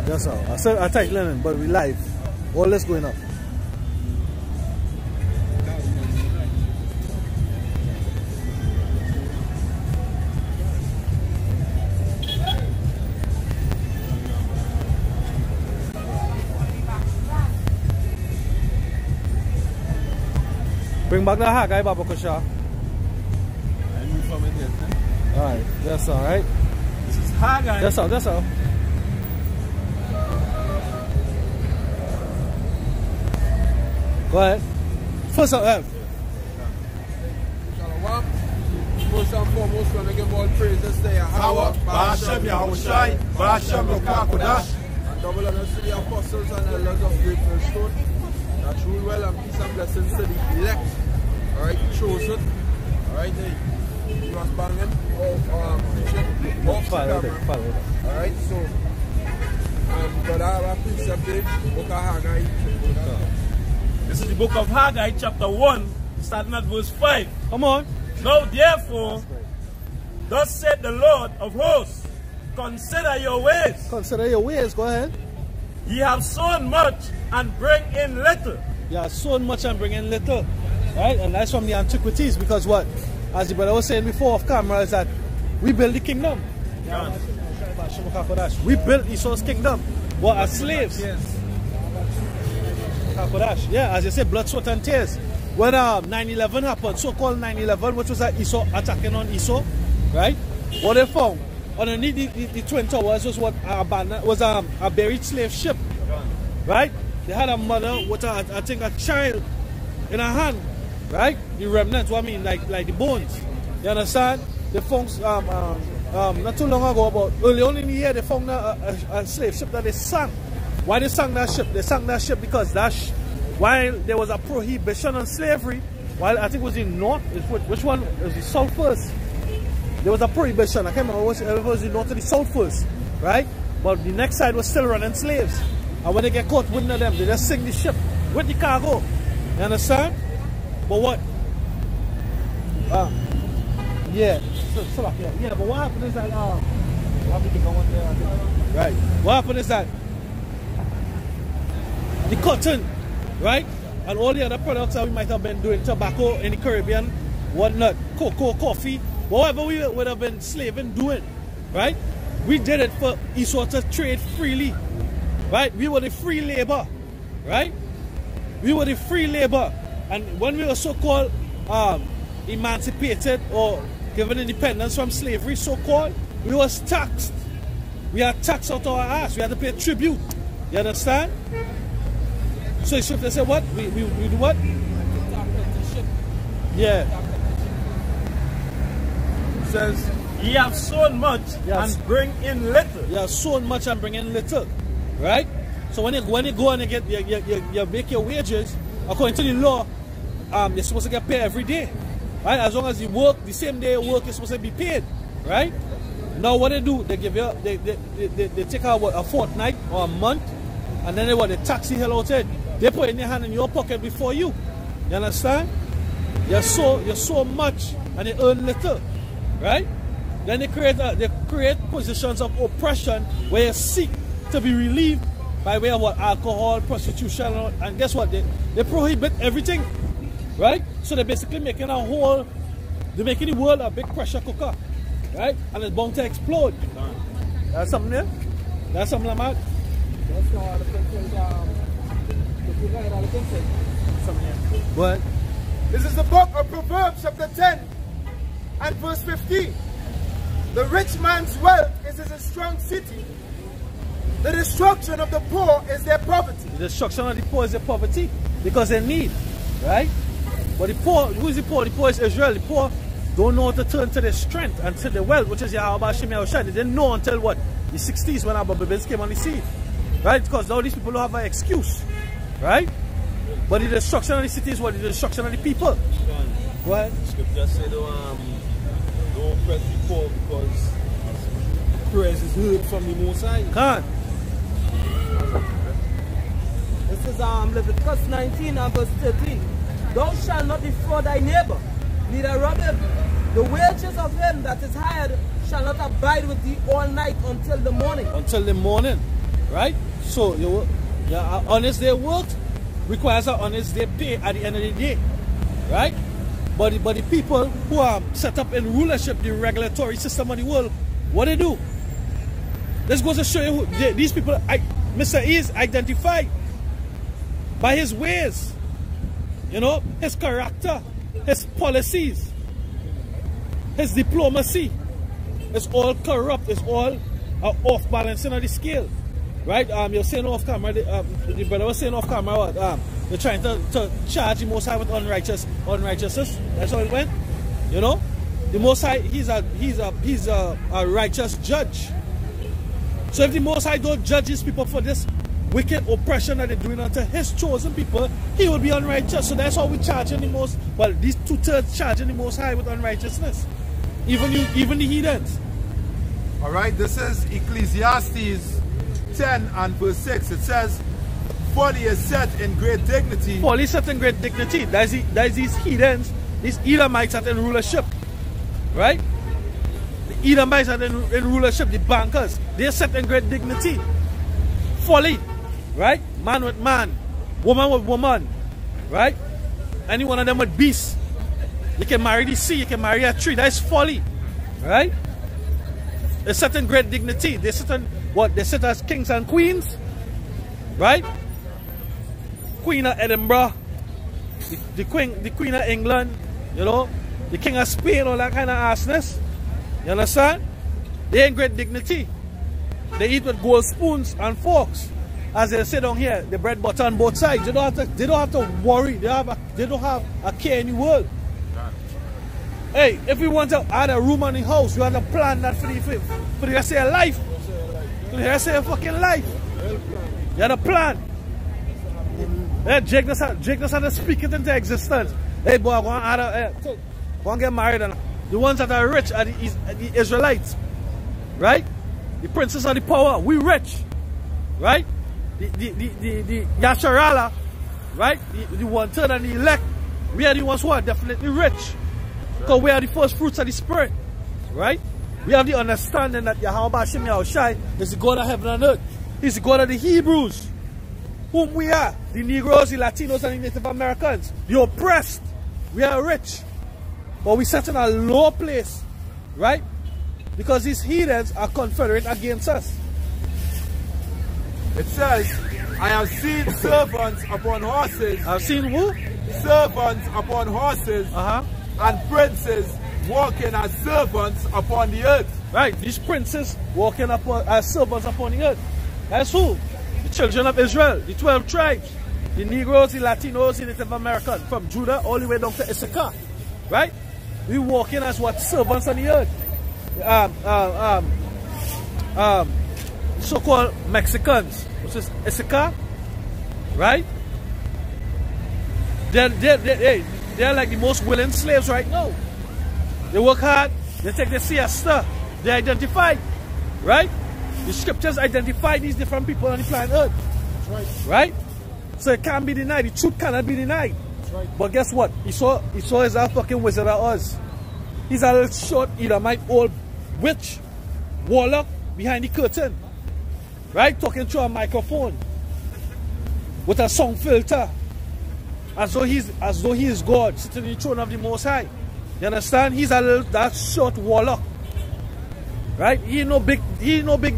That's all. I said I typed Lennon, but we live. All this going up. Bring back the Haggai, Baba Kusha. Alright, that's all right. This is Haggai. That's all, that's all. Go ahead. First of all, first and foremost, when I give all praise this day, Hawa, Ba'ashem Yahushai, Ba'ashem Lokakodash, and double honors to the apostles and elders of Great Millstone, that rule well and peace and blessings to the elect, alright, chosen, alright, you was banging, preaching, off the camera, alright, so, but I have a precept there, Book of Haggai. This is the book of Haggai, chapter 1, starting at verse 5. come on. Now therefore, thus said the Lord of hosts, consider your ways. Consider your ways, go ahead. Ye have sown much and bring in little. You have sown much and bring in little. Right? And that's from the antiquities, because what? As the brother was saying before off camera, is that we built the kingdom. Yeah. We built Esau's kingdom. What, as slaves? Yes. Yeah, as you say, blood, sweat and tears. When 9/11 happened, so-called 9/11, which was Esau attacking on Esau, right? What they found underneath the Twin Towers was what was a buried slave ship, right? They had a mother with I think a child in her hand, right? The remnants, what I mean, like the bones. You understand? They found not too long ago, about early on in the year, they found a slave ship that they sank. Why they sank that ship? They sank that ship because while there was a prohibition on slavery, while I think it was in North, which one? It was the South first. There was a prohibition. I can't remember which it was the North or the South first, right? But the next side was still running slaves. And when they get caught with them, they just sink the ship with the cargo. You understand? But what? Yeah. Yeah, but what happened is that right. What happened is that the cotton, right, and all the other products that we might have been doing, tobacco in the Caribbean, whatnot, cocoa, coffee, whatever we would have been slaving doing, right? We did it for Esau to trade freely, right? We were the free labor, right? We were the free labor, and when we were so-called emancipated or given independence from slavery, so-called, we was taxed. We had tax out of our ass. We had to pay tribute. You understand? So the scripture said what? We do what? Yeah. It says, ye have sown much and bring in little. You have sown much and bring in little. Right? So when you go and you make your wages, according to the law, you're supposed to get paid every day. Right? As long as you work, the same day you work, you're supposed to be paid. Right? Now what they do, they give you they take out a fortnight or a month, and then they tax the hell out of it. They put in your hand in your pocket before you. You understand? You're so much and they earn little. Right? Then they create positions of oppression where you seek to be relieved by way of what? Alcohol, prostitution, and guess what? They prohibit everything. Right? So they're basically making they're making the world a big pressure cooker. Right? And it's bound to explode. That's something there? That's something I'm at? What? This is the book of Proverbs, chapter 10 and verse 15. The rich man's wealth is a strong city. The destruction of the poor is their poverty. The destruction of the poor is their poverty because they need, right? But the poor, who is the poor? The poor is Israel. The poor don't know how to turn to their strength and to their wealth, which is Yahweh Shem Yahushai. They didn't know until what? The 60s when Abba Babes came on the scene. Right? Because all these people don't have an excuse. Right? But the destruction of the city is what? The destruction of the people. Go ahead. Scripture said don't oppress the poor because praise is heard from the Most High. Can't. This is Leviticus 19 and verse 13. Thou shalt not defraud thy neighbor, neither rob him. The wages of him that is hired shall not abide with thee all night until the morning. Until the morning. right? So honest day work requires an honest day pay at the end of the day, right? But the people who are set up in rulership, the regulatory system of the world, what they do? This goes to show you who these people. Mr. E is identified by his ways, you know, his character, his policies, his diplomacy. It's all corrupt. It's all off balancing of the scale, right? You're saying off camera. The brother was saying off camera what they're trying to charge the Most High with unrighteousness. That's how it went. You know, the Most High, he's a righteous judge. So if the Most High don't judge his people for this wicked oppression that they're doing unto his chosen people, he will be unrighteous. So that's how we charging the most. Well, these 2/3 charging the Most High with unrighteousness. Even the heathens. All right, this is Ecclesiastes 10 and verse 6. It says, "Folly is set in great dignity." Folly is set in great dignity. That's these heathens, these Edomites that in rulership, right? The Edomites that in rulership, the bankers, they're set in great dignity. Folly, right? Man with man, woman with woman, right? Any one of them with beasts. You can marry the sea, you can marry a tree. That is folly, right? They sit in great dignity. They sit in what? They sit as kings and queens, right? Queen of Edinburgh, the queen of England, you know, the king of Spain, all that kind of assness. You understand? They in great dignity. They eat with gold spoons and forks. As they say down here, the bread butter on both sides. They don't have to worry. They don't have a care in the world. Hey, if we want to add a room on the house, you have to plan that for the rest of your life. For the rest of your fucking life. You have to plan. Yeah, Jake just had to speak it into existence. Hey boy, go and get married. And the ones that are rich are the Israelites. Right? The princes of the power. We rich. Right? The Yasharala. Right? The 1/3 and the elect. We are the ones who are definitely rich. Because we are the first fruits of the Spirit. Right? We have the understanding that Yahweh Hashem Yahushai is the God of heaven and earth. He's the God of the Hebrews. Whom we are. The Negroes, the Latinos, and the Native Americans. The oppressed. We are rich. But we sit in a low place. Right? Because these heathens are confederate against us. It says, "I have seen servants upon horses." I've seen who? Servants upon horses. And princes walking as servants upon the earth. Right, these princes walking as servants upon the earth. That's who? The children of Israel, the 12 tribes, the Negroes, the Latinos, the Native Americans, from Judah all the way down to Issachar. Right? We walking as what? Servants on the earth. So-called Mexicans, which is Issachar. Right? They're like the most willing slaves right now. They work hard, they take their siesta, they identify, right? The scriptures identify these different people on the planet Earth. That's right. So it can't be denied, the truth cannot be denied. That's right. But guess what? Esau is a fucking Wizard of Oz. He's a little short Edomite old witch, warlock behind the curtain. Right? Talking through a microphone with a song filter. As though he is God, sitting in the throne of the Most High. You understand? He's that short warlock. Right? He ain't no big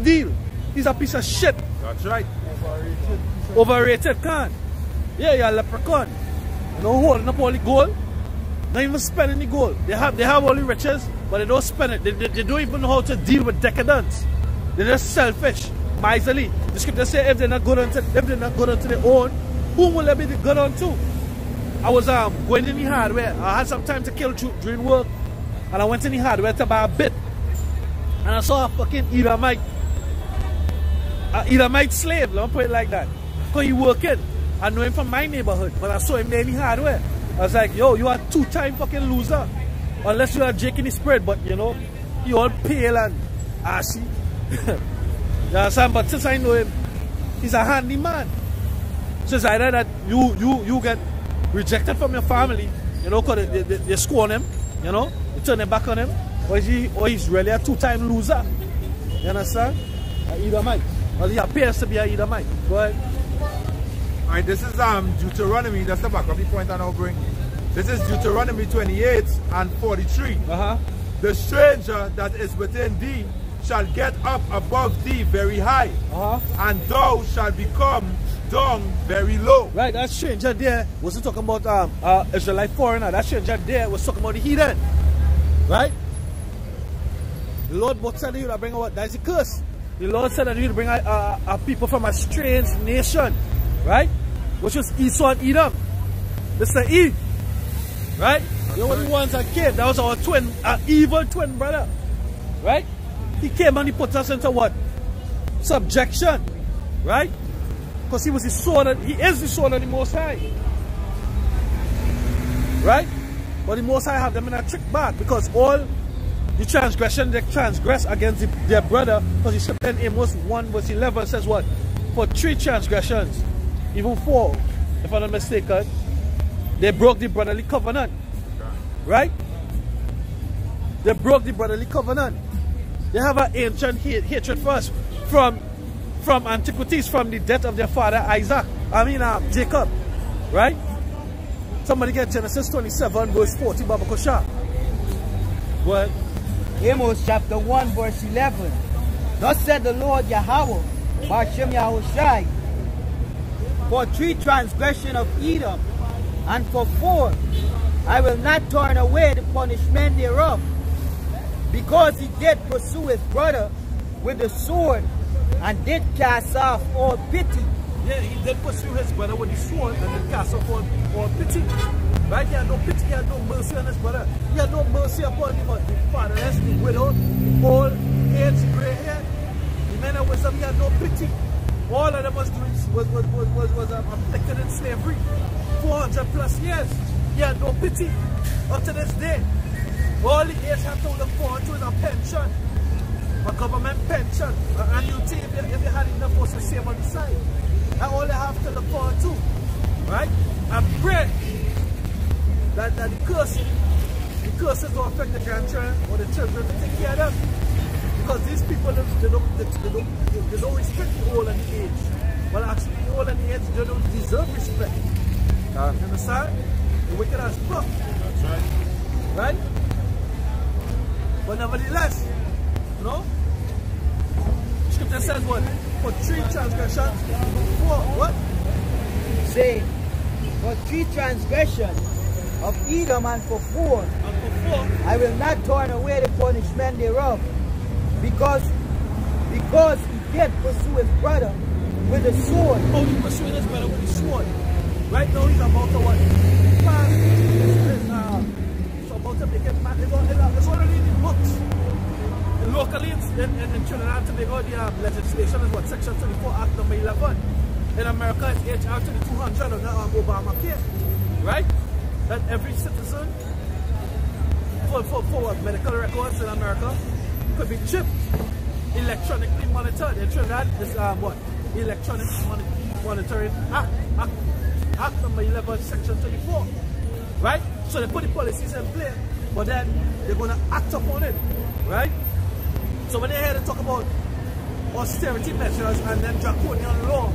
deal. He's a piece of shit. That's right. Overrated can. Yeah, you're a leprechaun. You know, holding up all the gold. Not even spending the gold. They have all the riches, but they don't spend it. They don't even know how to deal with decadence. They're just selfish, miserly. The scripture says if they're not good unto their own, whom will they be good unto? I was going in the hardware. I had some time to kill during work. And I went in the hardware to buy a bit. And I saw a fucking Edomite slave. Let me put it like that. Because he working. I know him from my neighborhood. But I saw him there in the hardware. I was like, yo, you are a two-time fucking loser. Unless you are Jake in the spirit. But you know, you all pale and ashy. You understand? But since I know him, he's a handy man. So it's either that you get rejected from your family, you know, because they scorn him, you know, they turn their back on him, or he's really a two-time loser. You understand? Either might. Well, he appears to be a Edomite. Go ahead. Alright, this is Deuteronomy. That's the back of the point I now bring. This is Deuteronomy 28 and 43. The stranger that is within thee shall get up above thee very high, and thou shalt become down very low. Right, that stranger there wasn't talking about Israelite foreigner. That stranger there was talking about the heathen. Right? The Lord both said that he would bring what? That's a curse. The Lord said that he would bring a people from a strange nation. Right? Which was Esau and Edom. Mr. Eve. Right? The only ones that came. That was our twin, evil twin brother. Right? He came and he put us into what? Subjection. Right? Because he was the sword, he is the sword of the Most High. Right? But the Most High have them in a trick back because all the transgression they transgress against their brother, because he said in Amos 1 verse 11 says what? For 3 transgressions, even 4, if I'm not mistaken, they broke the brotherly covenant. Right? They broke the brotherly covenant. They have an ancient hatred for us from antiquities, from the death of their father Jacob. Right? Somebody get Genesis 27 verse 40, Baba Kosha. Go ahead. Amos chapter 1 verse 11. Thus said the Lord Yahweh, Bashem Yahushai, for 3 transgression of Edom, and for 4, I will not turn away the punishment thereof, because he did pursue his brother with the sword, and did cast off all pity. Yeah, he did pursue his brother with the sword, and did cast off all pity. Right? He had no pity, he had no mercy on his brother. He had no mercy upon the fatherless, the widow, the old age, the gray hair. The men of wisdom, he had no pity. All of them was afflicted in slavery. 400 plus years. He had no pity up to this day. All the age have to look forward to is a pension. A government pension. An annuity if they had enough was to save on the side. That's all they have to look forward to. Right? And pray that the curses don't affect the grandchildren or the children to take care of them. Because these people they don't respect the old and the age. Well actually the old and the age they don't deserve respect. You understand? The wicked as fuck. That's right. Right? But nevertheless, you know, Scripture says what? For 3 transgressions, 4 what? Say, for 3 transgressions of Edom, and for 4, I will not turn away the punishment thereof, because he did pursue his brother with a sword. Oh, he pursued his brother with a sword. Right now he's about to what? It's about to make it mad. It's already in the books. Locally in Trinidad today, all the legislation is what? Section 24 Act number 11. In America it's HR 2200 of the Obamacare. Right? That every citizen for medical records in America could be chipped, electronically monitored. In Trinidad is what? Electronic Monitoring Act number 11, section 24. Right? So they put the policies in place, but then they're going to act upon it. Right? So when they hear them talk about austerity measures and then draconian law,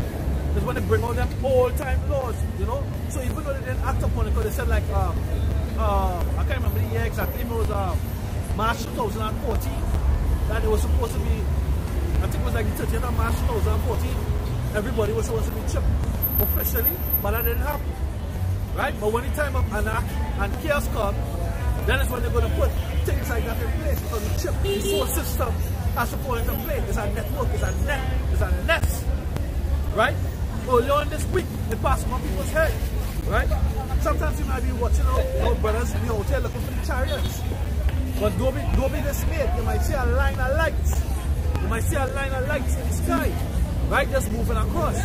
that's when they bring out them old-time laws, you know? So even though they didn't act upon it, because they said like, I can't remember the year exactly, it was March 2014, that it was supposed to be, I think it was like the 30th of March 2014, everybody was supposed to be chipped officially, but that didn't happen. Right? But when the time of and chaos comes, then is when they're going to put things like that in place, because the chip, the soul system has to fall into place. It's a network, it's a net, it's a nest. Right? Early on this week, it passed on people's head. Right? Sometimes you might be watching our brothers in the hotel looking for the chariots. But don't be dismayed. You might see a line of lights. You might see a line of lights in the sky. Right? Just moving across.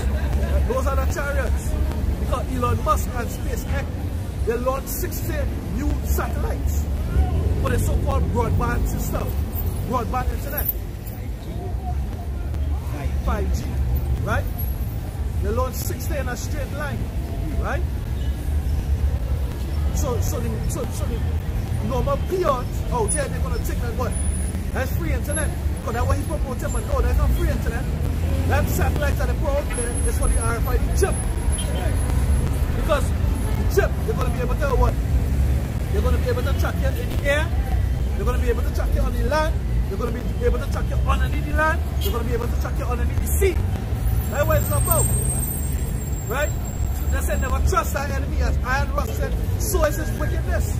Those are the chariots. Because Elon Musk and SpaceX, they launched 60 new satellites for the so-called broadband system. Broadband internet. 5G. Right? They launched 60 in a straight line. Right? So the normal peons out here, they're going to take that what? That's free internet. Because that's what he's promoting, but no, there's no free internet. That satellite that they put out there is for the RFID chip. Because the chip, they're going to be able to what? They're going to be able to track you in the air. They're going to be able to track you on the land. They're going to be able to track you underneath the land. They're going to be able to track you underneath the sea. That's what it's about. Right? So they said never trust our enemy, as Iron Rock said, so is his wickedness.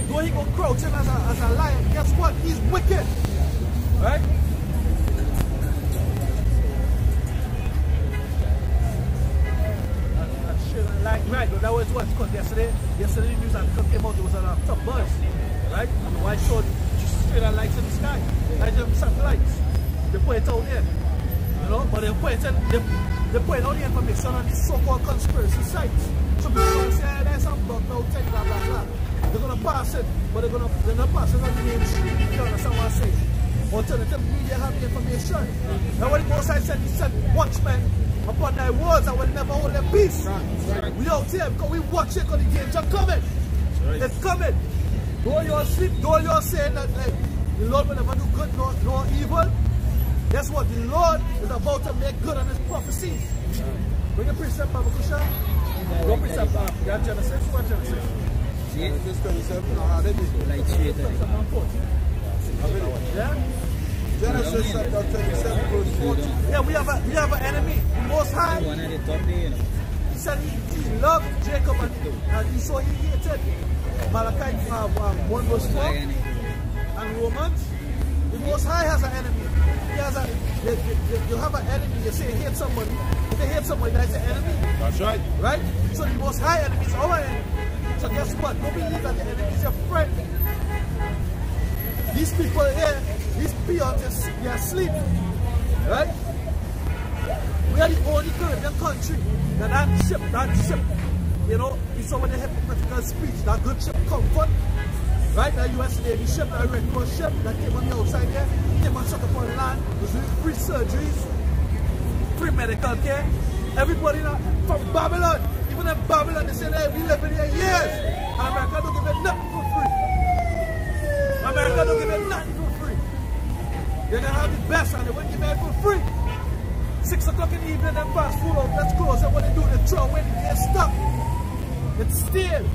Though he go crouching as a lion, guess what? He's wicked. Right? Right, but that was what? Because yesterday the news article came out, there was a top buzz. Right? And the white showed straight on lights in the sky. Like them satellites. They put it out there. You know? But they put out the information on these so-called conspiracy sites. So people are going to say, hey, there's some bug now, take blah blah blah. They're going to pass it, but they're not pass it on the mainstream. You understand what I'm saying? Alternative media have the information. Now when the Most High said, he said, watchmen upon thy words, I will never hold their peace. Right. We out here because we watch it because the danger coming. Right. It's coming. Though you're asleep, though you're saying that like, the Lord will never do good nor evil, guess what? The Lord is about to make good on his prophecies. Bring a precept, Baba Kusha. Go precept, you have Genesis? What Genesis? Genesis 27, yeah? Genesis chapter 27, verse 14. Yeah, we have an enemy. The Most High. He said he loved Jacob and Esau he hated. Malachi 1 verse 4 and Romans. The Most High has an enemy. He has you have an enemy. You say hate somebody. If they hate somebody, that's an enemy. That's right. Right? So the Most High enemy is our enemy. So guess what? Don't believe that the enemy is your friend. These people here, these peons, they are asleep. Right? We are the only Caribbean country that ship, you know, is some of the hypocritical speech, that good ship Comfort. Right? That US Navy ship, that Red Cross ship that came on the outside there, came and shut up on land, was doing free surgeries, free medical care. Everybody now, from Babylon, even in Babylon, they say, hey, we live in here years. And America don't give it nothing for free. America don't give it nothing for free. They're gonna have the best and they won't give it for free. 6 o'clock in the evening, then fast food out, let's close. And what they do, they throw away the gear stuff. It's stale.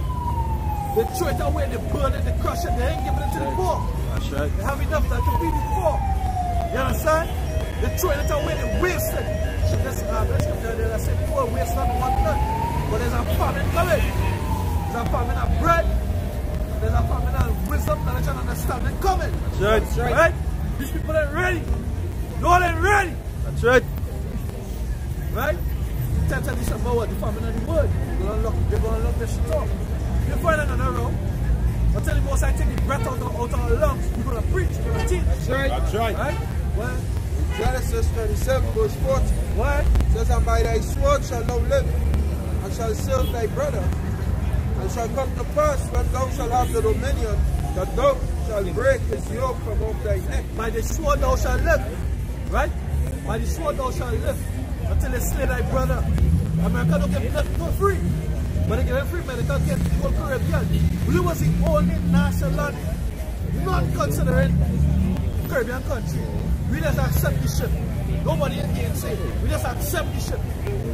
They throw it away, they burn it, they crush it, they ain't giving it to the poor. That's right. They have enough that to feed the poor. You understand? They throw it away, they waste it. So let's come down there and say, poor waste not one blood. But there's a famine coming. There's a famine of bread. There's a famine of wisdom, knowledge and understanding coming. That's right. Right? These people ain't ready. No, they ain't ready. That's right. Right? 10th of December, what? The famine of the word. They're going to lock this shit off. You find another round. I'll tell you, Most I take the breath out of our lungs. We're going to preach, we're going to teach. That's right. That's right. Right? Well, Genesis 37, verse 40. what? It says, and by thy sword shalt thou live, and shalt serve thy brother. And shall come to pass when thou shalt have the dominion, that thou shalt break his yoke from off thy neck. By the sword thou shalt live. Right? By the sword thou shalt live. Until they slay thy brother. America don't give nothing for free. But they give it free medical care to the whole Caribbean. We was the only national land not considering Caribbean country. We just accept the ship. Nobody can say it. We just accept the ship.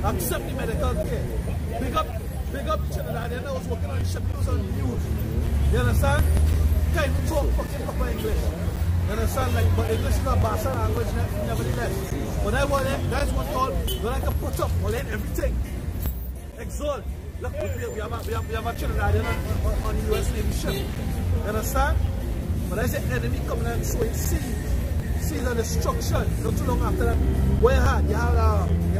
Accept the medical care. Big up Trinidad. They know I was working on the ship. It was on the news. You understand? Can't even talk fucking proper English. You understand? Like, but English is not bastard language, nevertheless. But that's what called, we like to put up, we learn everything. Exalt. Look, we have a Trinidadian on the US Navy ship. You understand? But there's an enemy coming and sowing seeds of destruction. Not too long after that, what you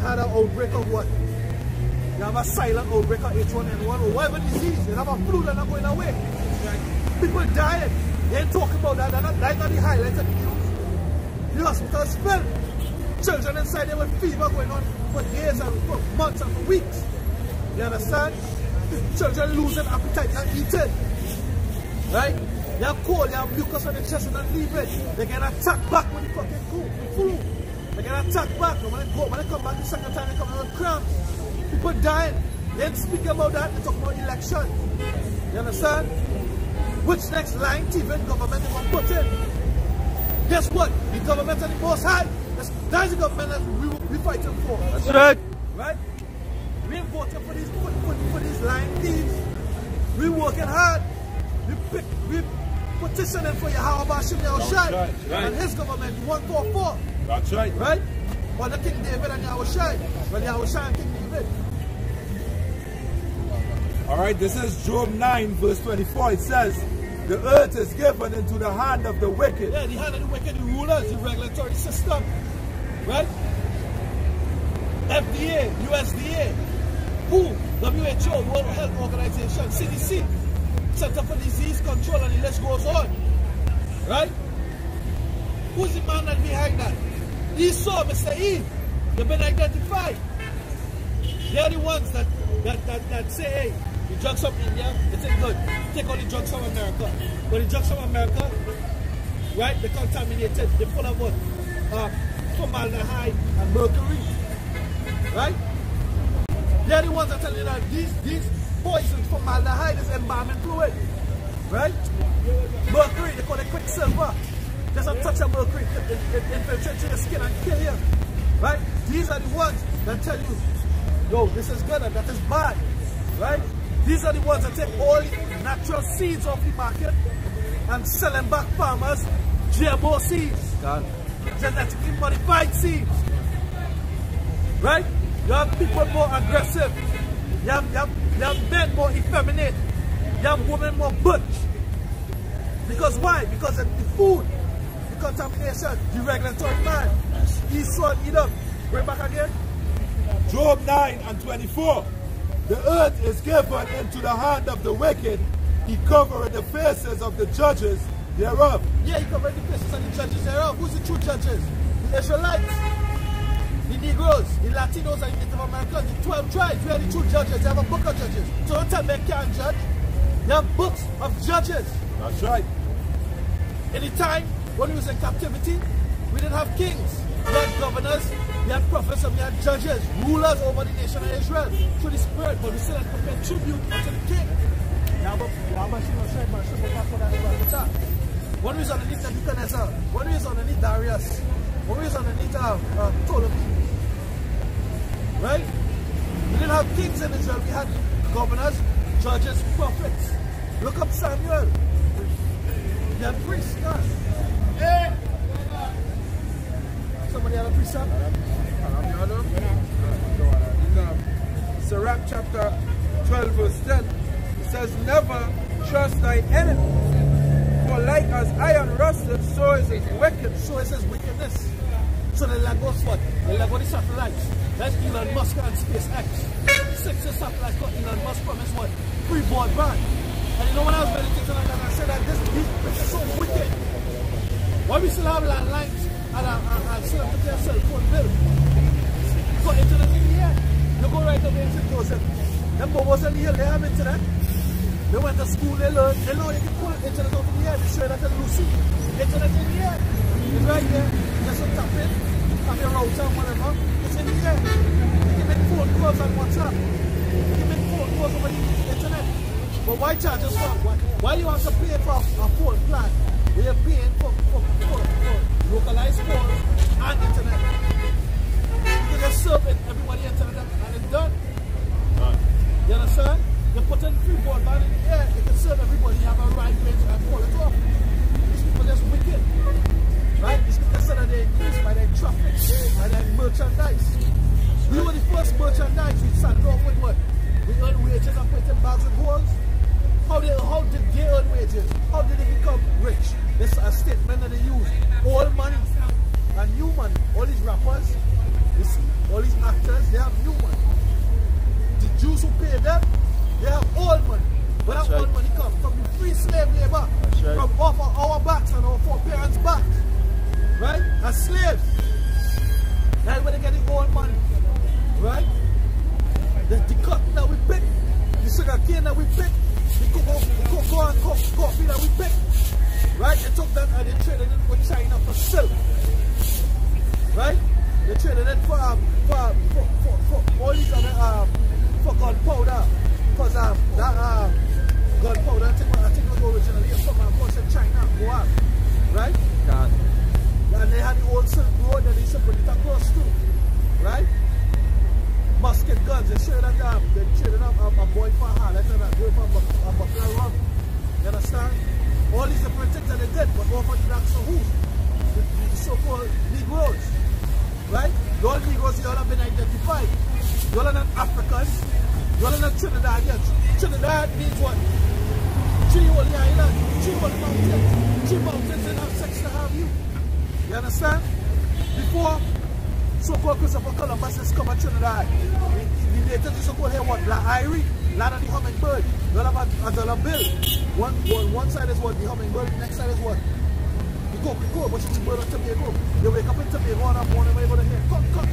had an outbreak of what? You have a silent outbreak of H1N1 or whatever disease. You have a flu that's not going away. People dying. They ain't talking about that. That's not the highlight of the news. The hospitals filled. Children inside there with fever going on for days and for months and for weeks. You understand? Children losing appetite and eating. Right? You have cold, you have mucus on the chest and not leave it. They get attacked back when you fucking flu. They get attacked back. And when they come back the second time, they come out with cramps. People dying. They ain't speak about that, they talk about election. You understand? Which next line TV government they going to put in? Guess what? The government and the Most High That's the government that we fighting for. That's right. Right? We ain't voting for these lying thieves. We working hard. We petitioning for Yahweh Bashim Yahushai and his government 144. That's right. Right? Or the King David and Yahushai. Well, Yahushai and King David. Alright, this is Job 9 verse 24. It says, the earth is given into the hand of the wicked. Yeah, the hand of the wicked, the rulers, the regulatory system. Right? FDA, USDA, WHO, WHO, World Health Organization, CDC, Center for Disease Control, and the list goes on. Right? Who's the man that behind that? Esau, Mr. Eve. They've been identified. They're the ones that say, hey, the drugs from India, it's ain't good. Take all the drugs from America. But the drugs from America, right, they're contaminated. They're full of what? Formaldehyde and mercury. Right? They're the ones that tell you that these poisons, formaldehyde is embalming fluid. Right? Mercury, they call it quicksilver. Just a touch of mercury, it infiltrates your skin and kill you. Right? These are the ones that tell you, yo, this is good and that is bad. Right? These are the ones that take all the natural seeds off the market and sell them back farmers GMO seeds. Genetically modified seeds. Right? You have people more aggressive. You have men more effeminate. You have women more butch. Because why? Because of the food, the contamination, the regulatory man. Esau and Edom. Bring back again. Job 9 and 24. The earth is given into the hand of the wicked. He covereth the faces of the judges thereof. Yeah, he covered the faces of the judges thereof. Who's the true judges? The Israelites, the Negroes, the Latinos, and the Native Americans, the 12 tribes. We are the true judges. They have a book of judges. So don't tell me they can't judge. They have books of judges. That's right. In the time when we was in captivity, we didn't have kings. We had governors, we had prophets, and we had judges, rulers over the nation of Israel through the Spirit, but we still had to pay tribute unto the king. When we was underneath Nebuchadnezzar, when we was underneath Darius, when we was underneath Ptolemy, right? We didn't have kings in Israel, we had governors, judges, prophets. Look up Samuel. We had priests, God. Hey! Somebody had a priest up? Sirach chapter 12 verse 10. It says, never trust thy enemy, for like as iron rusted, so is his wicked. So is his wickedness. So the Lagos what? The Lagos satellites. That's Elon Musk and SpaceX. 6 satellites got Elon Musk promised what? Free broadband. And you know when I was meditating on that, I said that this is so wicked. Why we still have landlines and still have to pay a cell phone bill? So internet in the air. You go right up there and say, Joseph, them boys in the hill, they have internet. They went to school, they learned, they know they can pull internet out in the air. They show that to Lucy. Internet in the air. It's right there. Just tap it, have your router and whatever. It's in the air. You can make phone calls on WhatsApp. You can make phone calls over the internet. But why charge us for? Why you have to pay for a phone plan? We are paying for localized calls and internet. You can just serve it, everybody internet and it's done. You understand? You put in free broadband in the air, you can serve everybody, you have a right range and call it off. These people are just wicked. Right? These people said that they increased by their traffic, by their merchandise. We were the first merchandise. We started off with what? We earned wages and put in bags with holes. How did they earn wages? How did they become rich? This is a statement that they use. All money and new money. All these rappers, all these actors, they have new money. The Jews who pay them, they have all money. Where that all money comes? From the free slave labor. From off of our backs and our foreparents' backs. Right? As slaves. That's where they get the all money. Right? The cotton that we pick, the sugar cane that we pick, the cocoa and coffee that we pick. Right? They took that and they traded it with China for silk. Right? They traded it for all these other for gunpowder. Because that gunpowder I think was originally from China, Guam. Right? God. And they had the old Silk Road that they used to bring because you all have been identified. You all are not Africans. You all are not Trinidadians. Trinidad means what? 3 holy islands, 3 holy mountains. 3 mountains and have sex to have you. You understand? Before so-called Christopher Columbus has come to Trinidad, the natives used to call here what? La Irie, land of the hummingbird. You all have a dollar bill. One side is what? The hummingbird, the next side is what? The cock, but it's a bird of Tobago. You wake up in Tobago on a morning when you go to hear cock, cock.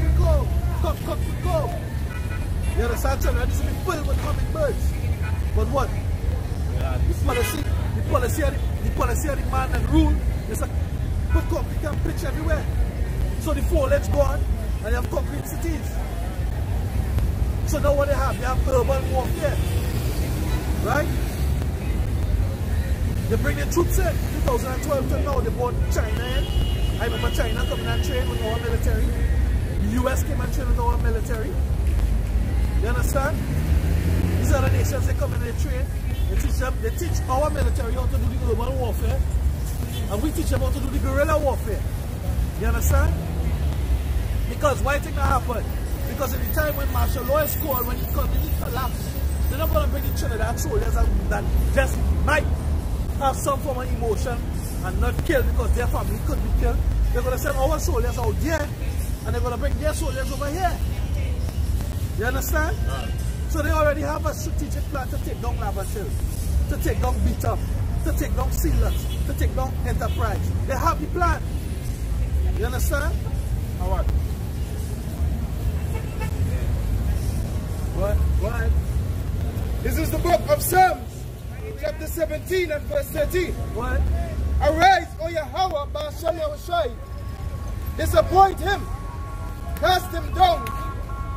You understand? Trinidad used to be filled with hummingbirds. But what? The policy of the man and rule is a put concrete and pitch everywhere. So the foliage gone and you have concrete cities. So now what they have urban warfare. Right? They bring the troops in 2012 to now they brought China in. I remember China coming and train with our military. The US came and trained with our military. You understand? These other nations, they come in and they train. They teach our military how to do the urban warfare, and we teach them how to do the guerrilla warfare. You understand? Because why think that happened? Because at the time when martial law is called, when the community collapsed, they're not going to bring the Trinidad soldiers that just might have some form of emotion and not kill because their family could be killed. They're going to send our soldiers out there, and they're going to bring their soldiers over here. You understand? So they already have a strategic plan to take down Lava Hill, to take down Beat Up, to take down Sealers, to take down Enterprise. They have the plan. You understand? Alright. What? This is the book of Psalms, chapter 17 and verse 13. What? Arise, O Yahweh, Ba'ashem Yahushai. Disappoint him, cast him down,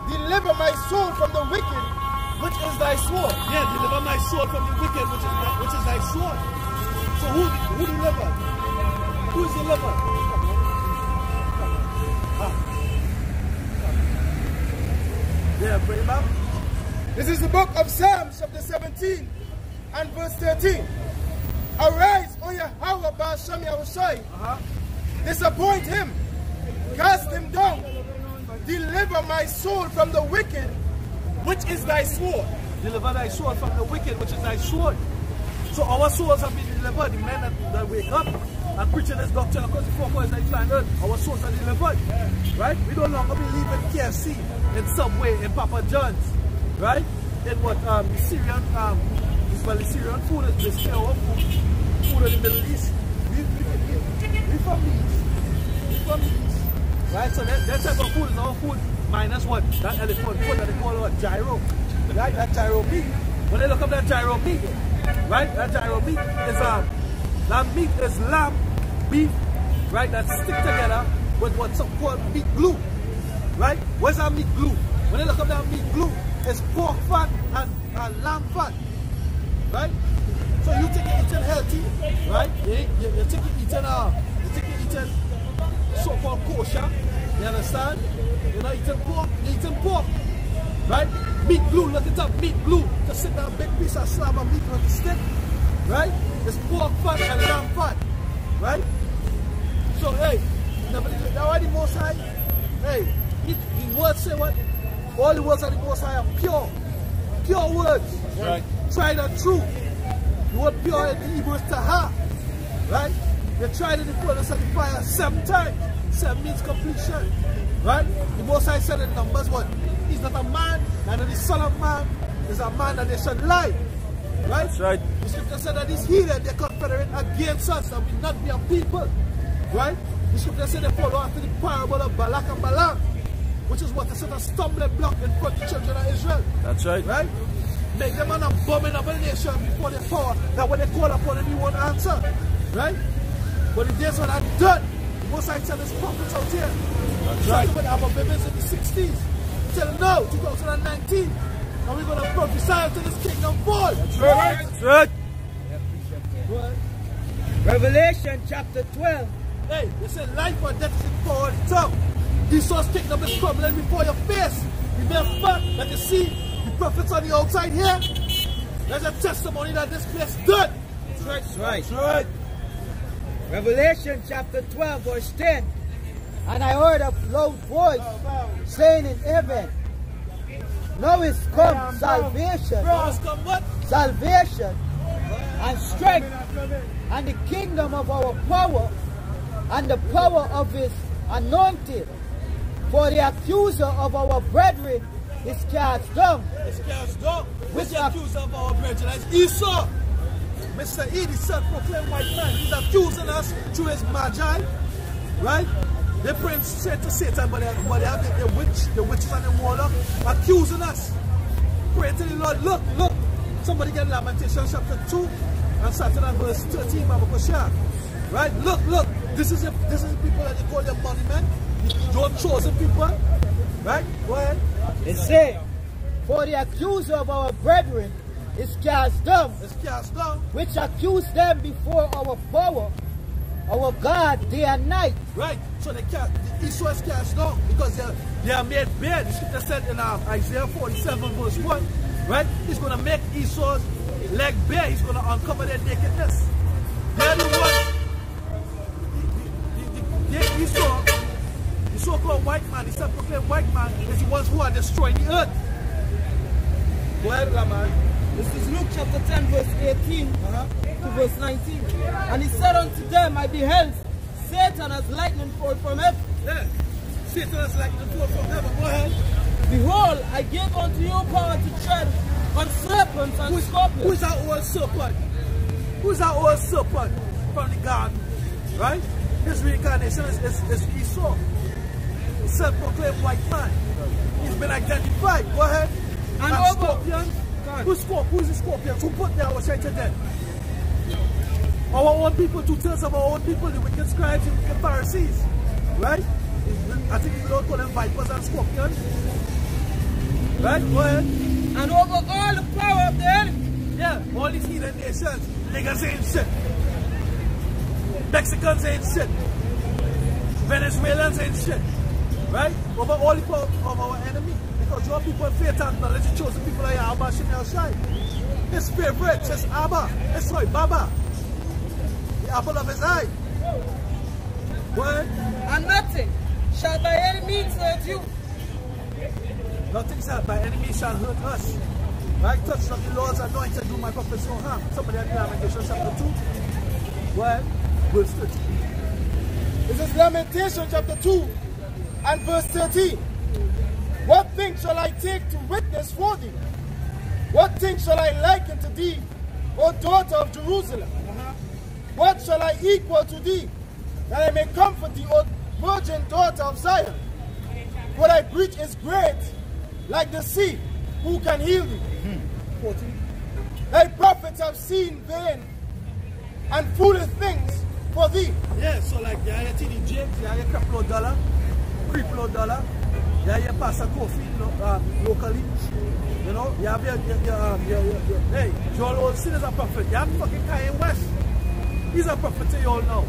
deliver my soul from the wicked, which is thy sword. Yeah, deliver my soul from the wicked, which is thy sword. So who delivered? Who is delivered? Yeah, bring him up. This is the book of Psalms, chapter 17 and verse 13. Arise, O Yahweh, Ba'ashem Yahushai. Disappoint him, cast him down, deliver my soul from the wicked, which is thy sword. Deliver thy soul from the wicked, which is thy sword. So our souls have been delivered. The men that wake up and preaching this doctrine across the 4 corners of the planet, our souls are delivered. Right? We no longer believe in KFC, in Subway, in Papa John's. Right? In what Syrian, the Syrian food is this our food in the Middle East. We from these. Right? So that type of food is our food minus what? That elephant food that they call what? Gyro. Right? That gyro meat. When they look up that gyro meat, right? That gyro meat is that meat is lamb, beef, right? That stick together with what's called meat glue. Right? Where's that meat glue? When they look up that meat glue, it's pork fat and lamb fat. Right? So you take it eating healthy, right? You take it eating so-called kosher. You understand? You're not eating pork, you're eating pork. Right? Meat glue, look it up, meat glue. Just sit down, big piece of slab of meat with a stick. Right? It's pork fat and lamb fat. Right? So hey, now why the Most High? Hey, the words say what? All the words of the Most High are pure. Pure words. Right. Tried and true. The word pure in the Hebrew is tahar. Right? They tried in the furnace of the fire 7 times. 7 means completion. Right? The Most High said in Numbers what? He's not a man, neither the Son of Man is a man that they should lie. Right? That's right. The scripture said that these heathen, they confederate against us, that we not be a people. Right? The scripture said they follow after the parable of Balak and Balaam, which is what they set a stumbling block in front of the children of Israel. That's right. Right? Make them an abominable nation before their power, that when they call upon him, he won't answer. Right? But the days when I'm done, the Most High tell his prophets out here. That's right. With our babies in the 60s. Tell them no, 2019. And we're going to prophesy until this kingdom fall. That's right. That's right. Revelation chapter 12. Hey, they say life or death is in the power of the tongue. Esau's kingdom is crumbling before your face. You may have fact that you see the prophets on the outside here. There's a testimony that this place is done. That's right. That's right. Revelation chapter 12 verse 10. And I heard a loud voice saying in heaven, now is come salvation. Salvation and strength and the kingdom of our power and the power of his anointed. For the accuser of our brethren is cast down. It's cast down. Which the accuser of our brethren is Esau. Mr. E, the self-proclaimed white man. He's accusing us through his magi. Right? They bring straight to Satan, but they have the witches and the warlock accusing us. Pray to the Lord. Look, look. Somebody get Lamentation chapter 2 and starting at verse 13, Baba Koshia. Right? Look, look. This is the people that they call them money men. Your chosen people. Right? Go ahead. It says, for the accuser of our brethren is cast down. It's cast down. Which accuse them before our power, our God, day and night. Right. So the Esau is cast down because they are made bare. The scripture said in Isaiah 47 verse 1, right? He's going to make Esau's leg bare. He's going to uncover their nakedness. They're the ones. Esau, the so-called white man, the self-proclaimed white man, is the ones who are destroying the earth. Go ahead, man. This is Luke chapter 10 verse 18 to verse 19. And he said unto them, I beheld Satan as lightning fall from heaven. Yeah. Satan as lightning fall from heaven. Go ahead. Behold, I give unto you power to tread on serpents and scorpions. Who's that old serpent? Who's that old serpent from the garden? Right? His reincarnation is Esau. Self-proclaimed white man. He's been identified. Go ahead. And scorpions. Who's the scorpions? Who put their outside to death? Our own people, 2/3 of our own people, the wicked scribes and wicked Pharisees. Right? I think we don't call them vipers and scorpions. Right? Go ahead. And over all the power of the enemy. Yeah, all these heathen nations. Niggas ain't shit. Mexicans ain't shit. Venezuelans ain't shit. Right? Over all the power of our enemy. Because your people fear to acknowledge the chosen people like Abba Shem Shai. His favorite is Abba. Sorry, Baba. The apple of his eye. What? And nothing shall by any means hurt you. Nothing shall by any means shall hurt us. Right? Touch not the Lord's anointed, do my prophets no harm. Somebody had Lamentation chapter 2. What? Verse 13. This is Lamentation chapter 2 and verse 13. What thing shall I take to witness for thee? What thing shall I liken to thee, O daughter of Jerusalem? What shall I equal to thee, that I may comfort thee, O virgin daughter of Zion? For thy breach is great, like the sea. Who can heal thee? 14. Thy prophets have seen vain and foolish things for thee. Yeah, so like you have your TD James, you have your Criplo dollar, you have your Pastor Kofi locally. You know, you have your hey, Joel Olsen is a prophet. You have fucking Kanye West. He's a prophet to you all now.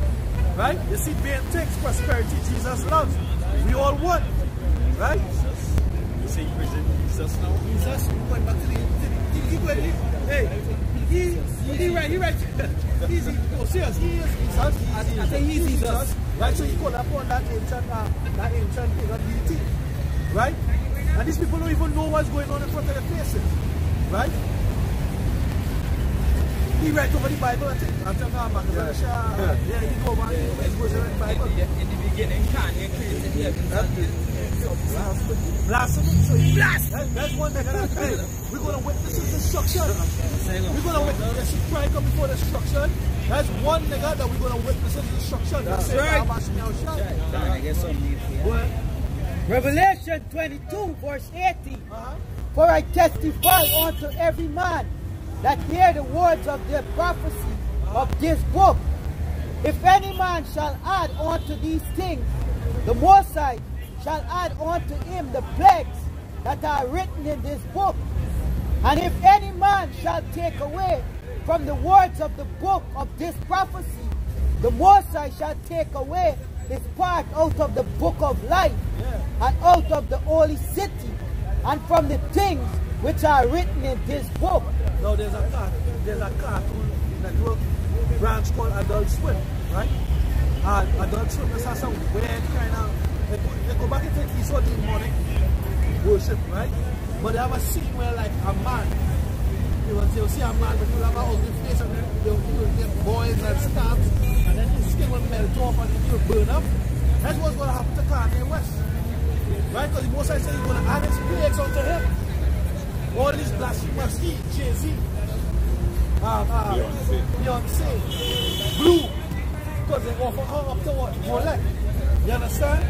Right? You see, vain things, prosperity, Jesus loves. We all want. Right? You say you present Jesus now? Jesus, going back to the hey, he right. Easy. Oh, serious. He is Jesus. I think he's Jesus. Right? So you call upon that ancient pagan deity. Right? And these people don't even know what's going on in front of their faces. Right? He writes over the Bible, I think. I'm talking about yeah, he go over and goes over the Bible. In the beginning, Kanye created heaven. Blasphemy. So he blast. That's one thing. Hey, we're going to witness his destruction. We're going to witness his pride come before destruction. That's one nigga that we're going to witness his destruction. That's right. Revelation 22 verse 18. For I testify unto every man that hear the words of the prophecy of this book. If any man shall add unto these things, the Most High shall add unto him the plagues that are written in this book. And if any man shall take away from the words of the book of this prophecy, the Most High shall take away his part out of the book of life, and out of the holy city, and from the things which are written in this book. Now there's a cartoon network branch called Adult Swim, right? Adult Swim has some weird kind of back into Esau demonic worship, right? But they have a scene where like a man, you'll see a man with a ugly face and they'll get boils and stabs, and then his skin will melt off and he will burn up. That's what's going to happen to Kanye West. Right? Because the Most High said he's going to add his plagues onto him. All these blasphemous, Jay-Z, Beyonce, Blue, because they offer her up to what? Molech. You understand?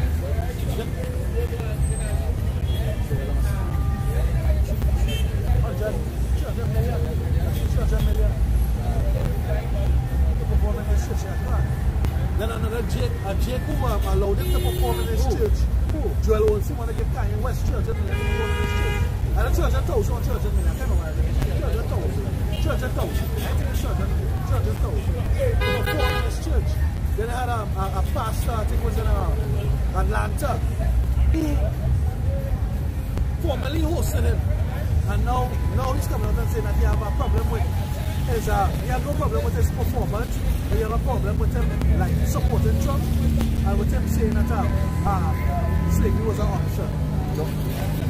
Then another Jake allowed him to perform in his church. Joel Olsen want to give Kanye West church and then perform in his church. And the church and toast, one church and I can't remember. Church and toast. Church and toast. I think it's church and toast. Perform in his church. Then they had a pastor, I think it was in Atlanta, who formerly hosted him. And now he's coming out and saying that he have a problem with his, he has no problem with his performance, but he has a problem with him like supporting Trump and with him saying that slavery was an option. So,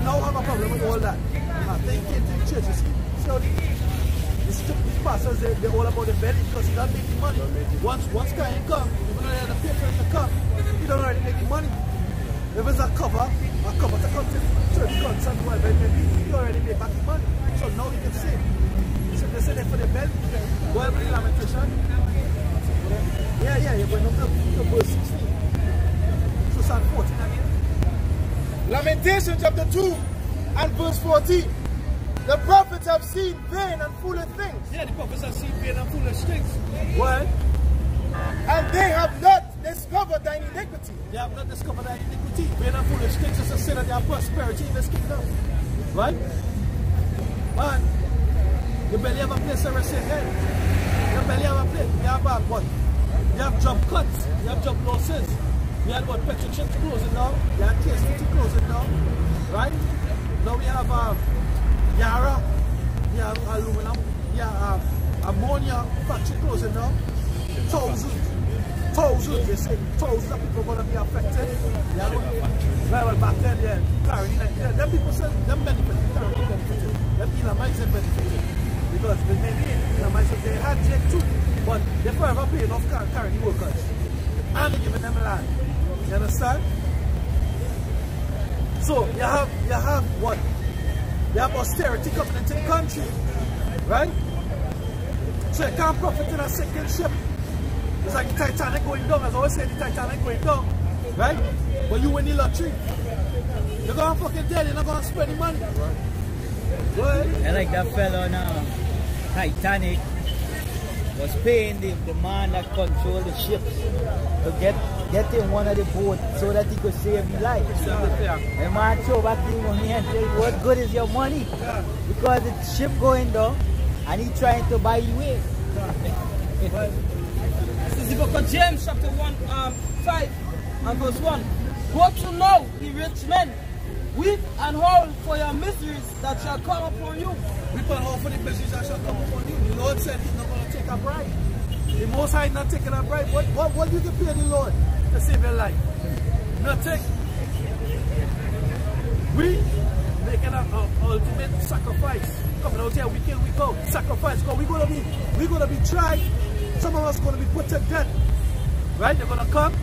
now have a problem with all that. They came to the churches. So these pastors, they're all about the belly because he doesn't make money. Once Kanye comes, even though they have to pay for him to come, he don't already make money. If it's a cover to come to church concert, whatever it may be, he already made back the money. So now he can say. So they say that for the belly, go every lamentation. Yeah, but no to verse 16. So Psalm 14 again. Lamentation chapter 2 and verse 14. The prophets have seen vain and foolish things. Yeah, the prophets have seen vain and foolish things. What? And they have not discovered thine iniquity. They have not discovered thine iniquity. Vain and foolish things is a sin of their prosperity in this kingdom. Right? Man, you barely have a place to rest your head. You barely have a place. You have what? You have job cuts. You have job losses. You have what? Petrochemical closing down. You have KST closing down. Right? Now we have Yara. You have aluminum. You have ammonia factory closing down. Thousands, they say, thousands of people are going to be affected. Yeah, well, back then, yeah, Carolina, them people said, them benefit, Carolina benefited. Them Elamites benefited. Because maybe Elamites, they had Jake too, but they forever paying off Carolina workers. And they're giving them land. You understand? So, you have what? You have austerity coming into the country. Right? So you can't profit in a sinking ship. It's like the Titanic going down. As I always say, the Titanic going down. Right? But you win the lottery. You're going to fucking dead. You're not going to spend the money. Right? I like that fellow on Titanic was paying the man that controlled the ship to get in one of the boats so that he could save his life. The man throw back the money and say, what good is your money? Because the ship going down and he trying to buy you in. This is the book of James chapter 1, 5 and verse 1. Go to know, ye rich men, weep and howl for your miseries that shall come upon you. Weep and howl for the miseries that shall come upon you. The Lord said he's not going to take a bribe. The Most High not taking a bribe. What you can pay the Lord to save your life? Nothing. We making an ultimate sacrifice. Coming out here week in, week out. Sacrifice. We're gonna be tried. Some of us are gonna be put to death. Right? They're gonna come.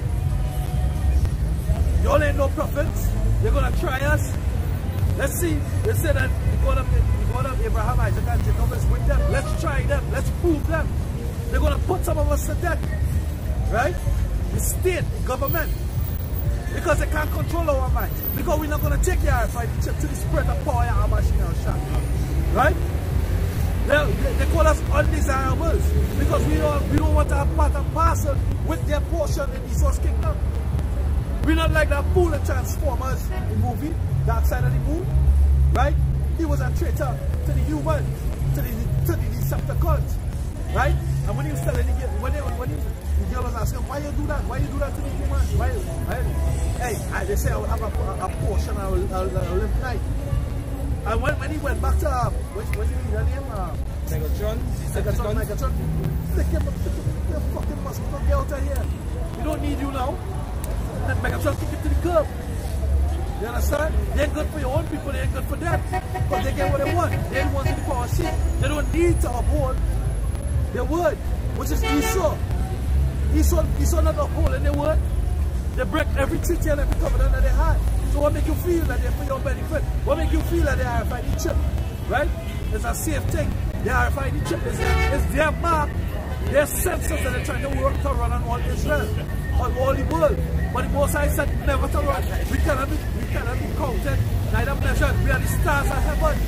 You all ain't no prophets. They're gonna try us. Let's see. They say that God of Abraham, Isaac, and Jacob is with them. Let's try them. Let's prove them. They're gonna put some of us to death. Right? The state, the government. Because they can't control our minds. Because we're not gonna take your fight to the spirit of power and machine and shot. Right? They call us undesirables because we don't want to have part and parcel with their portion in Esau's kingdom. We're not like that fool in Transformers, the movie, Dark Side of the Moon, right? He was a traitor to the humans, to the Decepticons, right? And when he was telling the girl was asking, why you do that? Why you do that to the humans? Hey, they say I will have a portion, I will live night. And when he went back to, what's his name? Megatron. They came up, the fucking mosquito, get out of here. We don't need you now. And then Megatron kick it to the curb. You understand? They ain't good for your own people, they ain't good for them. Because they get what they want. They're the ones in the power seat. They don't need to uphold their word, which is Esau. Esau not upholding their word. They break every treaty and every covenant that they had. So what make you feel that they're for your benefit? What make you feel that they are RFID chip? Right? It's a safe thing. The RFID chip is their mark, their sensors that they're trying to work to run on all Israel, on all the world. But the Most High said never to run. We cannot be counted, neither measured. We are the stars of heaven.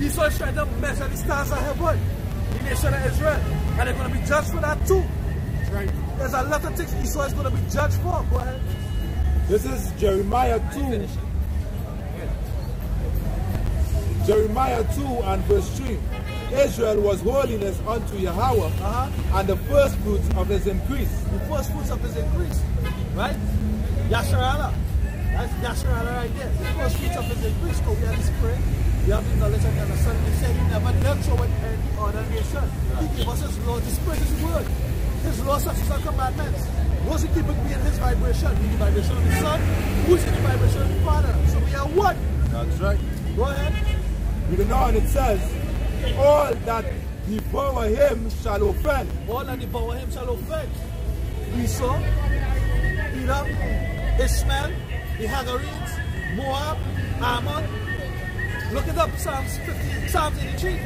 Esau is trying to measure the stars of heaven, the nation of Israel. And they're going to be judged for that too. Right. There's a lot of things Esau is going to be judged for. Go ahead. This is Jeremiah 2. Jeremiah 2 and verse 3. Israel was holiness unto Yahweh, and the first fruits of his increase. The first fruits of his increase. Right? Yasharala. That's Yasharala right there. The first fruits of his increase. Because we have the spirit, we have the knowledge and the understanding. He said he never dealt with any other nation. He gave us his law. The spirit is his word. His law, statutes, and commandments. Those who keep it being his vibration. The vibration of the Son, who is in the vibration of the Father. So we are one. That's right. Go ahead. We know, and it says, all that devour him shall offend. All that devour him shall offend. Esau, Edom, Ishmael, the Hagarenes, Moab, Ammon. Look it up, Psalms 83.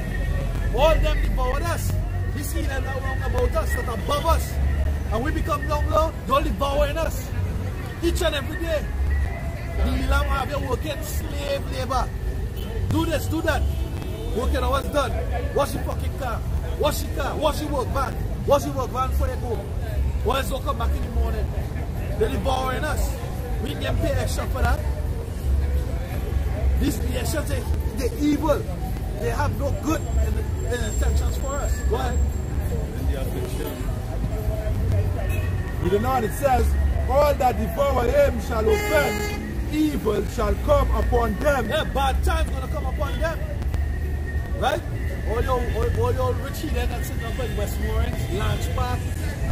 All them devoured us. We see them that wrong about us, that are above us. And we become down low, they're devouring us. Each and every day. The Elam have you working slave labor. Do this, do that. Working on what's done. Wash your fucking car. Wash your car. Wash your work van. Wash your work van before they go. Once they come back in the morning. They're devouring us. We can pay extra for that. These nations, they're evil. They have no good intentions for us. Go ahead. We do not, it says, all that devour him shall offend, evil shall come upon them. Yeah, bad times gonna come upon them. Right? All your rich heathen that sit up in Westmoreland, Lange Park,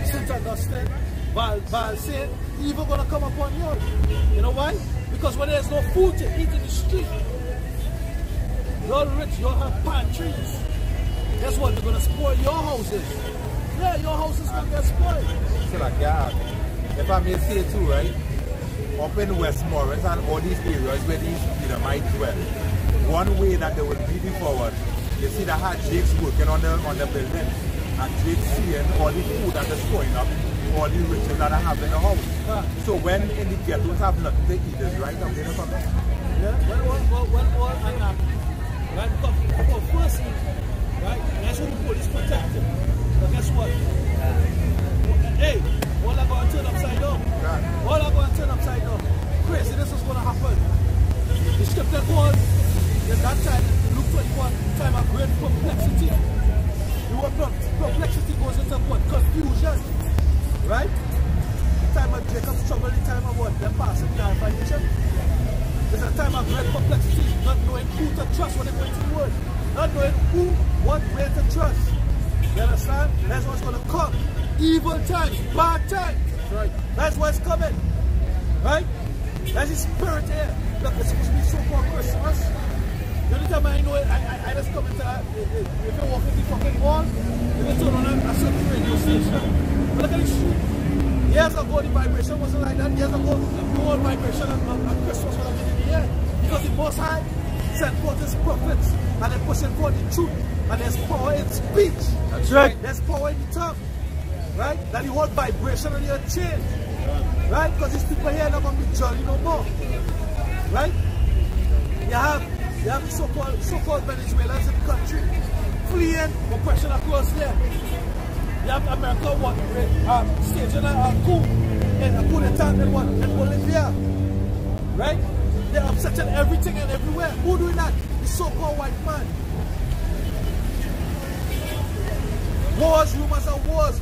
St. Augustine, Val Saint, evil gonna come upon you. You know why? Because when there's no food to eat in the street, you're rich, you'll have pantries. Guess what? They're gonna spoil your houses. Yeah, your house is gonna get spoiled. So like, yeah, if I may say too, right? Up in Westmoreland and all these areas where these might dwell, one way that they will be forward, you see that how Jake's working on the building, and Jake's seeing all the food that is showing up, all the riches that I have in the house. So when in the ghettos have nothing to eat, is right up there or something? Yeah, right? Because firstly, right, that's what the police protect them. But guess what? Hey, all are going to turn upside down. Yeah. All are going to turn upside down. Crazy, this is going to happen. The scripture was, at that time, Luke 21, time of great perplexity. The word perplexity goes into what? Confusion. Right? The time of Jacob's trouble, the time of what? Them passing the RFID. It's a time of great perplexity, not knowing who to trust when they go into the word. Not knowing who, what way to trust. You understand? That's what's going to come. Evil times, bad times. Right. That's what's coming. Right? That's the spirit here. Look, it's supposed to be so-called Christmas. The only time I know it, I just come into that. If you walk in the fucking mall, you can turn on a certain radio station. But look at the street. Years ago, the vibration wasn't like that. Years ago, the whole vibration of Christmas was in the air. Because the Most High sent forth his prophets, and they're pushing forth the truth. And there's power in speech. That's right. There's power in the tongue. Right? That the whole vibration on your chain. Right? Because these people here are not going to be jolly no more. Right? You have so-called Venezuelans in the country fleeing oppression across there. You have America staging a coup d'etat in Bolivia. Right? They're upsetting everything and everywhere. Who doing that? The so-called white man. Wars, rumors of wars,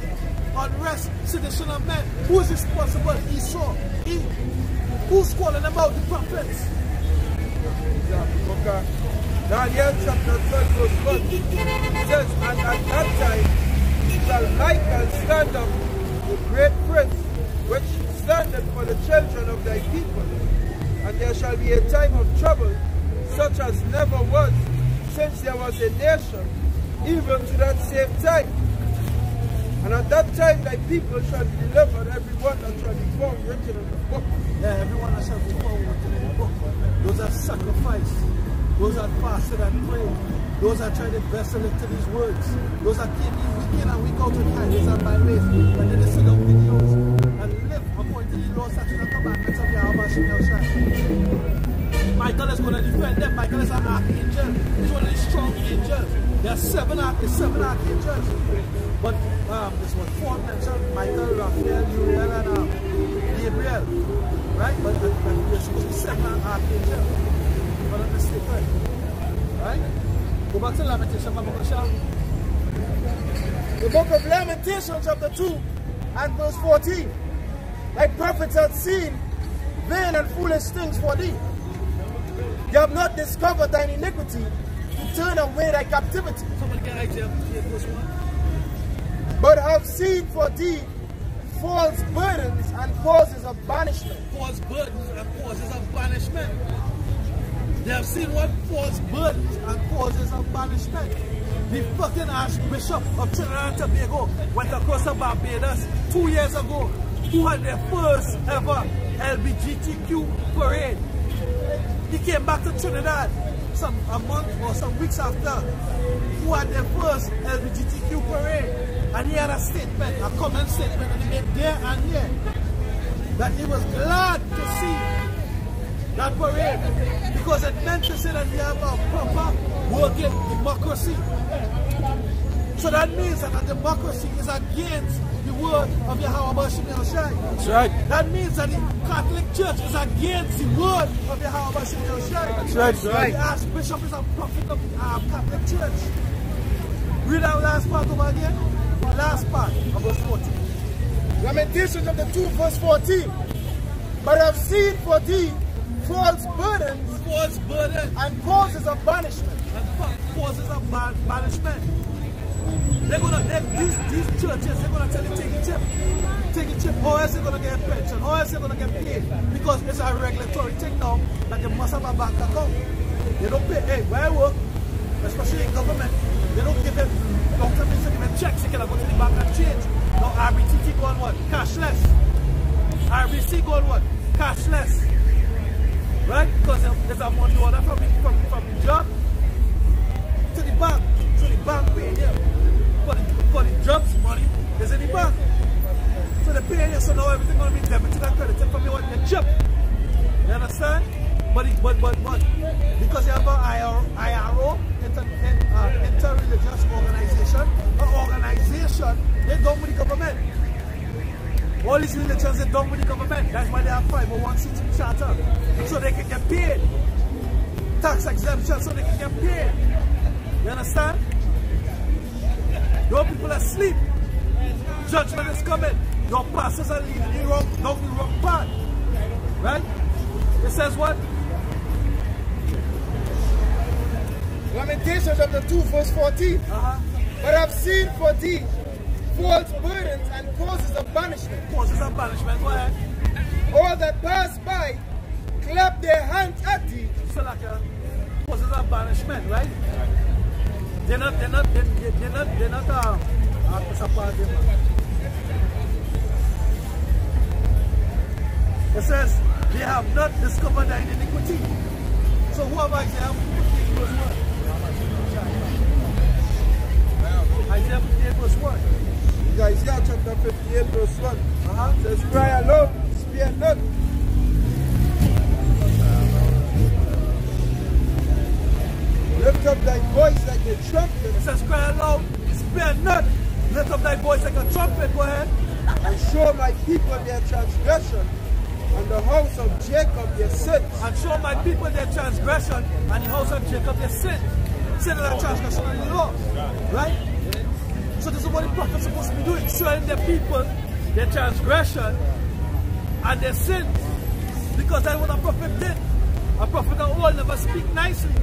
unrest, sedition of men. Who is responsible? Esau. Who's calling about the prophets? Okay. Daniel chapter 12 verse 1 says, and at that time shall Michael stand up, the great prince, which standeth for the children of thy people. And there shall be a time of trouble, such as never was, since there was a nation, even to that same time. And at that time thy people shall be delivered, every one that shall be found written in the book. Yeah, everyone that shall be found written in the book. Those that sacrifice, those that fasted and prayed, those that tried their best to live to these words, those that came in week in and week out with highways and byways, and then they sit down videos and live according to the law, statutes, and commandments of Yahweh Shem Yahushai. Michael is going to defend them. Michael is an archangel. He's one of the strong angels. There are seven archangels. But this was four mentioned: Michael, Raphael, Uriel, and Gabriel. Right? But there's supposed to be seven archangels. But I'm mistaken. Right? Go back to Lamentation, The book of Lamentation, chapter 2 and verse 14. Thy prophets have seen vain and foolish things for thee. They have not discovered thine iniquity to turn away thy captivity. Somebody get Isaiah 58 verse 1. But have seen for thee false burdens and causes of banishment. False burdens and causes of banishment. They have seen what? False burdens and causes of banishment. The fucking Archbishop of Trinidad and Tobago went across to Barbados 2 years ago, who had their first ever LGBTQ parade. He came back to Trinidad a month or some weeks after, who had their first LGBTQ parade. And he had a statement, a comment statement, and he made there and here that he was glad to see that parade because it meant to say that we have a proper working democracy. So that means that a democracy is against the word of Yahweh Shem Yahushai. That's right. That means that the Catholic Church is against the word of Yahweh Shem Yahushai. That's right. So the Archbishop is a prophet of the Catholic Church. Read that last part over again. Last part of verse 14. Lamentation chapter 2 verse 14. But I have seen for thee false burdens and causes of banishment. And causes of banishment. These churches, they're going to tell you take a chip, or else they're going to get a pension, or else they're going to get paid. Because it's a regulatory thing now that you must have a bank account. They don't pay, hey, where I work, especially in government, they don't give them long-term, they give them checks, they can go to the bank and change. Now RBTT go on what? Cashless. RBC go on what? Cashless. Right? Because there's a money order from the job to the bank. So the bank paying you. For the jobs money is in the bank. So they pay you, so now everything gonna be debited and credited from your chip. You understand? But because you have an IRO, inter-religious organization, they don't with the government. All these religions they don't with the government. That's why they have 501c3 charter. So they can get paid. Tax exemption so they can get paid. You understand? Your people are asleep. Judgment is coming. Your pastors are leading you down the wrong path. Right? It says what? Lamentation chapter 2 verse 14. But I've seen for thee false burdens and causes of banishment. Causes of banishment, go ahead. All that pass by clap their hands at thee. So like causes of banishment, right? They're not it says they have not discovered thine iniquity. So whoever Isaiah 58 verse 1. Isaiah 58 verse 1. Isaiah chapter 58 verse 1. Says, cry aloud, spare not. Lift up thy voice like a trumpet. It says, cry aloud, spare not. Lift up thy voice like a trumpet. Go ahead. And show my people their transgression, and the house of Jacob their sins. And show my people their transgression, and the house of Jacob their sin. Sin and transgression of the law. Right? So this is what the prophet is supposed to be doing. Showing the people their transgression and their sins. Because that's what a prophet did. A prophet of old never speak nicely.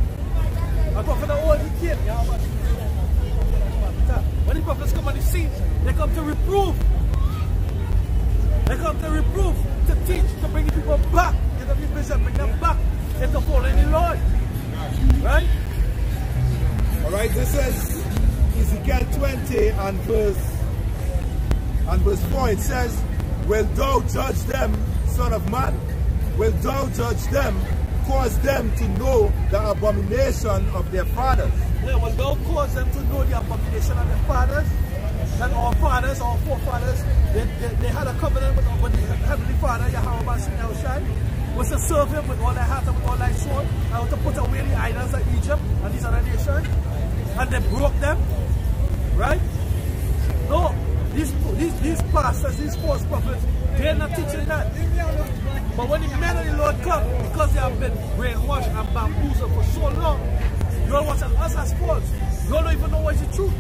A prophet of old, he came. When the prophets come on the scene, they come to reprove. They come to reprove, to teach, to bring the people back. Get them the vision, bring them back 20 and verse 4, it says, will thou judge them, son of man? Will thou judge them, cause them to know the abomination of their fathers? Yeah, will thou cause them to know the abomination of their fathers? And our fathers, our forefathers, they had a covenant with the Heavenly Father, Yahweh Shai, was to serve him with all their heart and with all their soul, and to put away the idols of Egypt and these other nations. And they broke them, right? No, these pastors, these false prophets, they're not teaching that. But when the men of the Lord come, because they have been brainwashed and bamboozled for so long, you all watching us as false. You all don't even know what is the truth.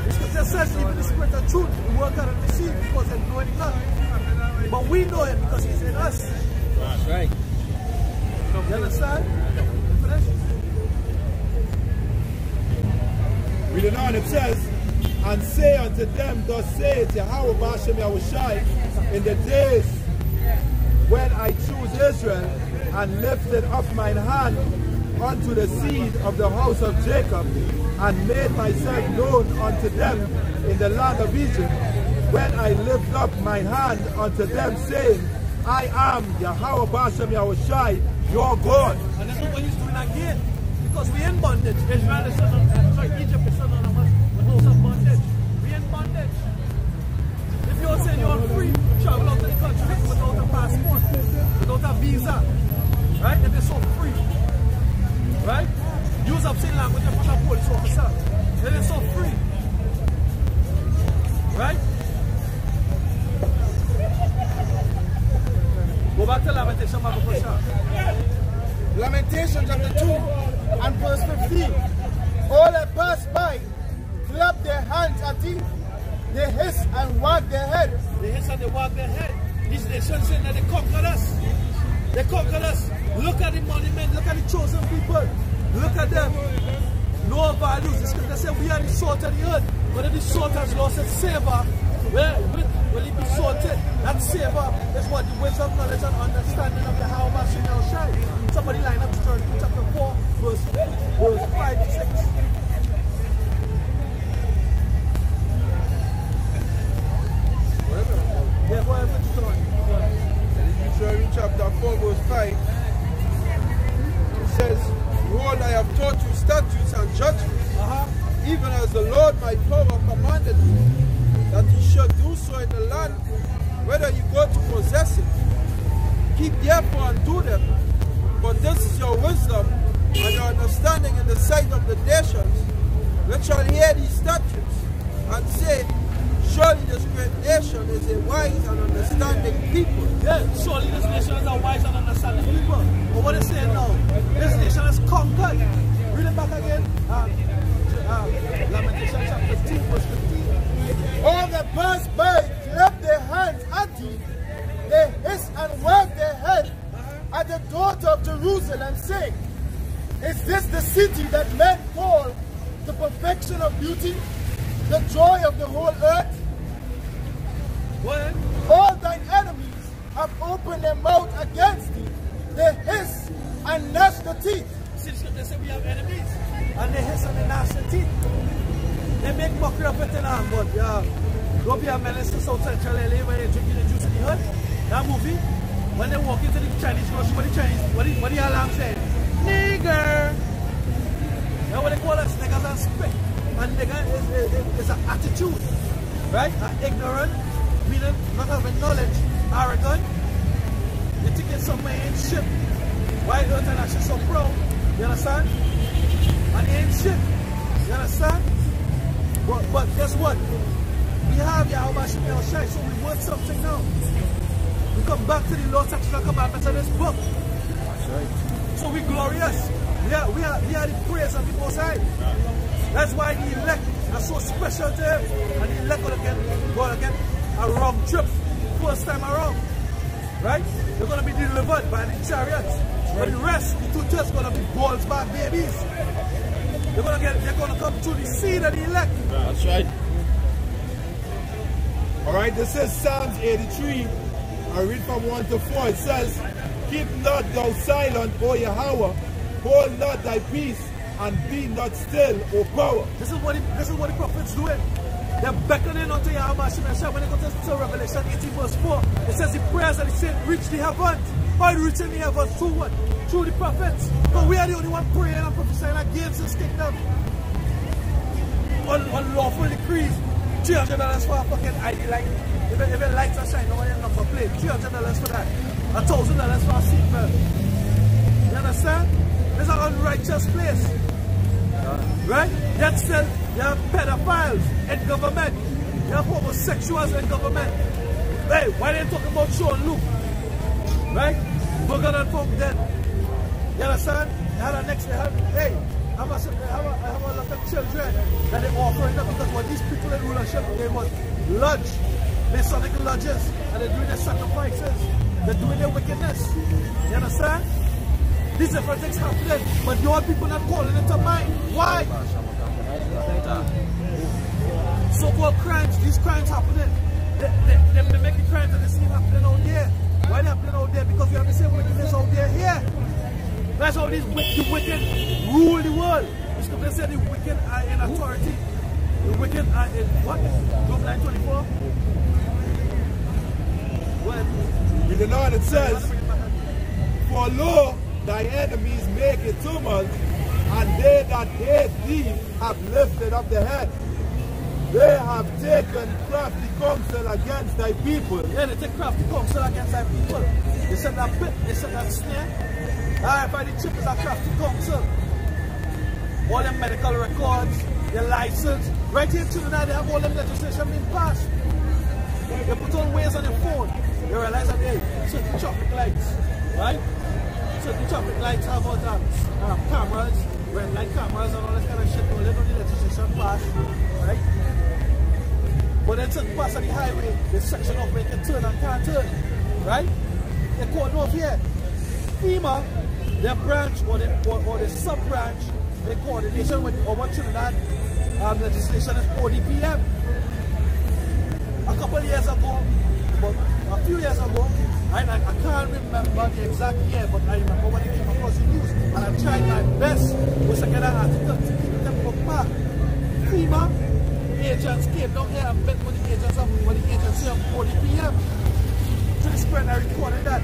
The scripture says even the spirit of truth, the world cannot receive because they know it not. But we know it because he's in us. That's right. You understand? Reading on, it says, and say unto them, thus saith Yahweh Bashem Yahushai, in the days when I choose Israel and lifted up mine hand unto the seed of the house of Jacob, and made myself known unto them in the land of Egypt, when I lift up mine hand unto them, saying, I am Yahweh Bashem Yahushai, your God. And that's what he's doing again. Because we're in bondage. Israel is under, Egypt is under the house of bondage. We're in bondage. If you're saying you're free, travel out to the country without a passport, without a visa, right? If you're so free, right? Use obscene language in front of a police officer. If you're so free, right? Go back to Lamentation, Lamentation chapter 2 and verse 15. All that pass by clap their hands at thee. They hiss and wag their head. They hiss and they wag their head. These nations saying that they conquered us. They conquered us. Look at the monument. Look at the chosen people. Look at them. No values. The scripture says we are the salt of the earth. But if the salt has lost its savor, will it be salted? That savor is what the wisdom, knowledge, and understanding of the Yahweh shall shine. Somebody line up to chapter 4, verse 5 to 6. Yeah, go ahead, Deuteronomy chapter 4, verse 5. It says, behold, I have taught you statutes and judgments, even as the Lord my power commanded you, that you should do so in the land, whether you go to possess it. Keep therefore and do them, for this is your wisdom and your understanding in the sight of the nations, which shall hear these statutes, and say, surely this great nation is a wise and understanding people. Yeah, surely this nation is a wise and understanding people. But what is saying now? This nation is conquered. Read it back again. Lamentation chapter 2, verse 15. All that pass by clap their hands at thee. They hiss and wag their head at the daughter of Jerusalem, saying, is this the city that men call the perfection of beauty, the joy of the whole earth? What? All thine enemies have opened their mouth against thee. They hiss and gnash the teeth. See, the scripture says we have enemies, and they hiss and they gnash the teeth. They make mockery of it in our but don't be a menace to South Central LA where they're drinking the juice in the hood. That movie, when they walk into the Chinese grocery, what the alarm saying? Nigger! That's what they call us, niggas and spit. And nigger is an attitude, right? Ignorant, meaning not having knowledge, arrogant. They think it's some ain't shit. Why Earth and Ash is so proud? You understand? And they ain't shit. You understand? But guess what? We have Yahweh Shemel Shai, so we want something now. We come back to the Lord Section of Commandments of this book. That's right. So we glorious. We are the praise of the Most High. That's why the elect are so special to him. And the elect gonna get a wrong trip first time around. Right? They're gonna be delivered by the chariots. But the rest, the two-thirds gonna be balls back babies. They're gonna come through the seed of the elect. That's right. Alright, this is Psalms 83. I read from 1 to 4. It says, keep not thou silent, O Yahweh, hold not thy peace, and be not still, O power. This is what the prophets doing. They're beckoning unto Yahweh Shemeshah. When they go to Revelation 18 verse 4, it says the prayers that he said reach the heavens. How it reaching the heavens? Through what? Through the prophets. But we are the only one praying and prophesying against his kingdom. Unlawful decrees. $300 for a fucking ID light. If it lights are shining on your number plate, $300 for that. $1,000 for a seatbelt. You understand? It's an unrighteous place. Right? Yet still, you have pedophiles in government. You have homosexuals in government. Hey, why they talking about Sean Luke? Right? Burger and Funk dead. You understand? Hey, I have a lot of children that they're offering up because what these people in rulership, they want lodge. Masonic lodges. And they're doing their sacrifices. They're doing their wickedness. You understand? These different things happening, but your people not calling it to mind. Why? So-called crimes, these crimes happening. They're making crimes that they see happening out there. Why they happening out there? Because we have the same wickedness out there here. That's how these wicked rule the world. It's because they say the wicked are in authority. The wicked are in what? Job 9:24? What? You know what it says? For lo, thy enemies make a tumult, and they that hate thee have lifted up the head. They have taken crafty counsel against thy people. Yeah, they take crafty counsel against thy people. They set that pit, they set that snare. By the chip is a crafty counsel. All them medical records, their license. Right here in Trinidad, they have all them legislation being passed. They put on ways on your phone. You realize that, hey, certain traffic lights, right? Certain traffic lights have all cameras, red light cameras and all that kind of shit. All the legislation passed, right? But then certain parts of the highway, the section of where you can turn and can't turn, right? They're called off here. FEMA, their branch or the sub-branch, in coordination with our Trinidad legislation is ODPM. A couple of years ago, but a few years ago, I can't remember the exact year, but I remember when it came across the news, and I tried my best to get an article to keep them from back. FEMA agents came down here and met with the agents of ODPM. To the spread, I recorded that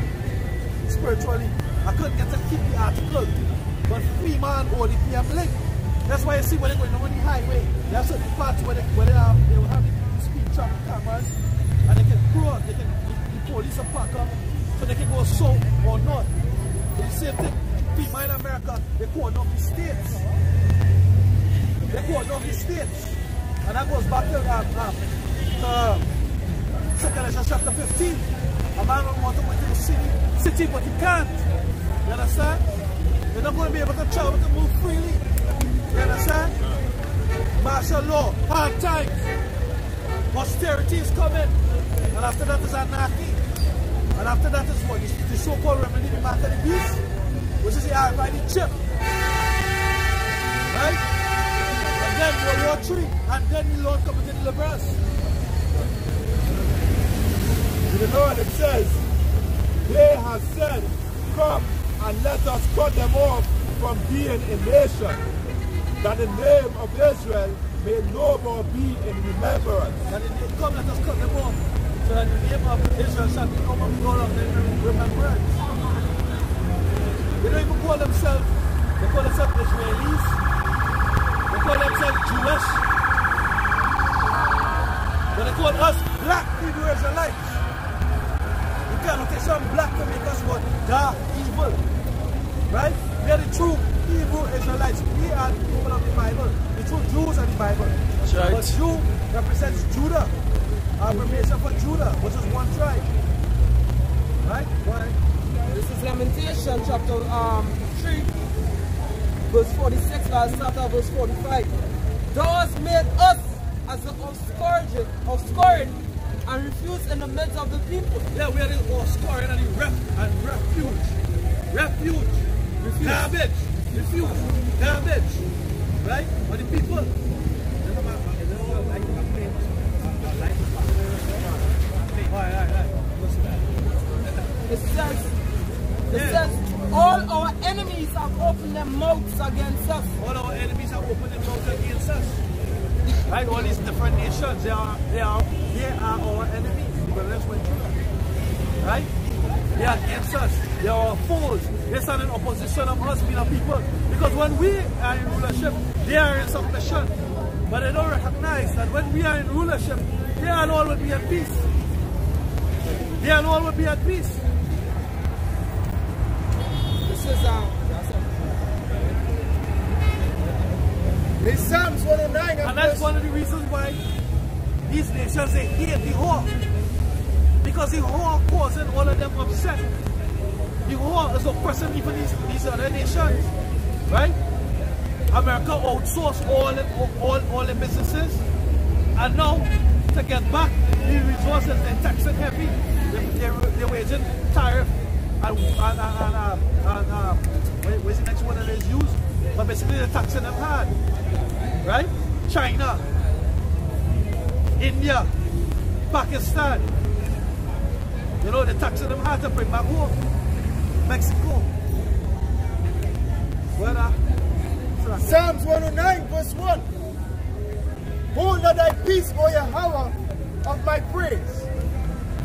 spiritually. I couldn't get to keep the article, but FEMA and ODPM link. That's why you see when they're going on the highway, there are certain parts where they will have the speed traffic cameras, and they can cross, the police will park up, so they can go south or north. The same thing, FEMA in America, they coordinate off the states. They coordinate off the states. And that goes back to 2 Corinthians chapter 15. A man will want to go to the city, but he can't. You understand? You're not going to be able to travel to move freely. You understand? Martial law, hard times. Austerity is coming. And after that is anarchy. And after that is what? The so-called remedy, the mark of the beast, which is the RFID chip. Right? And then World War III. And then the Lord coming to deliver us. You know what it says? They have said, come and let us cut them off from being a nation, that the name of Israel may no more be in remembrance. That come, let us cut them off, so that the name of Israel shall be no longer in remembrance. They don't even call themselves, they call themselves Israelis, they call themselves Jewish, but they call us black Hebrew Israelites. You cannot take some black to make us what? Dark, evil. Right? We are the true Hebrew Israelites. We are the people of the Bible. The true Jews of the Bible. That's right. But Jew represents Judah. Abbreviation for Judah, which is one tribe. Right? Why? This is Lamentation chapter 3, verse 46, I'll start at verse 45. Thou hast made us as the offscouring and refuse in the midst of the people. Yeah, we are the offscouring and the refuge. Refuge. Refuse. Garbage. Refuse. Garbage. Right? But the people, they don't like to complain. It says, all our enemies enemies have opened their mouths against us. All our enemies have opened their mouths against us. Right? All these different nations, they are our enemies. But let's went through that. Right? They are against us. They are our foes. They stand in opposition of us being a people. Because when we are in rulership, they are in submission. But they don't recognize that when we are in rulership, they and all will be at peace. They and all will be at peace. This is In Psalms 109 and that's one of the reasons why these nations, they hate the whore. Because the whore causing all of them upset. The whore is oppressing even these other nations. Right? America outsourced all the businesses. And now, to get back the resources, they're taxing heavy. They're waging tariff and where's the next one that is used? But basically they're taxing them hard. Right? China, India, Pakistan. You know, they're taxing them hard to bring back home. Mexico. Psalms 109 verse 1. Hold not thy peace, O Yahweh, of my praise.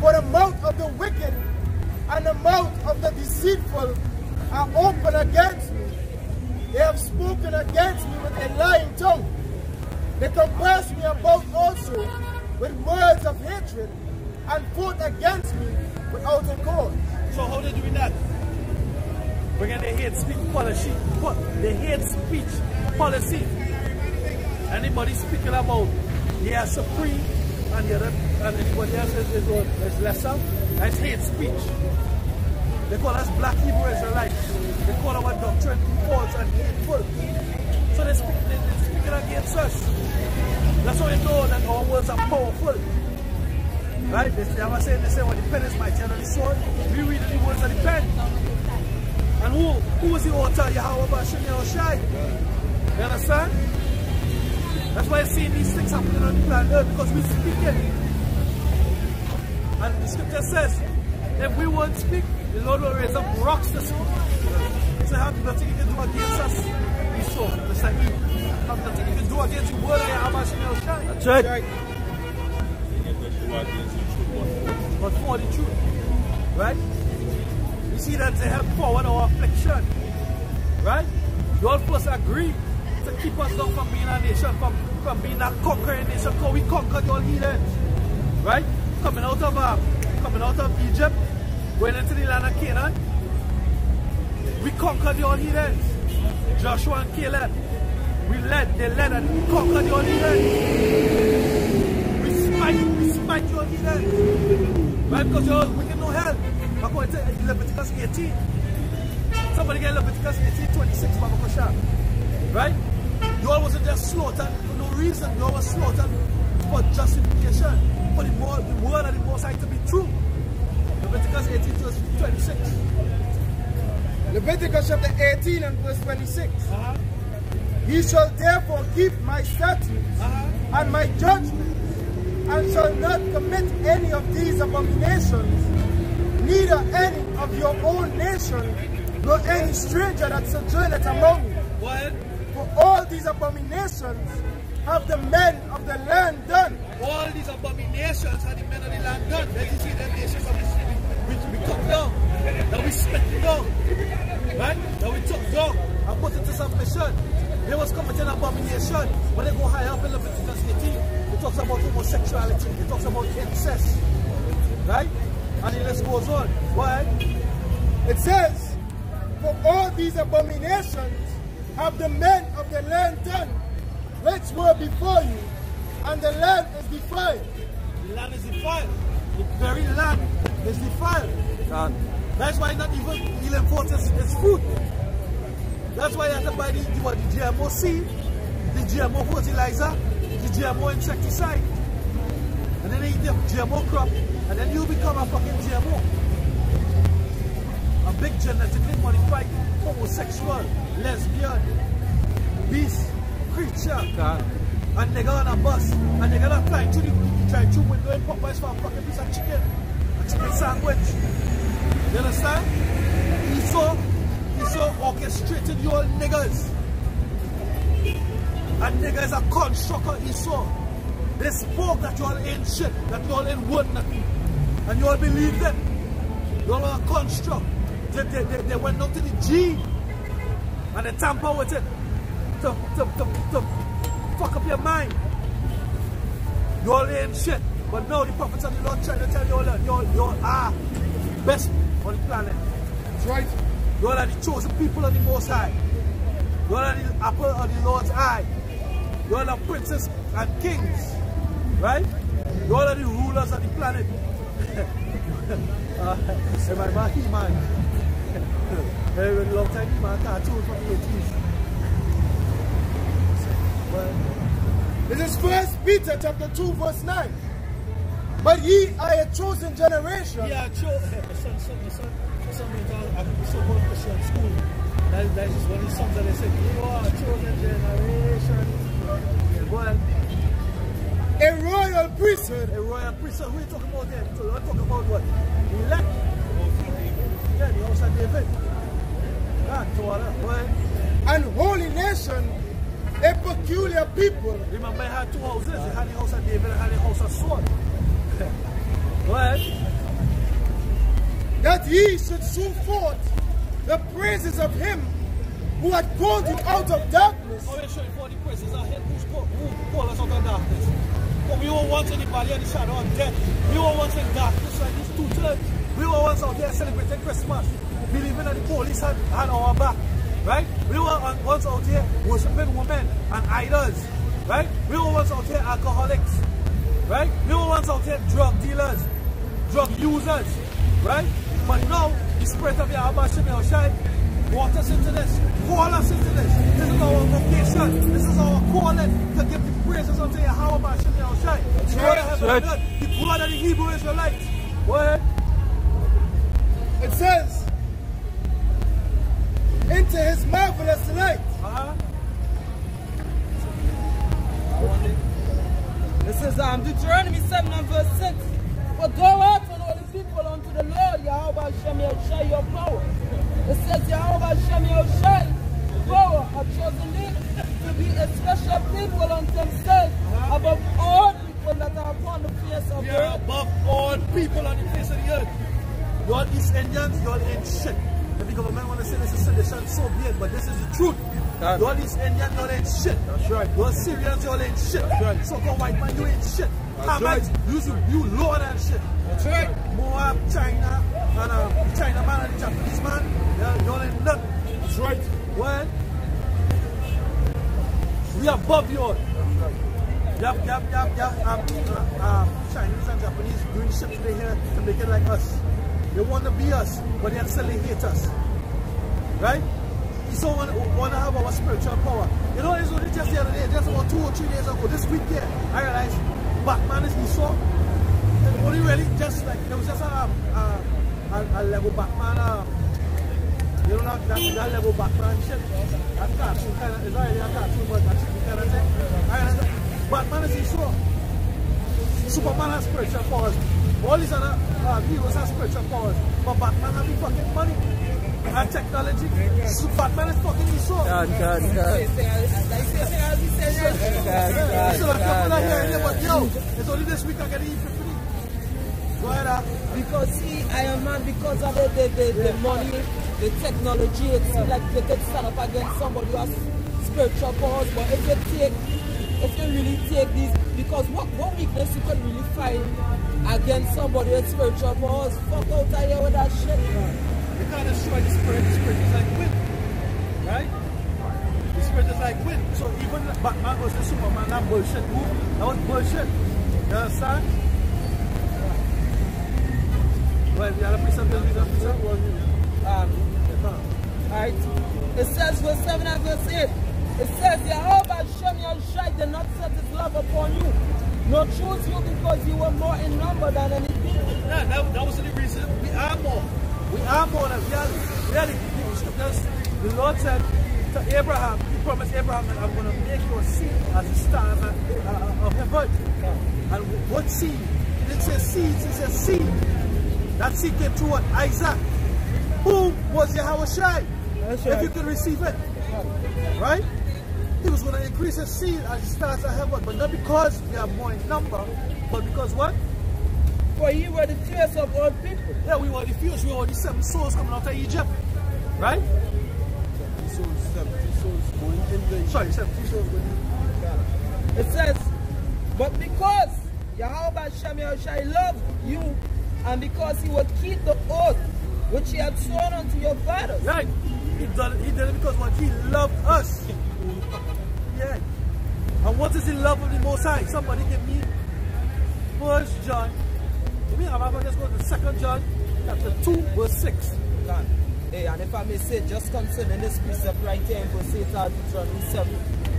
For the mouth of the wicked and the mouth of the deceitful are open against me. They have spoken against me with a lying tongue. They compass me about also with words of hatred and fought against me without a cause. So how they doing that? Bringing the hate speech policy. The hate speech policy. Anybody speaking about they are supreme and the other and anybody else is lesser, that's hate speech. They call us black Hebrew Israelites. They call our doctrine false and hateful. So they're speaking against us. That's how you know that our words are powerful. Right? They say when the pen is mighty under the sword, we read the words of the pen. And who was the author? Yahweh Bashim Yahushai. You understand? That's why I see these things happening on the planet Earth, because we're speaking. And the scripture says, if we won't speak, the Lord will raise up rocks to speak. So have nothing you can do against us. We saw, just like you. Have nothing you can do against the word of Yahweh Bashim Yahushai. That's right. But for the truth. Right? You see that they help forward our affliction. Right? You all first agree to keep us down from being a nation, from being a conquering nation, because we conquered all heathens. Right? Coming out of Egypt, going into the land of Canaan, we conquered the all heathens. Joshua and Caleb, they led and we conquered the all heathens. We spite your heathens. Right? Because you're wicked no hell. According to Leviticus 18. Somebody get Leviticus 18:26, Baba Kosha. Right? You all wasn't just slaughtered for no reason. You all was slaughtered for justification. For the word of the Most High to be true. Leviticus 18:26. Leviticus chapter 18 and verse 26. Ye shall therefore keep my statutes and my judgments, and shall not commit any of these abominations, neither any of your own nation, nor any stranger that sojourneth among you. What? For all these abominations have the men of the land done. All these abominations have the men of the land done. Let you see them nations which we cut down, that we split down, right? That we took down and put into submission. They was committing abomination. When they go higher up in Leviticus 18, it talks about homosexuality, it talks about incest, right? And the list goes on. Why? It says, for all these abominations have the men of the land done, which were before you, and the land is defiled. The land is defiled. The very land is defiled. That's why not even healing forth is food. That's why you have to buy the GMO seed, the GMO fertilizer, the GMO insecticide. And then they eat the GMO crop, and then you become a fucking GMO. A big genetically modified homosexual, lesbian, beast, creature. And they got on a bus, and they got to fly through the window and Popeyes for a fucking piece of chicken. A chicken sandwich. You understand? He saw orchestrated you all niggas. And niggas are construct of Esau. They spoke that you all ain't shit, that you all ain't worth nothing. And you all believe them. You all are construct. They went down to the G and they tamper with it to fuck up your mind. You all ain't shit. But now the prophets of the Lord trying to tell you all that you all are best on the planet. That's right. You all are the chosen people of the Most High. You all are the apple of the Lord's eye. You all are princes and kings. Right? You all are the rulers of the planet. Hey man, He-Man. Very long time He-Man cartoon from the 80s. Well, this is 1 Peter chapter 2 verse 9. But ye are a chosen generation. Yeah, my son went to a so-called Christian school. That is one of the songs that they said, you are a chosen generation. Well, a royal priesthood. A royal priesthood. Who are you talking about there? So you're talking about what? Elect. Yeah, the house of David. Well, and holy nation, a peculiar people. Remember, I had two houses. I had the house of David and I had the house of Saul. Well, that ye should show forth the praises of him who had called you out of darkness. Oh, show you for the praises of him who called us out of darkness. But we were once anybody in the shadow of death. We were once in darkness like these 2 churches. We were once out there celebrating Christmas, believing that the police had our back. Right? We were once out here worshiping women and idols. Right? We were once out here alcoholics. Right? We were once out here drug dealers, drug users. Right? But now, the Spirit of Yahweh Shai brought us into this, call us into this. This is our vocation. This is our calling to give the praises unto Yahweh Shai. The God of heaven and earth, the God of the Hebrew Israelites. Go ahead. It says, into his marvelous light. This is Deuteronomy 7 and verse 6. For go out and all the people unto the Lord, Yahweh Hashem Yahushai, your power. It says Yahweh Hashem Yahushai, power, have chosen thee to be a special people unto himself above all people that are upon the face of the earth. Above all people on the face of the earth. You all East Indians, you all ain't shit. If the government want to say this is sedition, so be it, but this is the truth. You all East Indians, you all ain't shit. That's right. You all Syrians, you all ain't shit. That's right. So-called white man, you ain't shit. Hamites, you lower than shit. That's right. Moab, China, and the China man and the Japanese man, you all ain't nothing. That's right. Well, we are above you all. You have Chinese and Japanese doing shit today here to make it like us. They want to be us, but they actually hate us. Right? So want to have our spiritual power. You know, it's only just the other day, just about 2 or 3 days ago, this week here, I realized Batman is Esau. And only really just like, there was just a level Batman, you know, that level Batman shit. That cartoon kind of, it's not really a cartoon, but that shit kind of thing. I realized Batman is Esau. Superman has spiritual powers. All these other heroes have spiritual powers. But Batman has the fucking money and technology. So Batman is fucking Esau. God. But yo, it's only this week I get the epiphany. Go ahead, because see, Iron Man, because of the money, the technology, it seems like they could stand up against somebody who has spiritual powers. But if you really take these, because what weakness you can really find against somebody with spiritual powers, fuck out of here with that shit. You can't destroy the spirit is like wind. Right? The spirit is like wind. So even Batman was the Superman, that bullshit move, that was bullshit. You understand? Well, the other piece of business alright. It says verse 7 and verse 8. It says, Yahweh Hashem Yahushai did not set his love upon you, nor choose you because you were more in number than any people. Yeah, that was the reason. We are more. We are more than really. The Lord said to Abraham, he promised Abraham that I'm going to make your seed as the stars of heaven. And what seed? He didn't say seeds, he said seed. That seed came through what? Isaac. Who was Yahweh Shai? If you could receive it. Right? He was going to increase his seed as he starts to heaven, but not because they are more in number, but because what? For ye were the fierce of all people. Yeah, we were the fierce. We were the 7 souls coming out of Egypt. Right? 70 souls going into Sorry, 70 souls going into It says, but because Yahweh Shem Yahushai loved you, and because he would keep the oath which he had sworn unto your fathers. Right. He did it because what? He loved us. Yeah. And what is the love of the Most High? Somebody give me 1 John. You mean I'm going to just go to 2 John chapter 2 verse 6. Hey, and if I may say, just concerning this precept right here in verse 8 of Deuteronomy 7,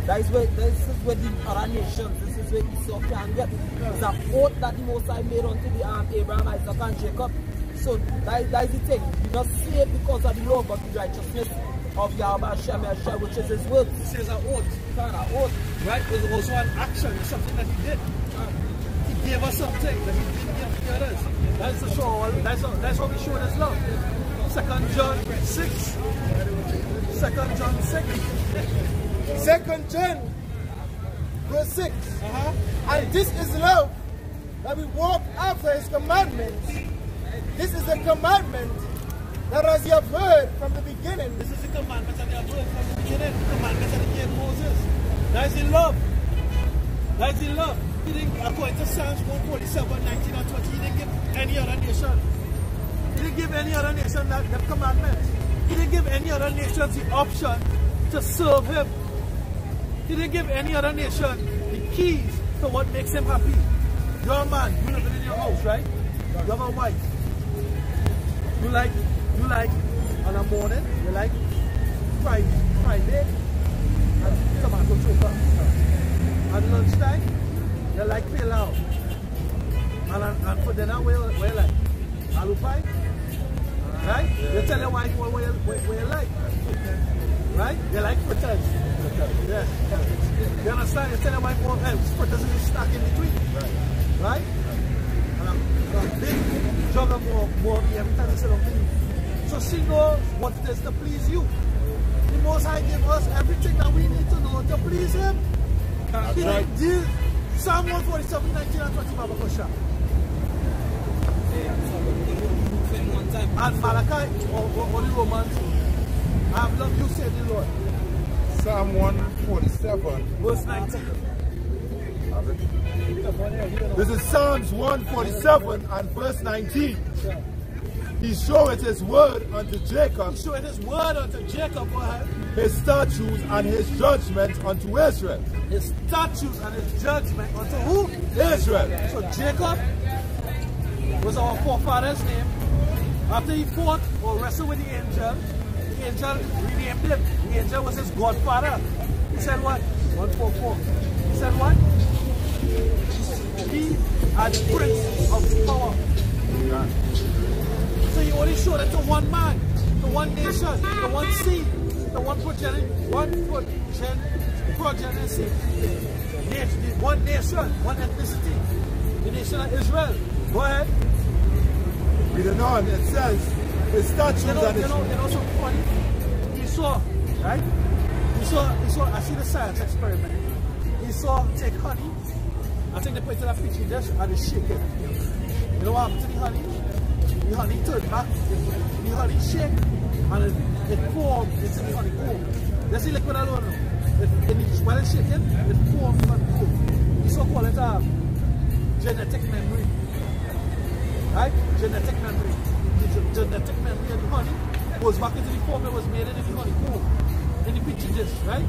this is where the other nations, this is where Esau can get. It's an oath that the Most High made unto the Abraham, Isaac, and Jacob. So that is the thing. You not save because of the law, but the righteousness of Yahweh Shem Yahushai, which is his word. It says an oath. An oath. Right? It's also an action. It's something that he did. He gave us something that he didn't give the others. That's the show. That's how we show his love. 2 John 6. 2 John 6. 2 John verse 6. And this is love, that we walk after his commandments. This is the commandment that as you have heard from the beginning. This is the commandment that you have heard from the beginning. The commandment that he gave Moses. That is in love. That is in love. He didn't, according to Psalms 147, 19 and 20, he didn't give any other nation. He didn't give any other nation that commandment. He didn't give any other nation the option to serve him. He didn't give any other nation the keys to what makes him happy. You're a man, you live in your house, right? You have a wife. You like on a morning, you like fried egg and tomato choker. At lunchtime, you like pilau. And for dinner, where you like? Aloo pie? Right? You tell your wife what you like. Right? You like fritters. Yeah. You understand? You tell your wife what else. Fritters is stuck in between. Right? And a big jug of more every time you sit down to eat. So she knows what it is to please you. The Most High gives us everything that we need to know to please him. Psalm 147, 19 and 20, Baba Kosha. And Malachi, or the Romans, I have loved you, said the Lord. Psalm 147. Verse 19. This is Psalms 147 and verse 19. He showeth his word unto Jacob. He showeth his word unto Jacob. His statutes and his judgment unto Israel. His statutes and his judgment unto who? Israel. So Jacob was our forefather's name. After he fought or wrestled with the angel renamed him. The angel was his godfather. He said what? 144. He said what? He had the prince of power. So he only showed it to one man, to one nation, to one seed, to one progeny seed. One nation, one ethnicity. The nation of Israel. Go ahead. Reading on, it says, his statutes and his... You know something funny? He saw, right? He saw, I see the science experiment. He saw take honey, I think they put it in a petri dish and they shake it. You know what happened to the honey? The honey turned back, the honey shake, and it formed into the honeycomb. That's the liquid alone. When it's shaking, it forms honeycomb. He saw call it genetic memory. Right? Genetic memory. The genetic memory of the honey goes back into the form it was made in the honeycomb, in the petri dish, right?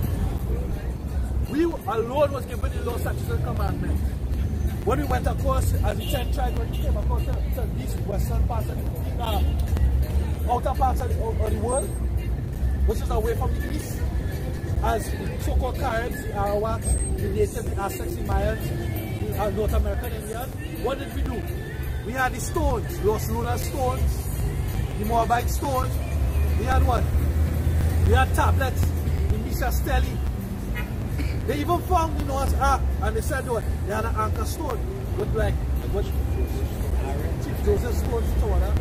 We alone was given the law, statutes, and commandments. When we went across, as the 10 tribes, when we came across to these western parts of the outer parts of the world, which is away from the east, as so-called Caribs, the Arawaks, the natives, the Aztecs, the Mayans, the North American Indians, what did we do? We had the stones, Los Lunas stones, the Moabite stones. We had what? We had tablets, the Misha Stele. They even found the Noah's Ark, and they said what? They had an anchor stone with like what? Chief Joseph stones to water.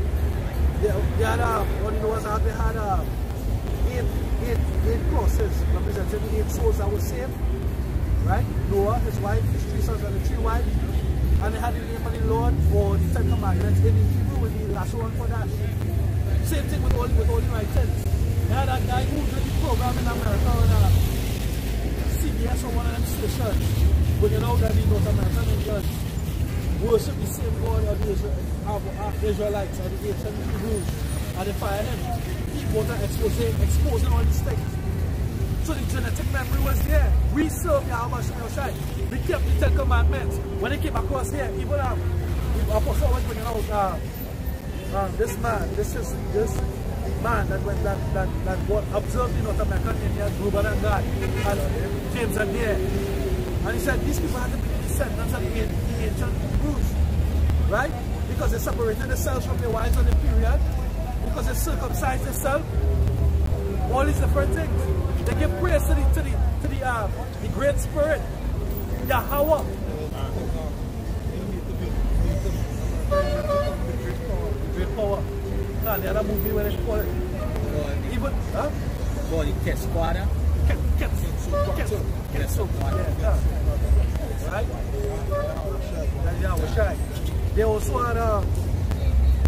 They had on the Noah's Ark they had eight crosses. crosses representing the 8 souls that were saved. Right? Noah, his wife, his 3 sons and the 3 wives. And they had the name of the Lord or the 10 Commandments in Hebrew with the last one for that. Same thing with all the writings. They had that guy who did the program in America on CBS or one of them stations. But you know that the North American Indians worship the same God of the Israelites or the ancient Hebrews. And they fire him. He was exposing all these things. So the genetic memory was there. We serve Yahweh Shai. We kept the 10 Commandments. When they came across here, even Apostle was bringing out this man that got observed in North American India, Ruben and God, and James and there. And he said these people had to be descendants of the ancient Hebrews, right? Because they separated themselves from their wives on the period, because they circumcised themselves, all these different things. They give praise to the Great Spirit, Yahweh. Great power. The other movie where they call it. Even, huh? Body Ket Squatter. Ket Squatter. Right? Yeah, they also had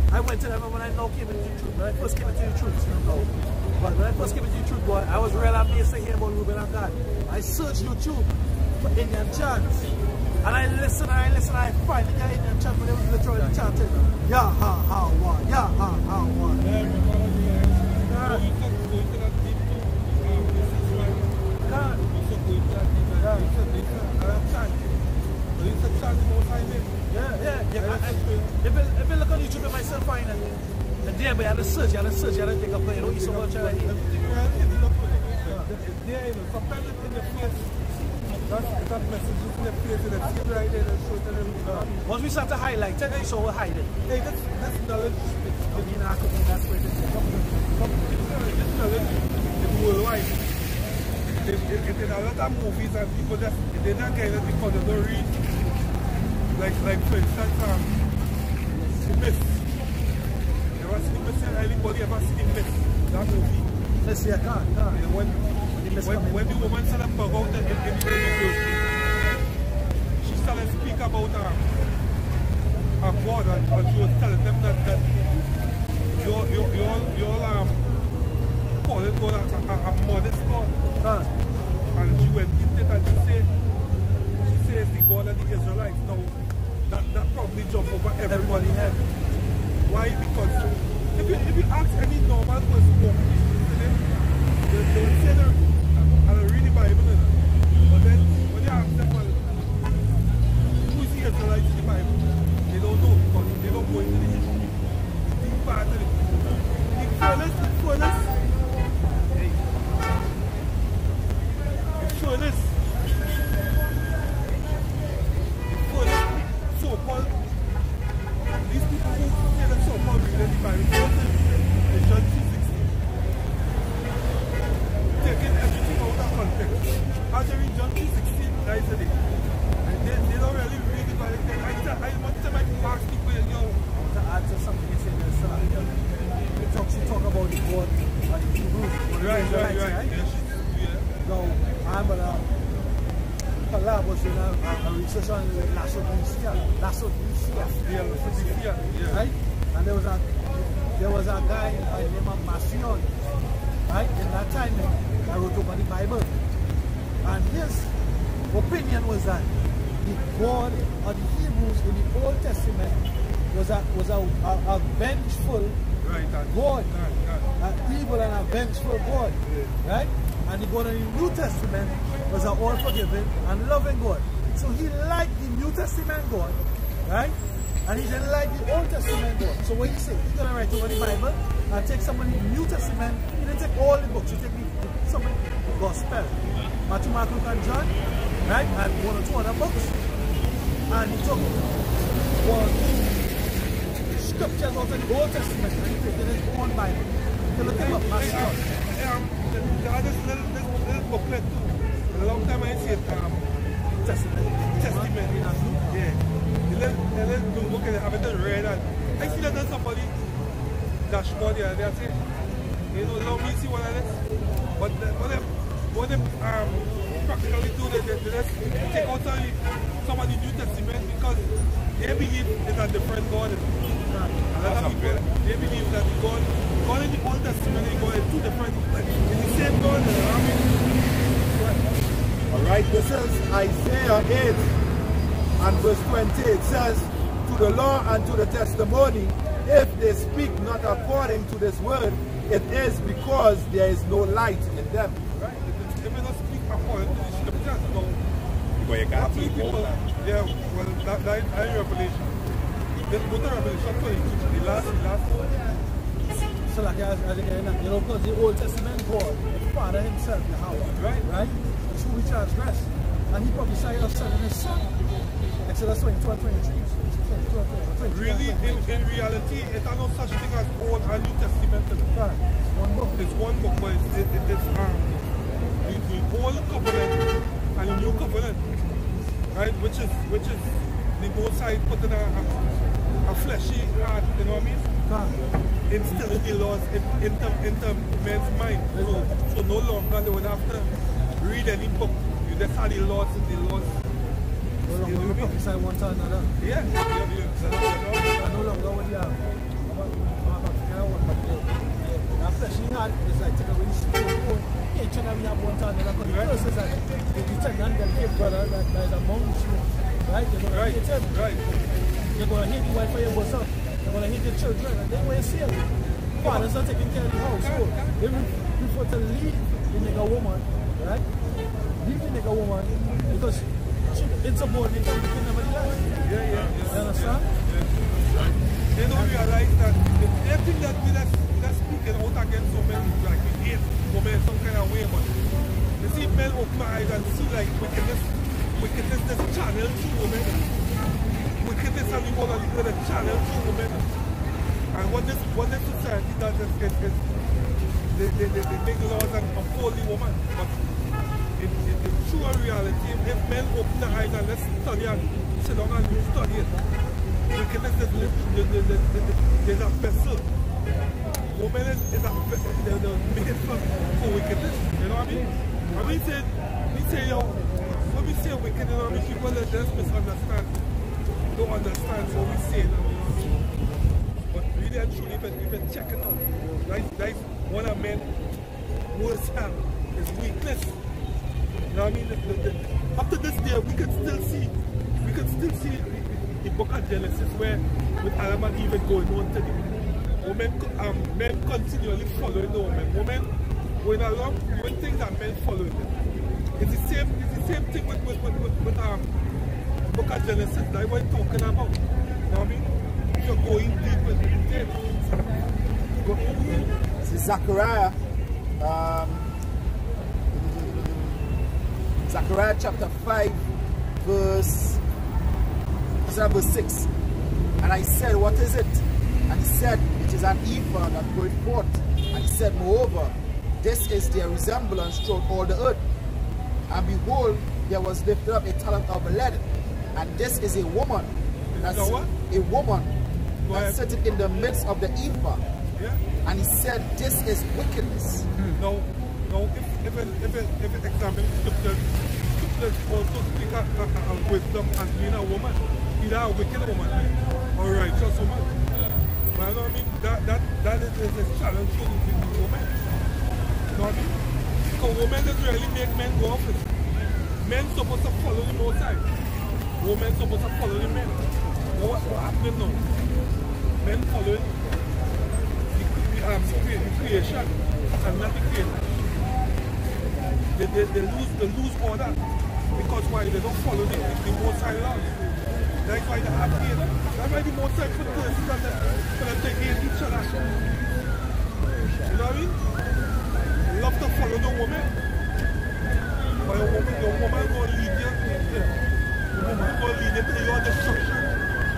I went to them when I now came into the truth. When I first came into the truth, but when I first came into the truth, boy, I was real amazed to hear about Ruben and God. I searched YouTube for Indian chants. And I listened, I finally got Indian chant, but they was literally chanting, yeah, ha, wa, yeah, ha, wa. If you look on YouTube, you might still find it. And there, but you have to search, you have to take a play. You don't eat so much. Sometimes in the face, that message is in the face, and it's right there, and show it to them. Once we start to highlight it, so we'll hide it. Hey, that's knowledge. That's where it is. This knowledge is worldwide. It's in a lot of movies, and people just, they're not getting it because they don't read. Like for instance, The Mist. You ever seen The Mist? Anybody ever seen The Mist? That movie? Let's see, I can't. When the woman said about in the grocery, she started to speak about her God, and she was telling them that you're calling God a modest God. And she went into it and she says the God of the Israelites. Now, that probably jump over everybody's head. Why? Because if you ask any normal person, they would say I don't read the Bible, but then when you ask them, well, who is the Israelites in the Bible? They don't know because they don't go into the history. The part of it. The furnace. So-called, these people who say that so-called reading the Bible, they John 3:16. Taking everything out of context. As they read John 3:16, nice a day. And they don't really read the Bible. I want to ask people, you know, to add to something you said there, she talk about the God and the Hebrews. Right. Yeah. Now, I'm going to collab was in a research on Lasso right? And there was a guy by the name of Masion, right? In that time, that wrote over the Bible. And his opinion was that the God of the Hebrews in the Old Testament was a vengeful God, an evil and a vengeful God, right? And the God of the New Testament was an all-forgiving and loving God. So he liked the New Testament God, right? And he didn't like the Old Testament God. So what he said, he's going to write over the Bible and take some of the New Testament. He didn't take all the books. He take some of the Gospel, Matthew, Mark, Luke, and John, right? And 1 or 2 other books. And he took one scriptures out of the Old Testament and he took it in his own Bible. You look him up, Master. There are this little booklet too. A long time I see it, Testament. Yeah. The little blue book and they have it in red. And I see that there's somebody dashboard there and they say, you know, let me see what it is. But them practically do they just take out some of the New Testament because they believe it's a different God. A lot of people, they believe that God in the Old Testament and God is two different, it's the same God. Alright, this is Isaiah 8 and verse 20. It says, to the law and to the testimony, if they speak not according to this word, it is because there is no light in them. Right? If they don't speak according to the scriptures, But you can't speak people, yeah, well, that is Revelation. Then go to Revelation 22, the last one. So like you know, because the Old Testament God, the Father himself, Yahweh, right? That's who we transgress. And he prophesied of sending his son. Exodus 22 and 23. Really, in reality, it's not such thing as Old and New Testament. Right. One book. It's one book, but it's the Old Covenant and the New Covenant, right? Which is the both sides putting a fleshy heart, you know what I mean? Instilling the laws into men's mind. So no longer they would have to read any book. You just have the laws and the laws. No longer prophesy one to another. Yeah. And no longer what you have. That fleshly heart is like taking away the spirit. Each and every have one to another. Because the curse is that if you take that delicate brother that is among you, right? You're going to hate him. Right. You're going to hate the wife of your bosom. You're going to hate your children. And then when you see it, fathers are taking care of the household. They prefer to leave the nigger woman, right? Leave the nigger woman because it's a board, they don't never do that. Yeah. You understand? Yeah. They don't realize that they think that that's speaking out against women, like we hate women some kind of way, but you see men open my eyes and see like wickedness this channel to women. Wickedness and we want to leave the channel to women. And what this society does is they make laws and uphold the woman. But in true reality, if men open their eyes and let's study and sit down and study it, wickedness there's a vessel. Women is the made for wickedness. You know what I mean? When we say wicked, you know what I mean? People that just misunderstand, don't understand what we say. You know? But really and truly, if you check it out, that's one of men's worst hell is weakness. You know what I mean? Up to this day, we can still see the book of Genesis where with Adam and Eve going on to the men continually following the women. Women going along doing things that men following them. It's the same thing with book of Genesis that we're talking about. You know what I mean? If you're going deep with it. See Zechariah, Zechariah chapter 5 verse 6. And I said, what is it? And he said, it is an ephah that goeth forth. And he said, moreover, this is their resemblance throughout all the earth. And behold, there was lifted up a talent of lead. And this is a woman. That's a woman that sitting in the midst of the ephah. Yeah. And he said, this is wickedness. No, if it examines scriptures also speak of wisdom as being a woman. Either a wicked woman or a righteous woman. But you know what I mean? That is a challenge to the woman. You know what I mean? Because women doesn't really make men go off it. Men supposed to follow the most side. Women supposed to follow the men. What's happening now? Men following the creation and not the creator. They lose order. Because why? They don't follow the most high laws. That's why they have hate. That's why the most high put curses on them for them to hate each other. You know what I mean? Love to follow the woman. But your woman will lead you. The woman will lead you to your destruction.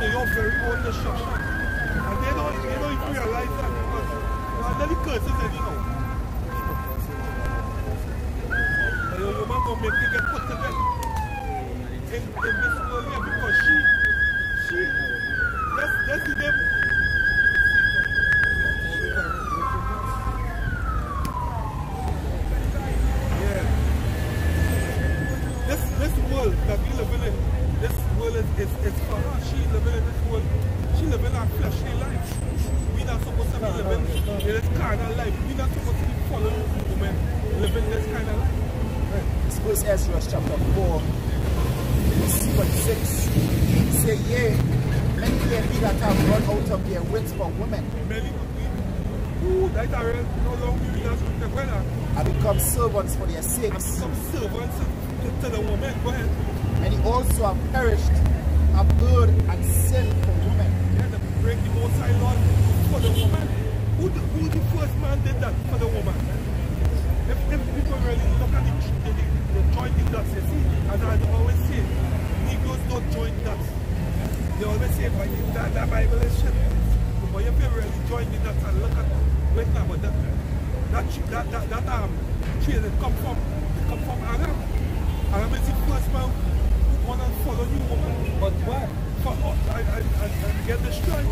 To your very own destruction. And they don't even realize that because there are many curses anyhow. And your woman will make you get put to death. In this world here because that's the name. Yeah. verse Ezra chapter 4, verse 26. Say, yea, many there be that have run out of their wits for women. Many who that are no longer with us with the brother. And become servants for their sakes. And become servants to the woman. Go ahead. Many also have perished, have erred and sinned for women. Yeah, they break the Most High Lord for the woman. Who the first man did that for the woman? If people really look at the joint dots, you see, as I always say, Negroes don't join dots. They always say, but that Bible is shit. But if you really join the dots and look at right now, but that tree that come from Adam. Adam is the first man who gonna follow you, woman. But why? For us, and get destroyed.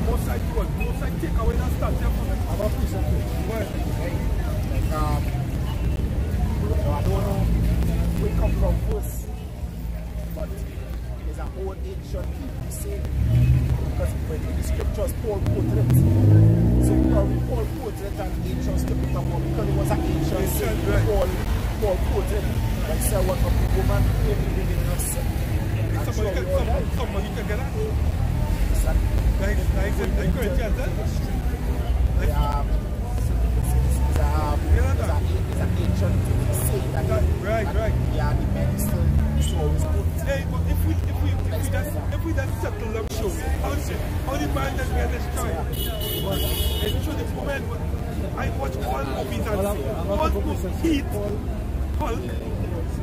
Most I do it. Most I take away that statue from it. About this, why? I don't know where it come from first, but there's an old ancient people say, because when in the scriptures Paul quoted it. So Paul quoted it and ancient scripture because it was an ancient scripture. Paul quoted it and said what of the woman came living in us. Somebody can get that. Like it's an ancient saying that right. Yeah, the men still always good. Hey, but if we just settle up show, how the man that get destroyed? It's true the woman. I watch all movies and all movies Heat, Hulk,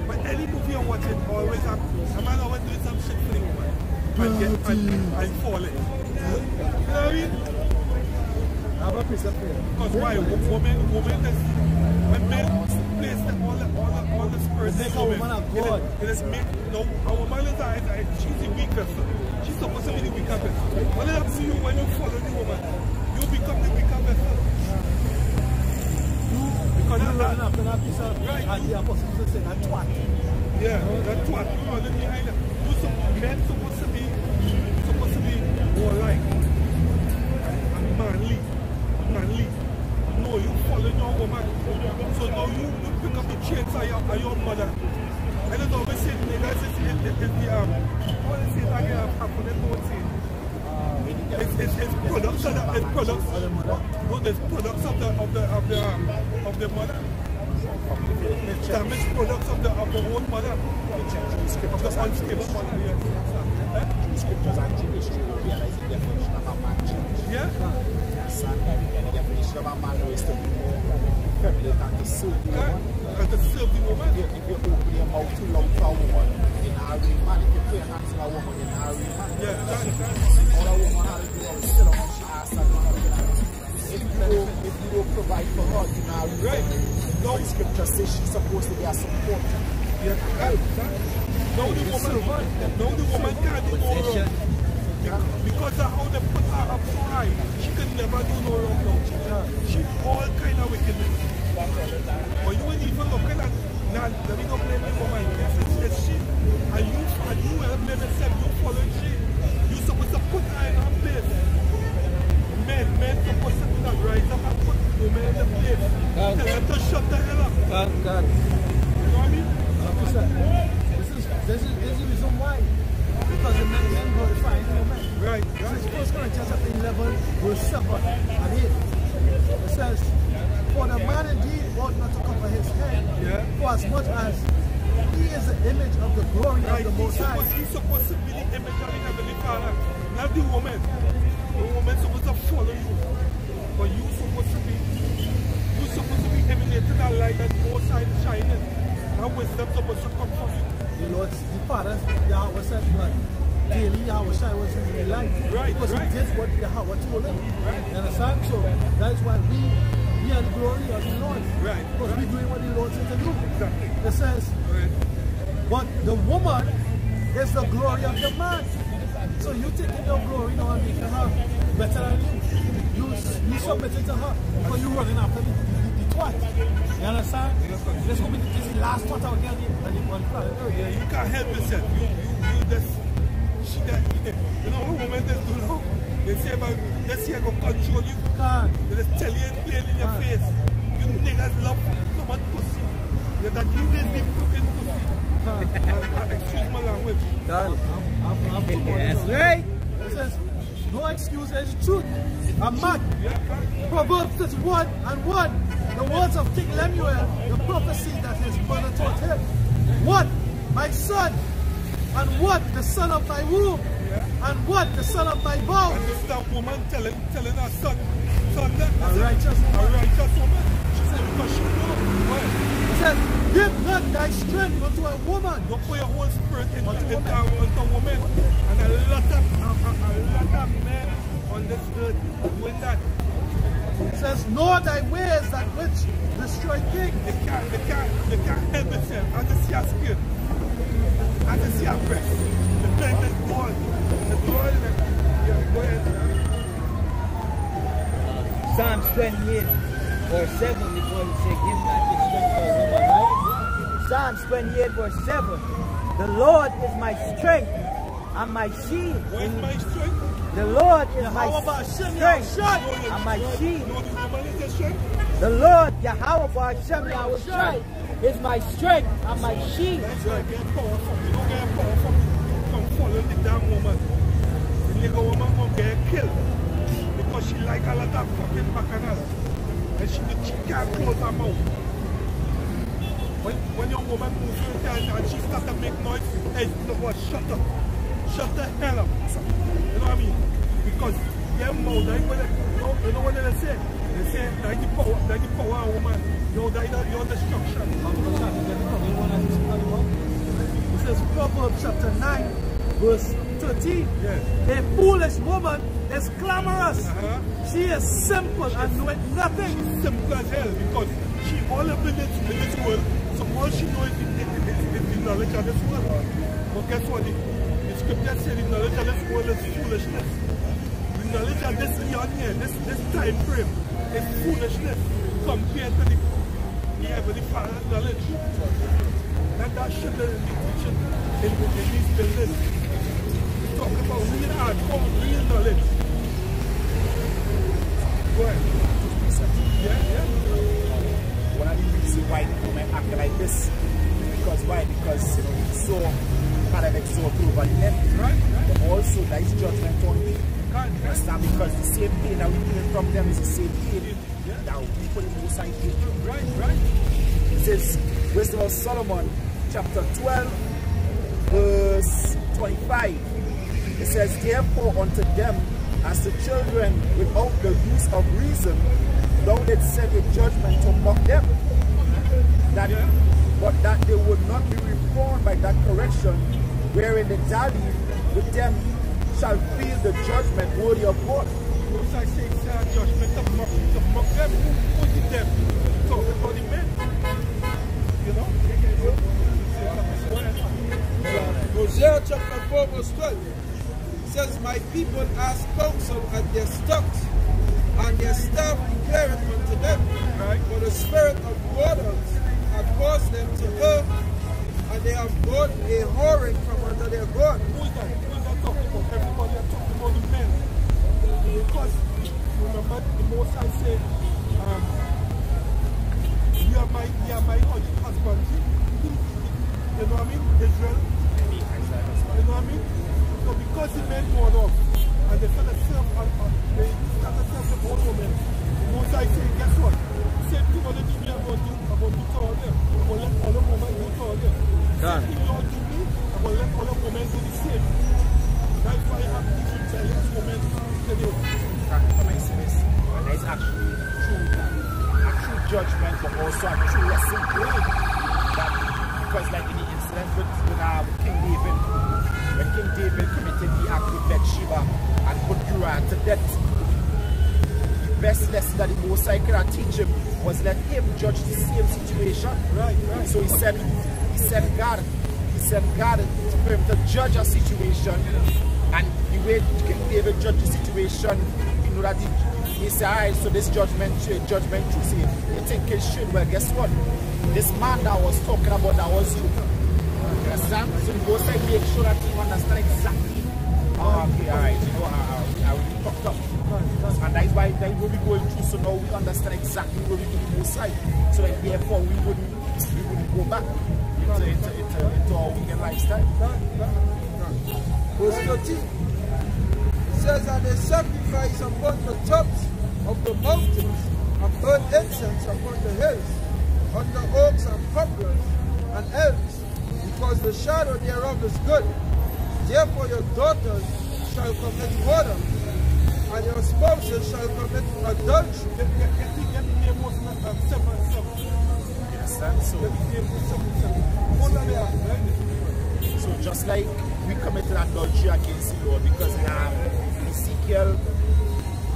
but any movie I'm watching always have a man always doing some shit for the woman and falling. You know what I mean? Because why? Women is, when men place all the spirits in women, it is made, no, a woman is she's the weak vessel. She's supposed to be the weaker vessel. What happens to you when you follow the woman? You become the weaker vessel. Because you're running after that piece of, right, and the apostle said that twat. Yeah, that twat. You know, behind it. Men supposed to be more like and manly. No, you follow your woman. So now you pick up the chains of your mother. I don't always say niggas is the what is it again? It's products of the mother. Damaged products of the own mother. Of the unstable mother. Scriptures and Jewish realizing the definition of a man change. Yeah. The definition of a man is to be more feminine and to serve the woman. And to serve the woman. If you open your mouth too loud for a woman in a real man, if you put your hands on a woman in a real man, all a woman has to do is sit down and she asks her if you don't provide for her, you know, right. No, the scripture says she's supposed to be a support. Yeah, right. No, the woman can't do no wrong. Because of how they put her up so high, she can never do no wrong now. She all kind of wickedness. But you ain't even looking at, now, let me not blame the woman. It's she. And you have blame yourself, you following she. You're supposed to put her in her place. Men supposed to do that, rise up and put women in the place. Tell them to shut the hell up. God. You know what I mean? This is the reason why. Because the men glorifying women. Right. This is 1 Corinthians chapter 11, verse 7 and 8. It says, for the man indeed ought not to cover his head, for as much as he is the image of the glory of the Most High. He's supposed to be the image of the Heavenly Father, not the woman. The woman's supposed to follow you. But you're supposed to be emanating that light that Most High is shining. That wisdom supposed to come from you. The Lord, the Father, Yahweh said, but daily Yahweh Shai was in his life. Right, because he did what Yahweh told him. Right. You understand? So that is why we are the glory of the Lord. Right. Because we're doing what the Lord said to do. Exactly. It says, but the woman is the glory of the man. So you taking your glory now and making her better than you. You submitting to her because you're running after the twat. You understand? Let's go with this last twat out there on the planet. Yeah, you can't help yourself. You just, you know what women just do now? They say about, this here going to control you. They just tell you and play in your face. You niggas love someone pussy. You're that you didn't fucking Excuse my language. That's right. It says, no excuse, there's truth. A man. Proverbs 31:1. The words of King Lemuel, the prophecy that his mother taught him. What? My son. And what? The son of my womb. And what? The son of my vow. And this is that woman telling her son that A righteous woman. She said, because she knows. Well, it says, give not thy strength unto a woman. don't put your whole spirit into woman. And a lot of men on this earth doing that. It says, know thy ways that which destroy kings. They can't help themselves. I just see her skin. I just see her breast. The thing is gone. The blood in it. Yeah, go ahead. Psalms 28 verse 7 before he said, give not your strength for a woman, right? Psalms 28 verse 7. The Lord is my strength and my shield. Where's my strength? The Lord is my Hashem, strength Yahweh and my shield. No, the woman is a strength. The Lord, Yahweh Hashem Yahweh is my strength and my shield. That's right, get power from you. Don't get power from you. Come follow the damn woman. The nigga woman gonna get killed. Because she like a lot of fucking bacchanal. And she can't close her mouth. When your woman moves her hand and she starts to make noise, hey, you know what, shut up. Shut the hell up. You know what I mean? Because their mouth, you know what they say? They say, that's the power of woman. Your destruction. It says Proverbs chapter 9 verse 13. Yeah. A foolish woman is clamorous. She is simple and knoweth nothing. Simple as hell because she all up in this world. So all she knows is the knowledge of this world. But guess what? The scripture says the knowledge of this world is foolishness. The knowledge of this beyond here, this time frame is foolishness compared to the heavenly Father knowledge. And that should be teaching in these buildings. We talk about real hardcore, real knowledge. Go ahead. Yeah. One of the reasons why the women act like this, because why? Because so paradox so over the left, Right. but also there is judgment on me. Understand? Because the same pain that we get from them is the same pain that we put in the side. Right. It says, Wisdom of Solomon, chapter 12, verse 25. It says, therefore unto them as the children without the use of reason, thou didst set a judgment to mock them, but that they would not be reformed by that correction, wherein the dally with them shall feel the judgment worthy of God. Those I say it's a judgment to mock them. Who did them? Talk about the men. You know? Hosea chapter 4 verse 12 says, my people ask counsel at their stocks, and their staff declareth unto them. Right. For the spirit of waters hath caused them to err, and they have brought a whoring from under their God. Who is that? Who is that talking about? Everybody are talking about the men. Because remember the most I say, you are my husband. You know what I mean? Israel. You know what I mean? So because the men gone off and they started to serve the old women, the most I say, guess what? Same thing what they do me about to all them. I'm going to let all the women do to all them. Same thing you all do me, I'm going to let all the women do the same. That's why I have these rebellious women today. There is actually true judgment, but also a true lesson. That, because like in the incident with King David, when King David committed the act with Bathsheba and put Uriah to death, the best lesson that the Most High could teach him was let him judge the same situation. Right. So he sent God for him to judge a situation, and the way King David judged the situation, you know that he said, alright, so this judgment true, see, you think it should, well guess what? This man that was talking about that was you. You understand? So the Most High make sure that you understand exactly. Okay, alright, you know, I will be fucked up. And that is why we'll be going through, so now we understand exactly where we do the Most High. So that therefore we wouldn't go back into vegan lifestyle. Verse 13. It says, and they sacrifice upon the tops of the mountains, and burn incense upon the hills, under oaks and poplars and elms, because the shadow thereof is good. Therefore your daughters shall commit murder, and your spouses shall commit adultery. So just like we committed adultery against the Lord, because in Ezekiel,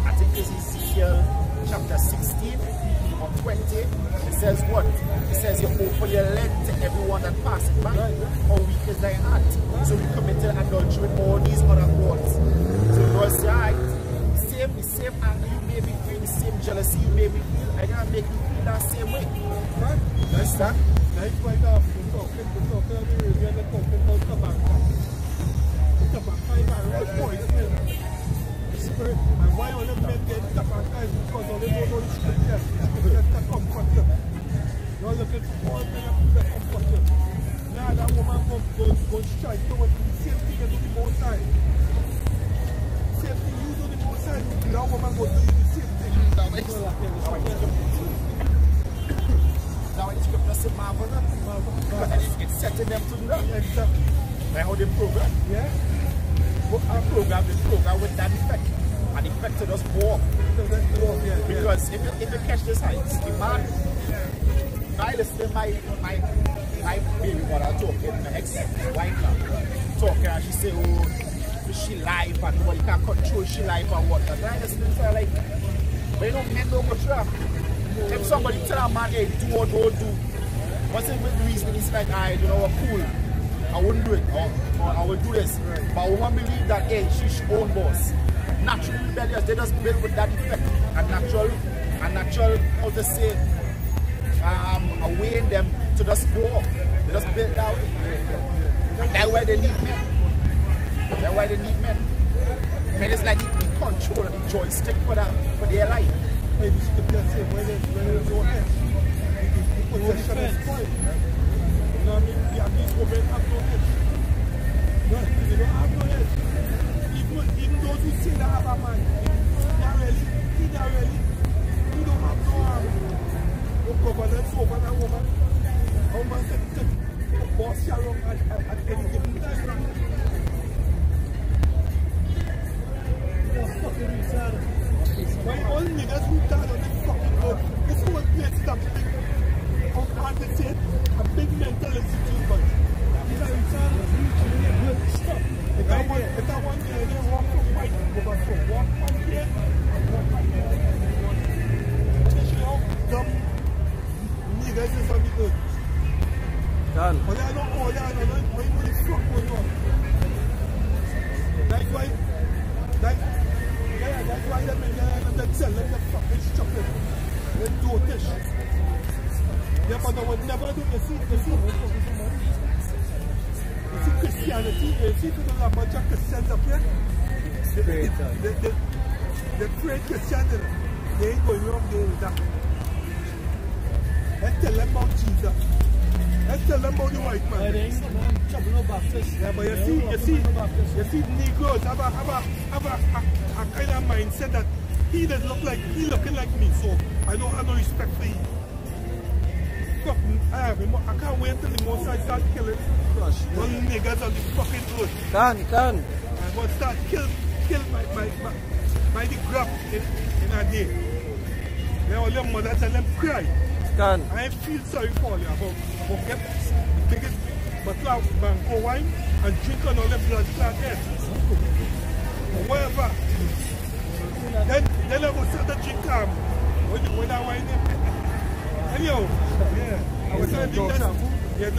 I think it's Ezekiel chapter 16 or 20, it says what? It says you open your lid to everyone that passes by. How weak is thy heart? So we committed adultery with all these other gods. So the Lord said, the same anger you made me feel, the same jealousy you made me feel, I gotta make you feel that same way. Right? Understand? That's why the and why all the men get tobacco is because all they don't know the scripture. That's comfort you. You're looking for all men that comfort you. Now that woman go strike you with the same thing you do the most side. Same thing you do the most side, that woman go do the same thing. Now it's scripture say marvel, because it's setting them to do that. Exactly. Like how they program. Yeah. Our program, the program with that effect. And the effect to us more. Because if you catch this heights, the man, I listen to my baby mother talking, my ex-wife talking, and she say, oh, she life and nobody can control she life and what. And I listen to her like, but you know, men don't go through. If somebody tell a man, hey, do or don't do, what's the reason? It's like, you know, we're cool. I wouldn't do it, or I will do this. But a woman believe that, hey, she's her own boss. Naturally rebellious, they just build with that effect. And natural, how to say, away them to just go off. They just build that way. And that's why they need men. That's why they need men. Men is like the control of the joystick for their life. Maybe she could just say, when there's no edge, the position is spoiled. You know what I mean? These women have no edge. No, they don't have no edge. Even those who say they have a man, he don't have no governance over that woman. A woman can boss you around at any given time. Fucking retarded. Why all niggas who died on this fucking road? This whole place is a big, how hard to say it, a big mental institute, but these are retarded. Stop. If I want to, they walk from white over to walk one here, walk one here. This is how dumb niggas is on the earth. Done. But I don't know, why you the fuck going on? That's why, that's why they tell them the fucking stupid. They do this. Yeah, but they would never do. You see Christianity, you see people a bunch of Christians up here. They pray Christianity. They ain't going wrong there with that. Let's tell them about Jesus. Let's tell them about the white man. Yeah, but you see Negroes have a kind of mindset that he doesn't look like, he looking like me, so I don't have no respect for him. Fuck, I can't wait till the most I start killing all niggas on the fucking earth. Done. I'm going to start kill by the grab in a day. Then all your mother tell them cry. Done. I feel sorry for you about get the biggest bottle of mango wine and drink on all the blood clot head. Whatever. Then I go start to drink when I wine in. Anyhow, yeah. I was trying to drink that shampoo. Yeah,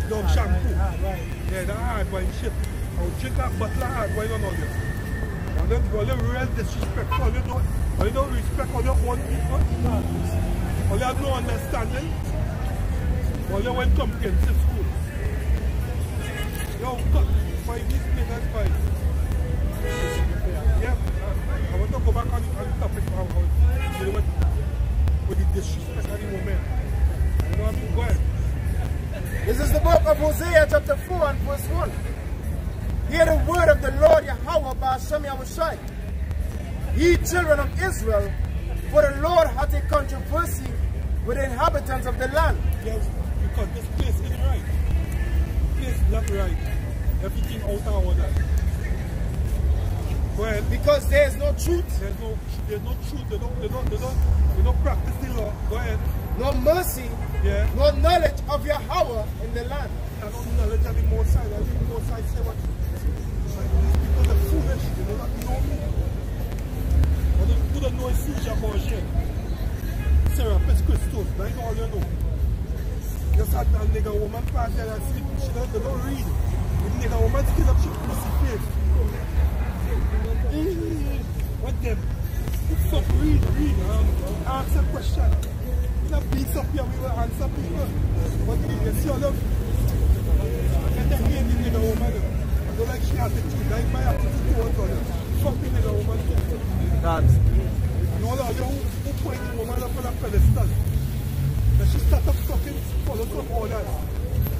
dog shampoo. Yeah, the hard wine shit. I would drink a bottle of hard wine on all this. And then all the real disrespectful. You don't respect all your own people. All you have no understanding. All you went comprehensive school. Yo, cut. Five these niggas, five. Yeah. I want to go back on the topic of with the disrespect of the woman. You know what I mean? Go ahead. This is the book of Hosea chapter 4 and verse 1. Hear the word of the Lord Yahweh Ba'ashem Yahushai. Ye children of Israel, for the Lord hath a controversy with the inhabitants of the land. Yes, because this place isn't right. This place is not right. Everything out of order. Well, because there is no truth. There's no truth. They don't practice the law. Go ahead. No mercy. Yeah. No knowledge of Yahweh in the land. I don't knowledge of the Most High. I think the Most High say what? Because they're foolish. They do not know me. Or they don't know a future about shit. Sarah, Pes Christos. That's all you know. Just had that nigga woman pass there and sleep. They don't read. If nigga woman still up, she crucified. What them? Fuck, read. Ask a question. You know, beats up here, we will answer people. But you see all of I can't hear the nigga woman. I don't like she attitude. Like my attitude towards her. Fuck the nigga woman. That's And all of you who point the woman up on a pedestal. And she start up fucking follow some orders.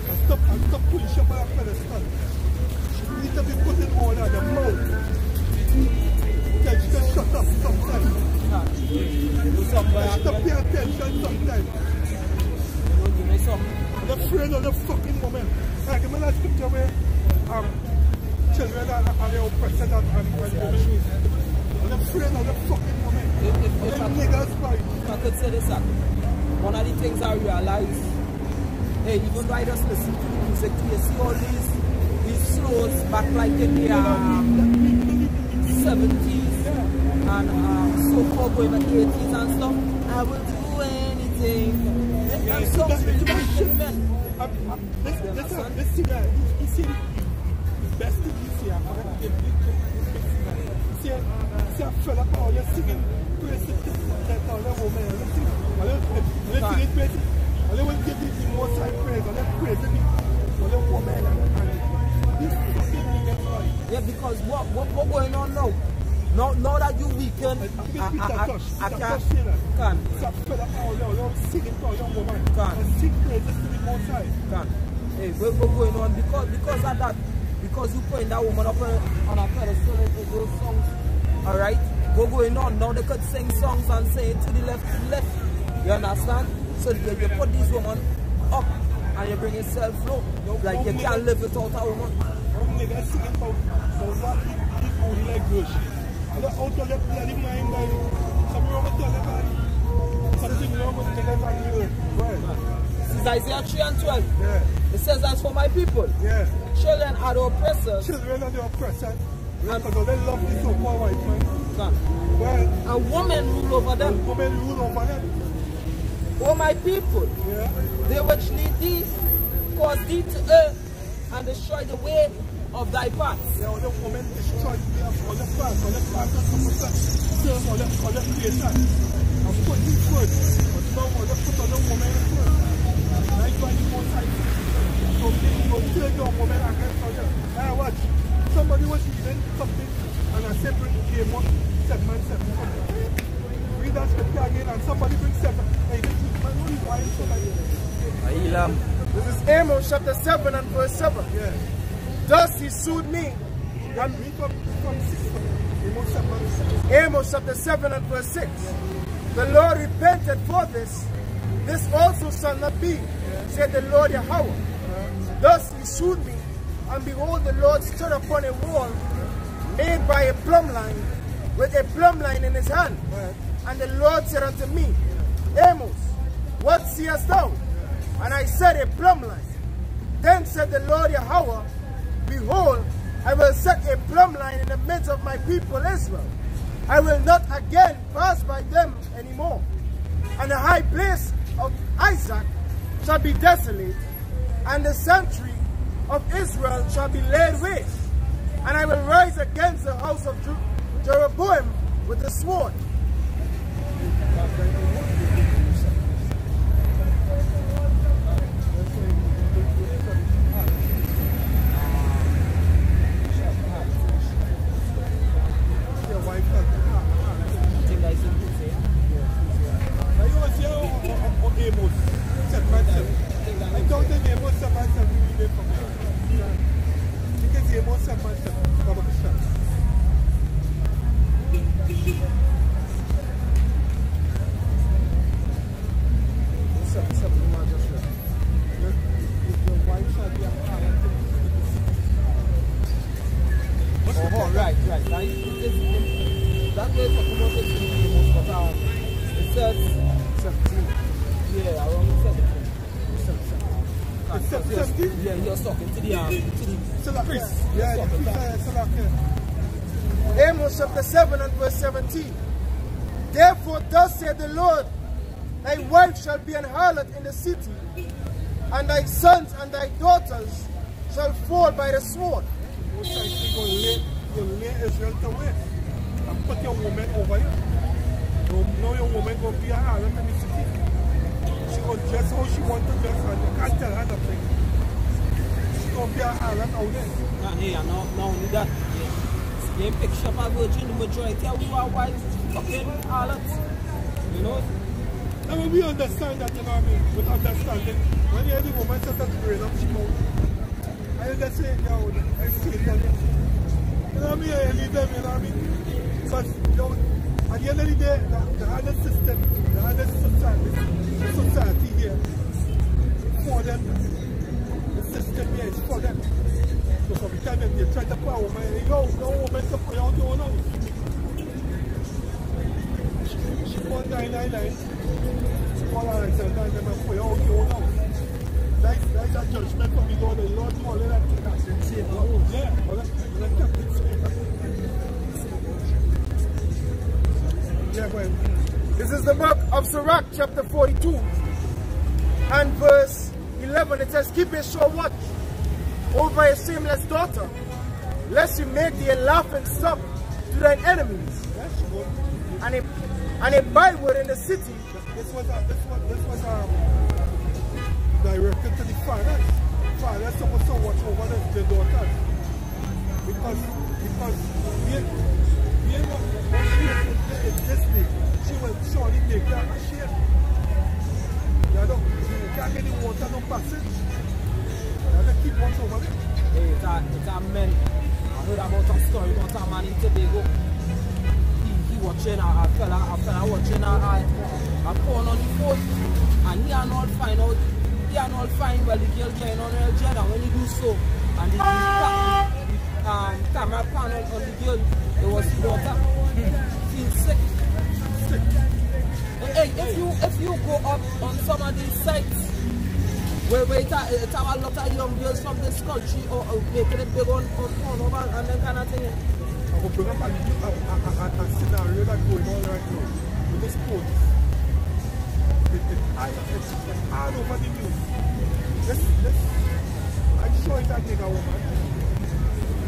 And stop pulling she up on a pedestal. She need to be put in order, the mouth. Okay, she can shut up sometimes. She can pay attention sometimes. I'm afraid of the fucking woman. Like, I'm not scripture where children are the oppressed and women. I'm afraid of the fucking woman. If I could say this, one of the things I realize, hey, even though I just listen to the music, you see all these flows back like in the 70s and so-called going in the 80s and stuff. I will do anything. I'm so men. Let's see that. You see the best thing you see. See a fella out there singing praise to that other woman. Let's sing it praise. I will give you the most high praise. I will praise the other woman. Yeah, because what going on now? Now that you weaken, I can't. Hey, what's going on? Because of that, because you putting that woman up on a pedestal with those songs. Alright? What's going on? Now they could sing songs and say to the left. You understand? So you put this woman up and you bring yourself low. Like you can't live without a woman. Nigga singing about what he like bush. I don't out of the bloody mind by something wrong with the other body. Something wrong with the other body. Right. This is Isaiah 3 and 12. Yeah. It says that's for my people. Yeah. Children are the oppressors. Children are the oppressors. Because they love this so-called white man. Well, and women rule over them. Women rule over them. O my people, yeah. They which lead thee, cause thee to err, and destroy the way of thy paths. Yeah, the woman destroy the path, of someone serve all the creation. And put his word, but now all the put on the woman first. That's why the most high. So you take your woman against her. Hey, watch. Somebody was reading something, and I said bring game on 7 and 7. Read that scripture again, and somebody brings 7. Hey, this is my only why so like this is Amos chapter 7 and verse 7. Yeah. Thus he sued me. And read from 6. Amos chapter 7 and verse 6. The Lord repented for this. This also shall not be, said the Lord Yahweh. Thus he sued me, and behold, the Lord stood upon a wall made by a plumb line, with a plumb line in his hand. And the Lord said unto me, Amos, what seest thou? And I said, a plumb line. Then said the Lord Yahweh, behold, I will set a plumb line in the midst of my people Israel. I will not again pass by them anymore. And the high place of Isaac shall be desolate, and the sanctuary of Israel shall be laid waste. And I will rise against the house of Jeroboam with the sword. Yeah, he was talking to the priest. Yeah, the priest. Amos chapter 7 and verse 17. Therefore thus saith the Lord, thy wife shall be an harlot in the city, and thy sons and thy daughters shall fall by the sword. Most likely you'll lay Israel to waste and put your woman over you. Now your woman will be a harlot in the city. She will dress how she wants to dress, and you can't tell her nothing. She's going to be a harlot out there. Yeah, not only that. They picture of a virgin, the majority of who are white, fucking harlots. You know? I mean, we understand that, you know what I mean? With understanding, when you hear the woman set up grade up, she mouth. I just say, yo, I see them. You know what I mean? I leave them, you know what I mean? Because, you know, at the end of the day, the other system, the other society here, for them, the system here is for them. So every time they try to put a woman, yo, no woman to put out your own house. She called 999. She called her and said, "999, put out your own house." That's a judgment from the Lord. The Lord called it that. Yeah, let's keep it safe. Yeah, well. This is the book of Sirach chapter 42 and verse 11. It says, keep a sure watch over a shameless daughter, lest she make thee a laughing stock to thine enemies, and a byword in the city. This was directed to the fathers. Fathers supposed to watch over the daughters, because this day she will surely make them ashamed. You can't get the water no passage. Keep watch over it. Hey, it's a man. I heard about a story about a man in Tobago. He watching a fella watching a porn on the phone, and he are not find out. He are not find well the girl getting on her jet, and when he do so, and the camera pan on the girl, there was the daughter. Feel sick. Hey, if you go up on some of these sites where it's a lot of young girls from this country or making it big on over and that kind of thing. I will bring up a scenario that's going on right now with the sports. It's all over the news. I'm sure it's a nigga woman.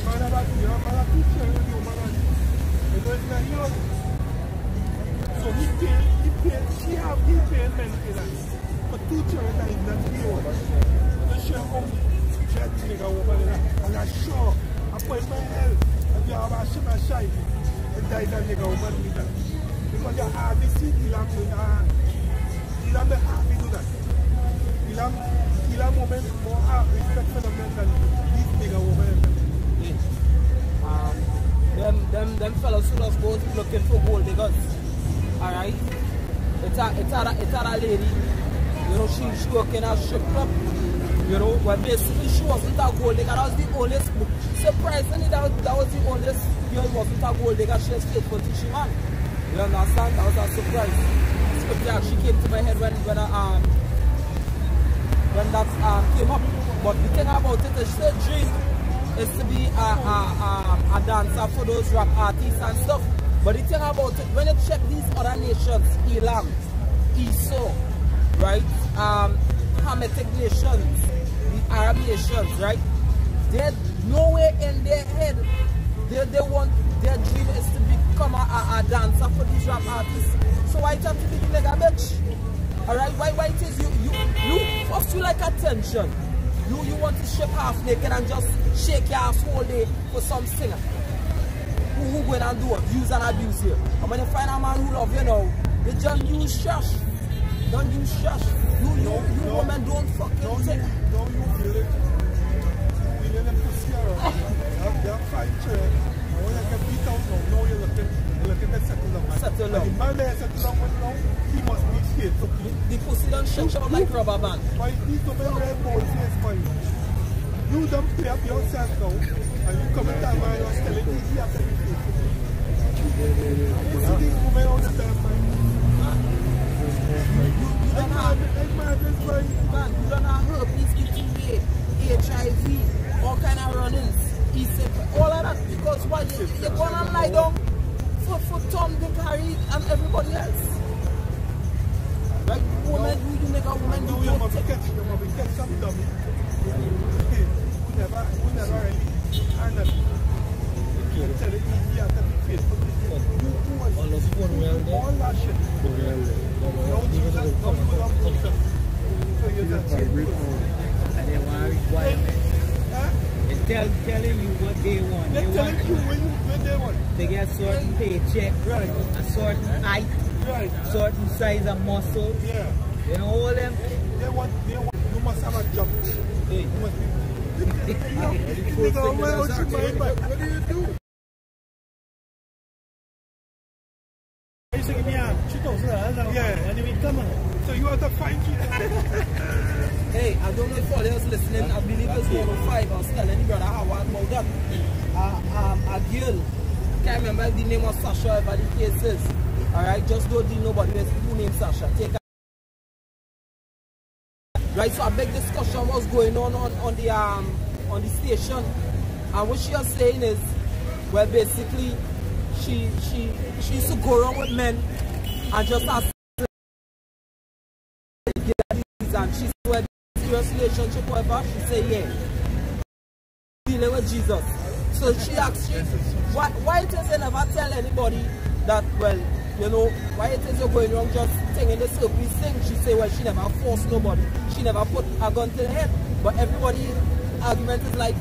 Man about you know, man two children with the woman and it was not young. So he paid maintenance. But two children that is not yours. I'm sure how jet nigga woman and I'm sure I put my health and you have a shimmer shine and die that nigga woman with that. Because you hardly see Ilam do that. Ilam the happy do that. Ilam women more respect for the men than these nigga women. Them fellas who just go looking for gold diggers. Alright? It's a lady. You know, she working at a strip club. You know, well basically she wasn't a gold digger. That was the oldest. Surprisingly, that was the oldest girl wasn't a gold digger. She was faithful to she man. You understand? That was a surprise. Scripture actually came to my head when that came up. But the thing about it is her dream is to be a dancer for those rap artists and stuff. But the thing about it, when you check these other nations, Elam, Esau, right, Hamitic nations, the Arab nations, right, there's nowhere in their head they want, their dream is to become a dancer for these rap artists. So why you have to be like a bitch? Alright, why it is you first you like attention. You want to strip half naked and just shake your ass all day for some singer. Who going and do abuse and abuse you? And when you find a man who love you now, they just use shush. Don't use shush. You women don't fucking take. Don't you feel it? You're in a pussy around. They're fine children. And when you get beat out now you're looking to settle down. Settle down. And the man there settle down with now, he must be scared to play. The pussy don't shake out like rubber band. Why these women red ball face man? You don't play up yourself now, and you come in that man, you're telling me he has to be faithful. You see these women all the time, man. You don't have herpes, lie down, foot, thumb, they carry, and everybody else. Like, woman, who you make a woman do you must catch some dummy. Who never really handle it. You tell it easy after the faithful. All those phone well there. All that shit. Now Jesus come with a book. So you just change. And they want requirement. They're telling you what they want. They're telling you when they want. They get a certain paycheck, right. A certain height, right. Certain size of muscle. Yeah. You know all them? They want, you must have a job. Hey. You must be. What do you do? Yeah. And we come on. So you have to find you. Hey, I don't know if all else listening, I believe it's 105. I was telling the brother how about that. A girl, can't remember the name of Sasha, but the case is. Alright, just don't deal nobody who named Sasha. Take a right, so a big discussion was going on the station. And what she was saying is, well, basically, she used to go around with men and just ask and she said serious relationship whatever, she said yeah. Dealing with Jesus. So she asked you, why it is you never tell anybody that, well, you know, why it is you're going wrong just thing in the surface thing? She said, well, she never forced nobody. She never put a gun to the head. But everybody argument is like,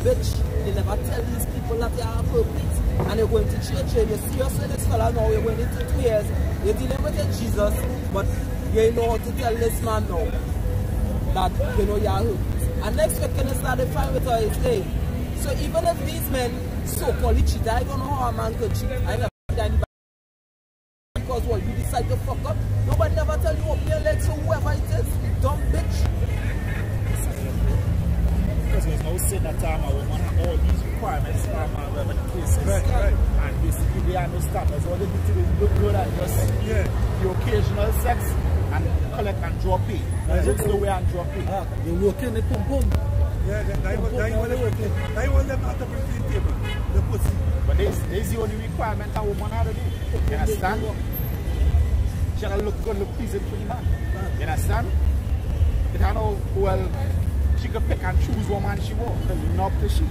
bitch, they never tell these people that they are appropriate. And you're going to church and you're serious with this fella now, you're going into 2 years, you're dealing with Jesus, but you know how to tell this man now that, you know, you're hurt. And next week, when you start to find with her, it's hey. So even if these men so-called cheat, I don't know how a man could cheat. I never did anybody. Because what, you decide to fuck up, nobody never tell you open your legs to whoever it is. Dumb bitch. Because there's no sin that a woman all these requirements whatever the case is. Right. And basically they are no standards. All they do to is look good at just the occasional sex and collect and draw pay. Look the way and draw pay. They work in the pum pum. Yeah, they want them out of the table. The pussy. But there's the only requirement a woman has to do. You understand? She gotta look good, look pleasing for the man. You understand? It I know, well, she could pick and choose what man she wants, because it's not up to she.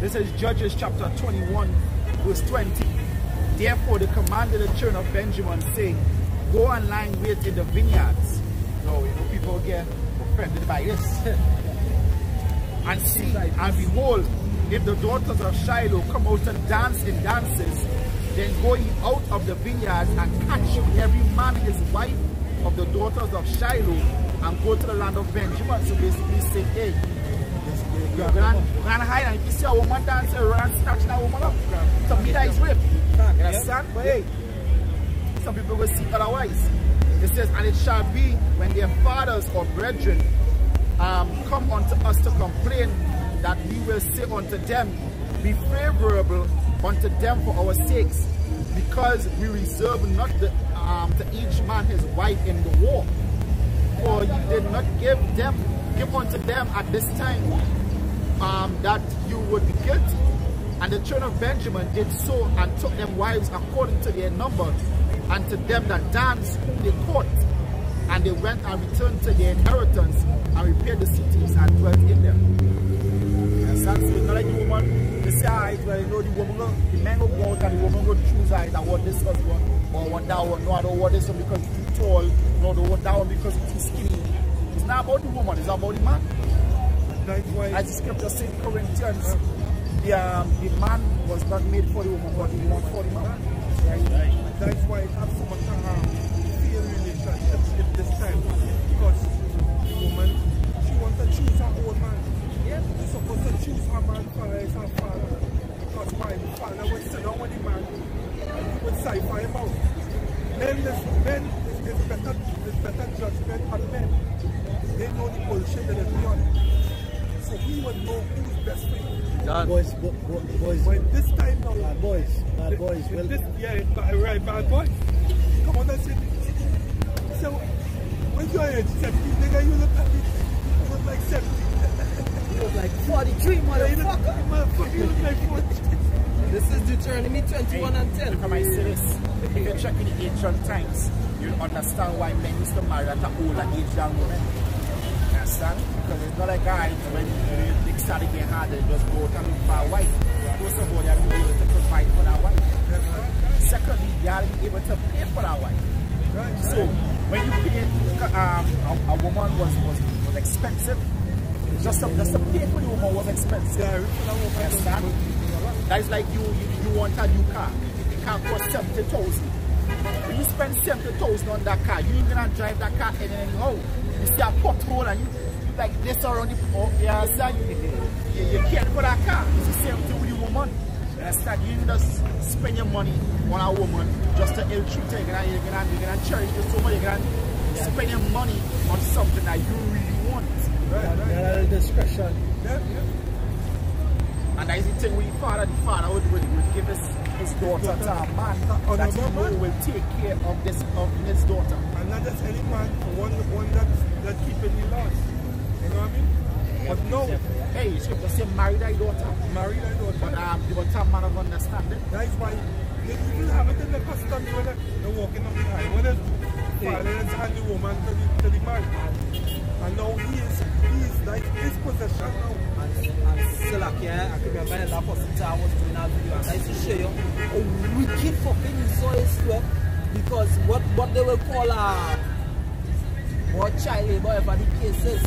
This is Judges chapter 21, verse 20. Therefore, they commanded the children of Benjamin, saying, go and lie in wait in the vineyards. No, you know, people get offended by this. And see, and behold, if the daughters of Shiloh come out and dance in dances, then go ye out of the vineyards and catch every man his wife of the daughters of Shiloh, and go to the land of Benjamin. So basically say, hey, you're going to hide, and if you see a woman dance, run and snatch that woman up. To me, that is rape. You understand? But hey, some people will see otherwise. It says, and it shall be when their fathers or brethren come unto us to complain, that we will say unto them, be favorable unto them for our sakes, because we reserve not to each man his wife in the war. For you did not give unto them at this time that you would be guilty. And the children of Benjamin did so, and took them wives according to their number, and to them that danced whom they caught. And they went and returned to their inheritance, and repaired the cities, and dwelt in them. And so it's not like the woman, they say, alright, well, you know, the men will go out and the woman will choose, alright, I want this husband, or I want that one. No, I don't want this one because it's too tall. No, I don't want that one because it's too skinny. It's not about the woman, it's about the man. As the scripture said in Corinthians, the man was not made for the woman, but the woman for the man. Right. That's why it has so much fear relationships at this time. Because the woman, she wants to choose her own man. Yeah. She's supposed to choose her man for her as her father. Because why? The father would sit down with the man and he would cipher him out. Men is better judgment on men. They know the bullshit that is beyond. So he would know who's best for you. Boys. But this time now, bad boys. Bad boys. Come on, that's it. So, when's your age? 70? Nigga, you look at me. You look like 70. You look like 43, motherfucker. Motherfucker, you look like 40. This is Deuteronomy 21 and 10. Come I say this. If you check in the ancient times, you'll understand why men used to marry at an older age than women. Understand? Because it's not like guys when they start getting hard, they just go out and look for a wife. First of all, you have to be able to provide for that wife. Secondly, you have to be able to pay for that wife. So when you pay a woman was expensive. Just to pay for the woman was expensive. Understand? That is like you want a new car. The car costs 70,000. When you spend 70,000 on that car, you ain't gonna drive that car anyhow. You see a pothole and you like this around the you understand? You can't put that car. It's the same thing with the woman. You understand? You ain't just spend your money on a woman just to ill treat her. You're gonna cherish her so much. You're gonna spend your money on something that you really want. Right. Discretion. Yeah. And that is the thing with the father would give his daughter to a man that he know will take care of his daughter. And not just any man, one that's keeping the laws. You know what I mean? But no. Hey, you should say marry thy daughter. Marry thy daughter. But the time man of understanding. That is why they even have it in the custom when they're walking on the aisle. When they're father hand the woman to the man. And now he is like his possession now. And still like I could remember that person I was doing that video and I used to show you a wicked fucking Esau is swept because what they will call child labor, whatever the case is,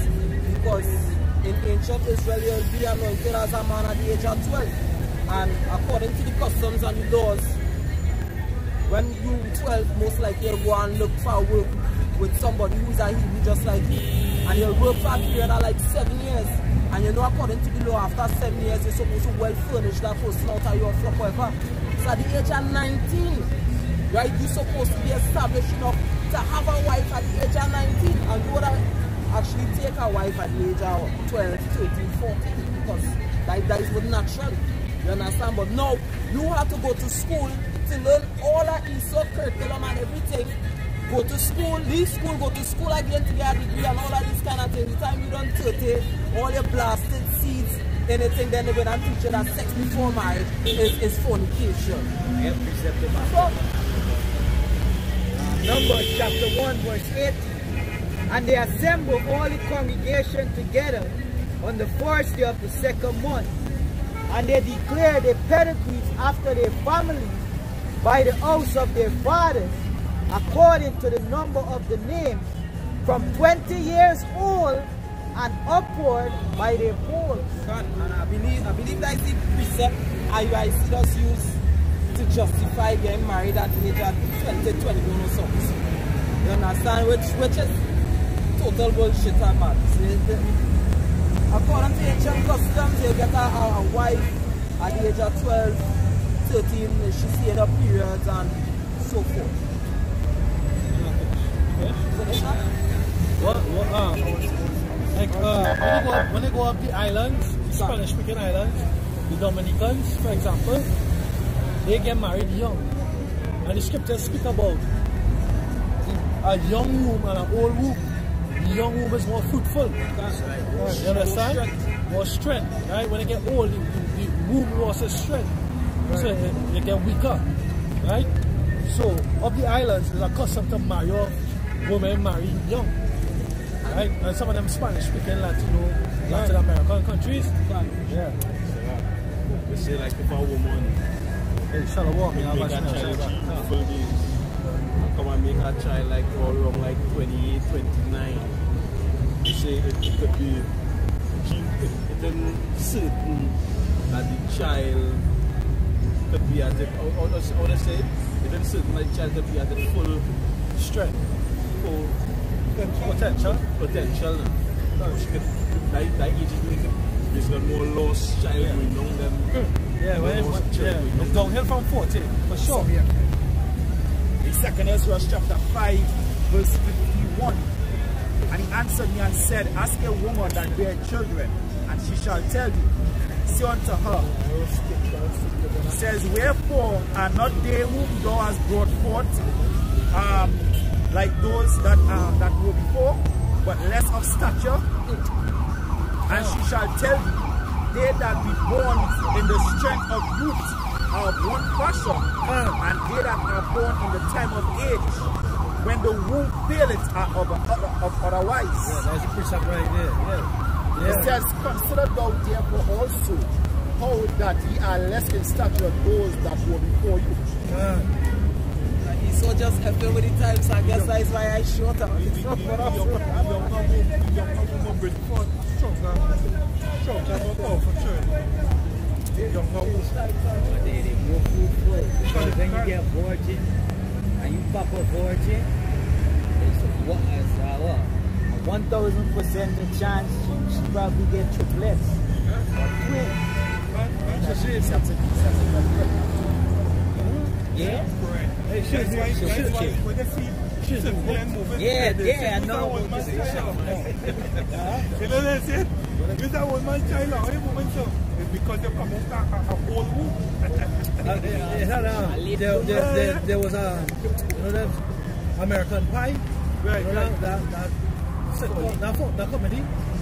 because in ancient Israel you'll be anointed as a man at the age of 12, and according to the customs and the laws, when you 12 most likely you'll go and look for work with somebody who's a Hebrew just like you, and you'll work for a period of like 7 years. And you know, according to the law, after 7 years, you're supposed to well furnish that person out of your flock, whatever. So at the age of 19, right, you're supposed to be established enough to have a wife at the age of 19. And you would actually take a wife at the age of 12, 13, 14, because that is what natural. You understand? But now, you have to go to school to learn all that Esau curriculum and everything. Go to school, leave school, go to school again to get a degree and all of these kind of things. The time you done 30, all your blasted seeds, anything, then when I'm teaching that sex before marriage is fornication. Yep, so, Numbers chapter 1 verse 18. And they assembled all the congregation together on the first day of the second month. And they declared their pedigrees after their families by the house of their fathers, according to the number of the names, from 20 years old and upward by their polls. And I believe that is the precept IUIC does use to justify getting married at the age of 20, 21 or something. You understand? Which is total bullshit and mad. According to ancient customs, you get a wife at the age of 12, 13, she stayed up periods and so forth. When they go up the islands, the Spanish-speaking islands, the Dominicans, for example, they get married young. And the scriptures speak about a young womb and an old womb. The young womb is more fruitful. You understand? More strength. Right? When they get old, the womb loses strength. So they get weaker. Right? So, up the islands, there's a custom to marry off women marrying young. Right? And some of them Spanish-speaking Latin American countries. Yeah. They say like if a woman hey, shall I walk make a child full days, come and make a child like around like 28, 29. They say it could be it isn't certain that the child could be at it, or they say it isn't certain that the child could be at the full strength. Potential. No, she could, that age is doing it. There's got more lost child going on than it's downhill from 40, for sure. In 2 Ezra chapter 5, verse 51. And he answered me and said, ask a woman that bear children, and she shall tell you. Say unto her, he says, wherefore are not they whom thou hast brought forth like those that were before, but less of stature? And she shall tell you, they that be born in the strength of youth are of one fashion, and they that are born in the time of age, when the womb faileth, are of otherwise. Yeah, there's a precept right there. Yeah. It says, consider thou therefore also how that ye are less in stature those that were before you. So just helping with the times, I guess that's why I short out. When you get virgin and you pop a virgin, it's a 1,000% chance she probably get triplets or twins. Yeah? Yeah, I know. You know what I'm saying? You say one man child or a woman, so it's because you come out of old womb. There was a, you know, that American Pie, right? You know, that comedy,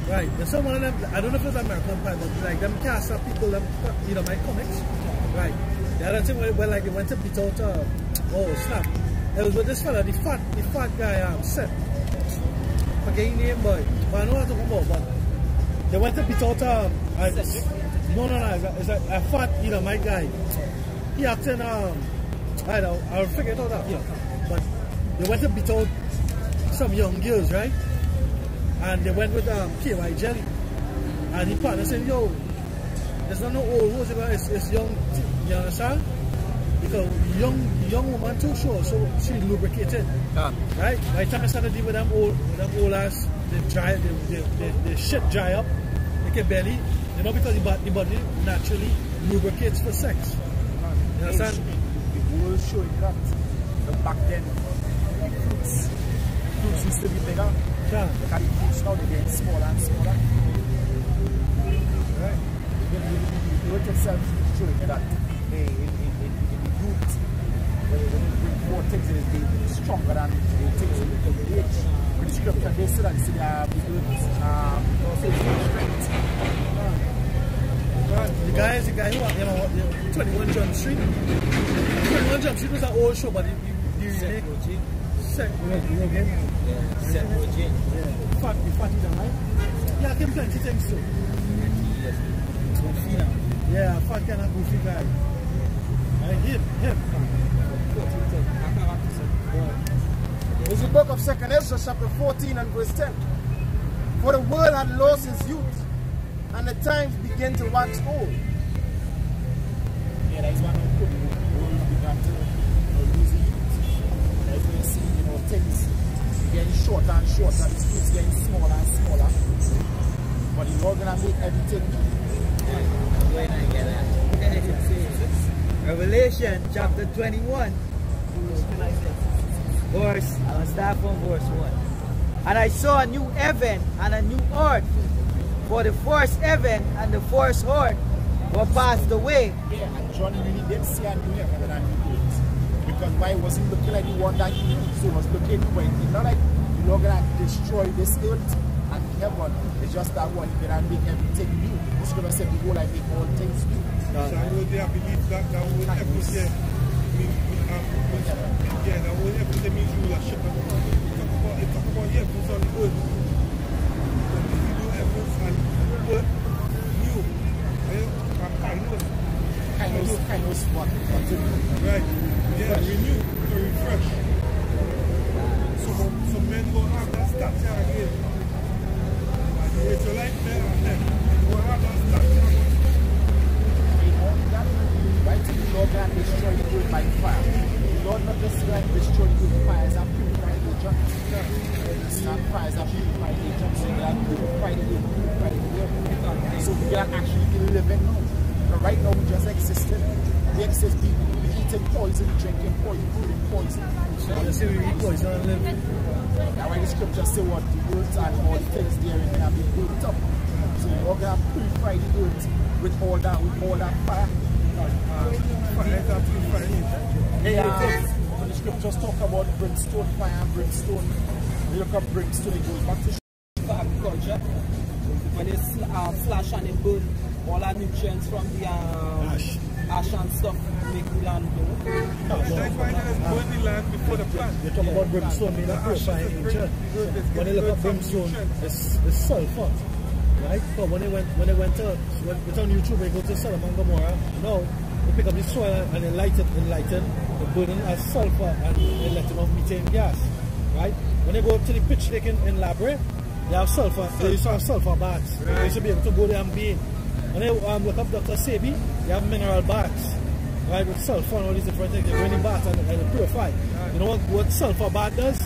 right? There's some one of them. I don't know if it's American Pie, but like them cast of people, them, you know, my comics, right? The other thing where like they went to beat out, oh snap! It was with this fella, the fat guy, Seth. Forget his name, boy. But I know what to talk about. But they went to beat out, it's a fat, you know, my guy. He acting, I don't, I'll figure it out after. But they went to beat out some young girls, right? And they went with KY Jelly. And he partner said, yo, there's not no old hoes, it's young, you understand? Because young woman too sure, so she lubricated. Right? By the time I started dealing with them old ass, they shit dry up, they can barely, you know, because the body naturally lubricates for sex. You understand? The world showing that back then fruits used to be bigger. Yeah. Look at the fruits now, they're getting smaller and smaller. Right? The world itself is showing that in the youth, when they bring forth things, they're stronger than the things in the age. With the scripture, they still see the guy who, you know, 21 Jump Street. 21 Jump Street was an old show, but the remake. Seth Rogen. Yeah, Seth Rogen. Yeah. Fatty down, right? Yeah, I can plenty things too. Goofy now. Yeah, fat kind of goofy guy. Him. It's the book of 2nd Ezra, chapter 14 and verse 10. For the world had lost its youth, and the times begin to wax old. Yeah, that is one of the world began to lose the youth. As we see, you know, things getting shorter and shorter, the streets getting smaller and smaller. But you're not gonna make everything. Revelation chapter 21. Verse, I'll start from verse 1. And I saw a new heaven and a new earth. For the first heaven and the first earth were passed away. Yeah, and John really did see a new heaven and a new earth. Because why was he looking like the one that he knew? So he was looking when it's not like you're not gonna destroy this earth and heaven. It's just that one, you're gonna make everything new. The scripture said the whole I make all things new. So I know they believe that whole heaven there. Yeah, that whole heaven there means rulership. It talk about heavens on earth. When the new heavens and earth new. Kind of what to do. Right. Yeah, renew, to refresh. So men go have that stature again. And the Israelite men and them go have that stature again. Why did the Lord God destroy the earth by fire? The Lord not just like destroy the earth by fire as a purified agent. It's not fire as a purified agent. So you have purified the earth. So we can actually be living now. But right now we just existed. We exist people. We eating poison, drinking poison, eating poison. So you see we eat poison and live. That's why the scripture say what the earth and all the things therein have been built up. So we're going to purify the earth with all that fire. When the scriptures talk about brimstone, fire and brimstone, you look up brimstone, it goes back to agriculture. When it's flash and it burn, all the nutrients from the ash and stuff make the land grow. That's why they burn the land before the plant. You talk about brimstone being a purifying agent. When you look at brimstone, it's sulfur. Right? But when they went to it's on YouTube, they go to Sodom and Gomorrah. Now they pick up the soil and they light it, they burn it as sulfur and they let it off methane gas. Right? When they go to the pitch lake in Labre, they have sulfur. They used to have sulfur baths. They used to be able to go there and bathe. When they look up Dr. Sebi, they have mineral baths. Right? With sulfur and all these different things. They go in the bath and they purify. You know what sulfur bath does?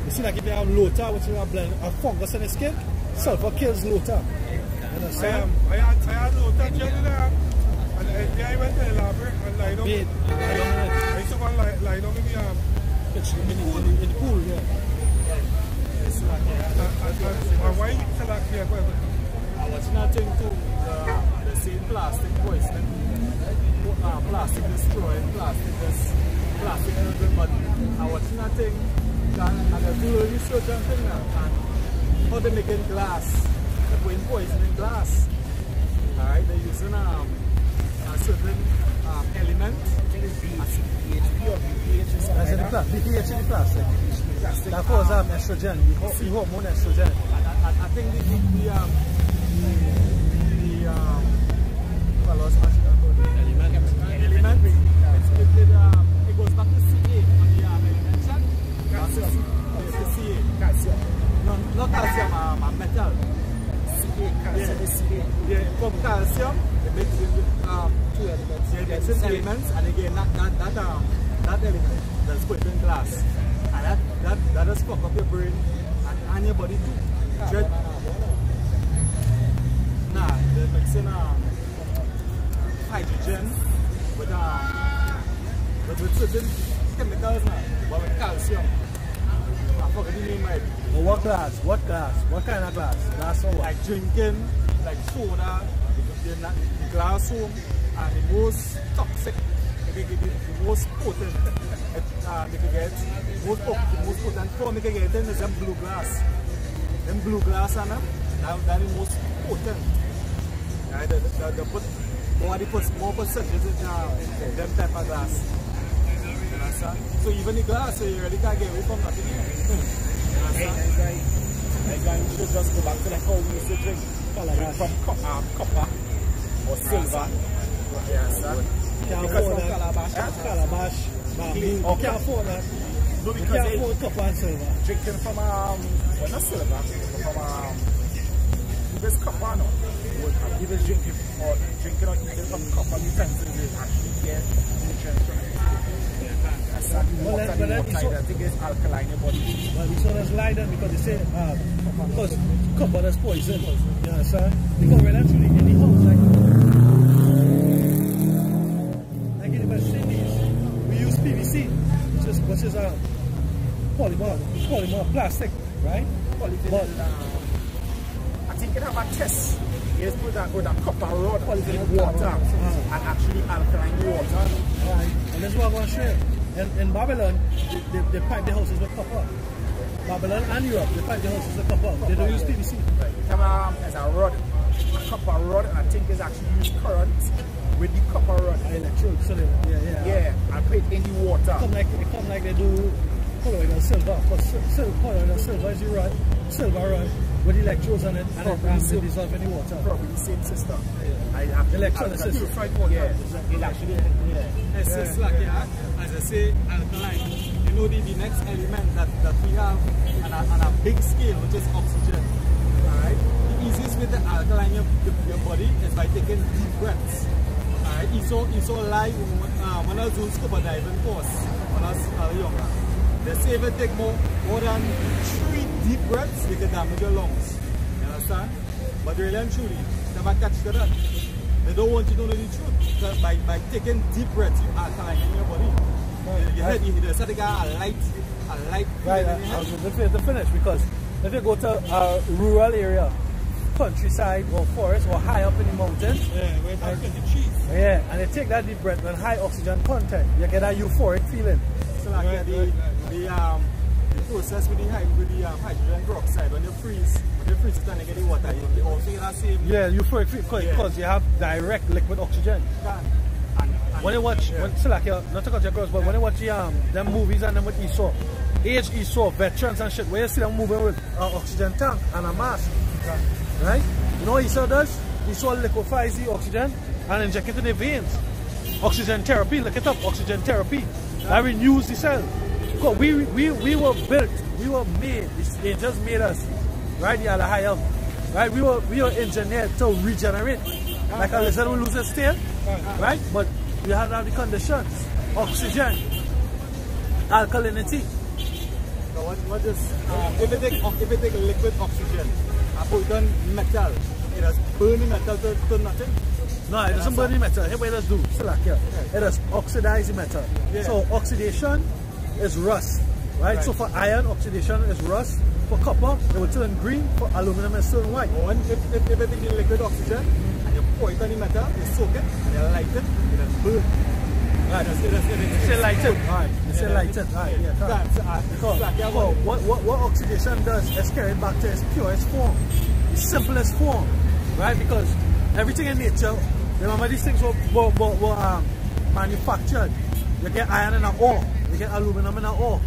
You see, like if you have lota, which is a fungus in the skin, sulfur kills lota. I had lota gel and I went to the laboratory and lied on it. I used to go and lie down in the pool, yeah. And why you tell that here? I was nothing to the same plastic poisoning. Plastic destroying, plastic everything, but I was nothing. And I do research and things and how they making glass. They're putting poison in glass. Alright, they're using a certain element. As in the plastic, BPH in the plastic. That causes estrogen, the hormone estrogen. I think the element, it goes back to CA on the element check. Calcium. No, not calcium, metal. Yeah, from calcium, it makes two elements, and again that element that's put in glass, and that does fuck up your brain and your body too. Nah, they're mixing hydrogen with certain chemicals now, but with calcium. I forget the name right. Well, what glass? What glass? What kind of glass? Glass or what? Like drinking, like soda, the glass home, and the most toxic, the most potent, they can get, the most potent form they can get in is them blue glass. Them blue glass and them, that's the most potent. Right? They put more percentages in them type of glass. You understand? So even the glass, you really can't get away from nothing here. Like you should just go back to like how we used to drink from copper or silver. Yes, can't afford that. Calabash, you can't afford that. No, because you can't afford copper and silver. Drinking from well, not silver, but from this copper, no. Even drinking or eating from copper utensils is actually get nutrients from it. I think it's alkaline in your body. Well, we saw us lie down because they say because copper is poison. You understand? Because we're actually in the house, like in the West Indies, we use PVC, which is a polymer plastic, right? But I think it have a test. It's put that with a copper rod in water and actually alkaline water. Right. And that's what I'm going to share. In Babylon, they pipe the houses with copper. Babylon and Europe, they pipe the houses with copper. They don't use PVC. There's a rod, a copper rod, and I think it's actually used current with the copper rod. Electrode, so yeah, and put it in the water. It come like they do coloring on silver. But coloring on silver is the rod, silver rod with electrodes on it, and they dissolve in the water. Probably the same system. Electrolysis. Yeah, it's actually, it's just like, as I say, alkaline. You know the next element that we have on a big scale, which is oxygen. Alright? The easiest way to alkaline your body is by taking deep breaths. Alright? You saw live when I was doing scuba diving course when I was younger. They say if you take more than 3 deep breaths, you can damage your lungs. You understand? But really and truly, never catch that. They don't want you to know the truth. By taking deep breaths, you alkaline in your body. You heard you said a light. Right, I was going to finish because if you go to a rural area, countryside or forest or high up in the mountains, and they take that deep breath with high oxygen content, you get a euphoric feeling. So like the process with the hydrogen peroxide when you freeze you freeze it and you get the water, you also get that same. Yeah, you for it because you have direct liquid oxygen. When you watch, not to cut your cross, but when you watch them movies and them with Esau, age Esau, veterans and shit, where you see them moving with an oxygen tank and a mask, right? You know what Esau does? Esau liquefies the oxygen and inject it in the veins. Oxygen therapy, look it up, oxygen therapy. That renews the cell. Because we were built, we were made, they just made us, right? The other high up, right? We were engineered to regenerate. Like a lizard will lose its tail, right? But we had all the conditions, oxygen, alkalinity. So what is, if you take liquid oxygen, I put it on metal, it has burning metal to nothing. No, it doesn't burn the metal. Here's what it does do. So like here, it does oxidize the metal. Yeah. So oxidation is rust, right? So for iron, oxidation is rust. For copper, it will turn green. For aluminum, it's turn white. Oh, and if you take liquid oxygen and you pour it on the metal, you soak it and you light it, it does burn. Right. You say light it. Alright. You say light it. Alright. Yeah. Because what oxidation does is carry it back to its purest form, the simplest form, right? Because everything in nature, remember these things were manufactured. You get iron in an ore, you get aluminum in an ore,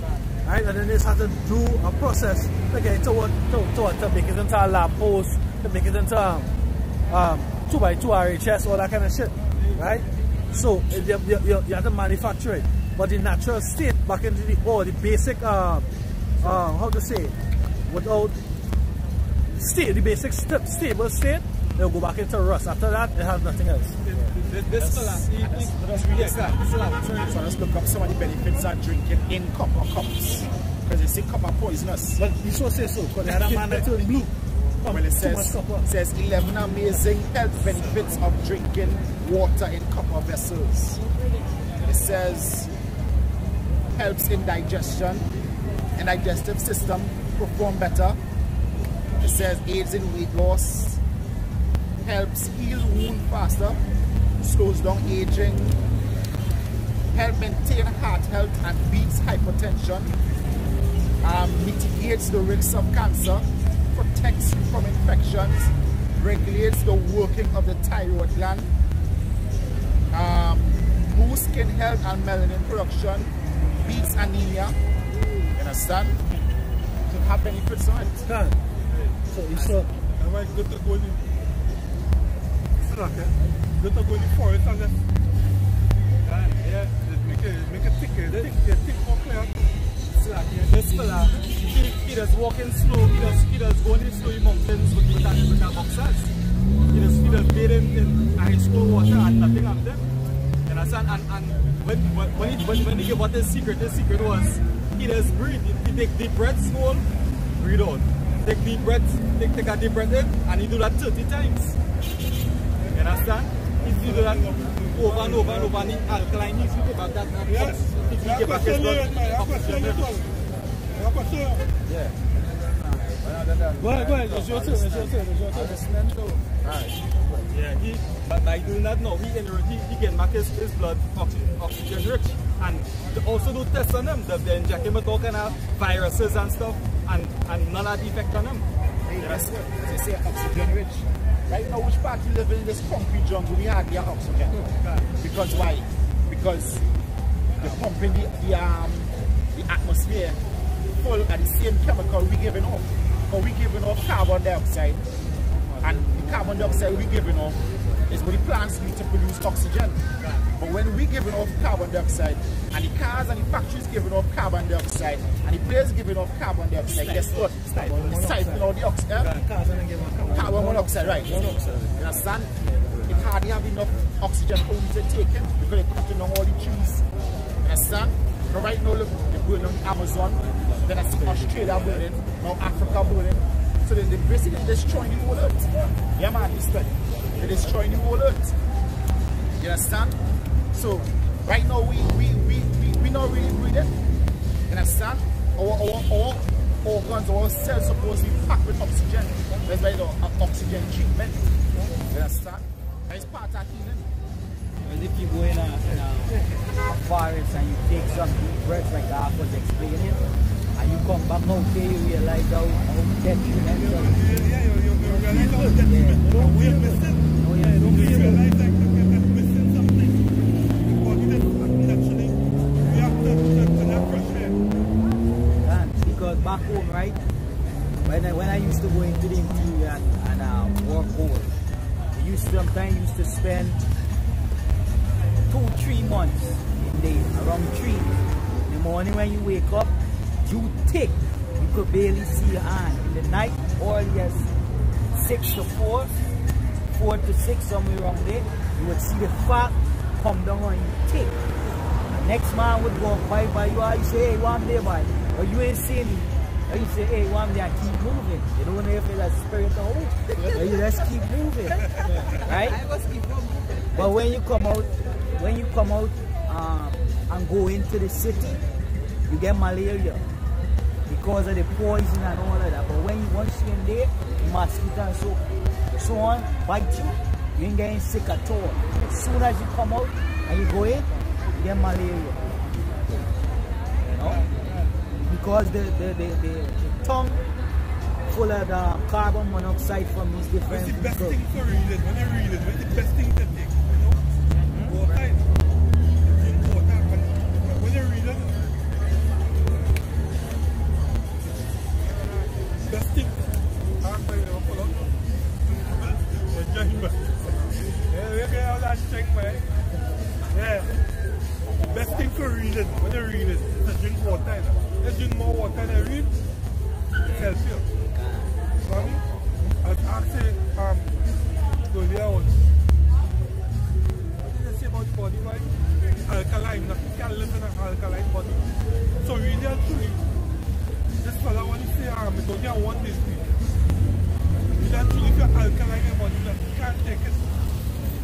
right? And then they have to do a process to get it to make it into a lab post, to make it into 2x2 RHS, all that kind of shit, right? So you have to manufacture it. But the natural state back into the ore, the basic how to say, without state, the basic stable state, they'll go back into rust. After that, it has nothing else. So let's look up some of the benefits of drinking in copper cups. Because they say copper poisonous. But you so say so, because they had a man that turned blue. Well, it says 11 amazing health benefits of drinking water in copper vessels. It says helps in digestion and digestive system perform better. It says aids in weight loss, helps heal wound faster, slows down aging, help maintain heart health and beats hypertension, mitigates the risks of cancer, protects you from infections, regulates the working of the thyroid gland, boosts skin health and melanin production, beats anemia. You understand? So have benefits on it. So you saw. I might go to go in. Go to go in the forest and just make it thick more clear. This fella, he does walking slow, he does go in the snowy mountains with the boxers. He does bathe in ice cold water and nothing of them. You understand? And when he gave what his secret was, he does breathe. He take deep breaths, hold, breathe out. Take deep breaths, take a deep breath in, and he do that 30 times. You understand? He do that over and over and over, and the alkaline needs to go back that. Yes. He get back his blood. Yeah. Go ahead, it's your turn, Yeah, but by doing that now, he can make his blood oxygen rich. And also do tests on him. They inject him with all kind of viruses and stuff, and none of the effect on him. Hey, guess what? They say oxygen rich. Right now, which part you live in this concrete jungle, we hardly have oxygen. Because why? Because they're pumping the atmosphere full of the same chemical we're giving off. But we're giving off carbon dioxide, and the carbon dioxide we're giving off is what the plants need to produce oxygen. But when we're giving off carbon dioxide, and the cars and the factories giving off carbon dioxide, and the players giving off carbon dioxide, guess what? It's stifling out the oxygen. Carbon monoxide, right? You understand? It hardly have enough oxygen only to take in because they're cutting down all the trees. You understand? So right now, look, they're burning on the Amazon, then I see Australia burning, now Africa burning. So they're basically destroying the whole earth. Yeah, man, they're destroying the whole earth. You understand? So right now we not really breathing. You understand? Our organs, our cells supposed to be packed with oxygen. That's why the oxygen treatment. You understand? It's part of healing. Because if you go in a forest and you take some deep breaths like I was explaining, and you come back out there, you realize how detrimental. You realize how detrimental. We're missing. You realize like we're missing something. Naturally, we have to not crush it. Because back home, right? When I used to go into the interior and work home, sometimes used to spend 2-3 months in there, around 3. In the morning when you wake up, you thick. You could barely see your hand. In the night, early as 6 to 4, 4 to 6, somewhere around there, you would see the fat come down on you thick. The next man would go by you, you say, hey, one day, boy. Or you ain't see me. Or you say, hey, one day I keep moving. You don't know if it's a spirit or who. Or you just keep moving. Right? But when you come out and go into the city, you get malaria because of the poison and all of that. But once you're in there, the mosquito and so on bite you, you ain't getting sick at all. As soon as you come out and you go in, you get malaria. You know? Because the tongue full of the carbon monoxide from these different What's the best thing to read it? When you read it, what's the best thing to take? You know? Water. Drink water. When you read it, best thing. I'm going to pull up. Yeah, we get all that check, man. Yeah. Best thing to read it, when you read it, is to drink water. Let's drink more water than read. It helps you. Sorry? As I say, earlier on, what did I say about the body, right? Alkaline, nothing can live in an alkaline body. So really and truly, this fella when he say, it's only a 1 day sleep. Really and truly, if you're alkaline in your body, you can't take it.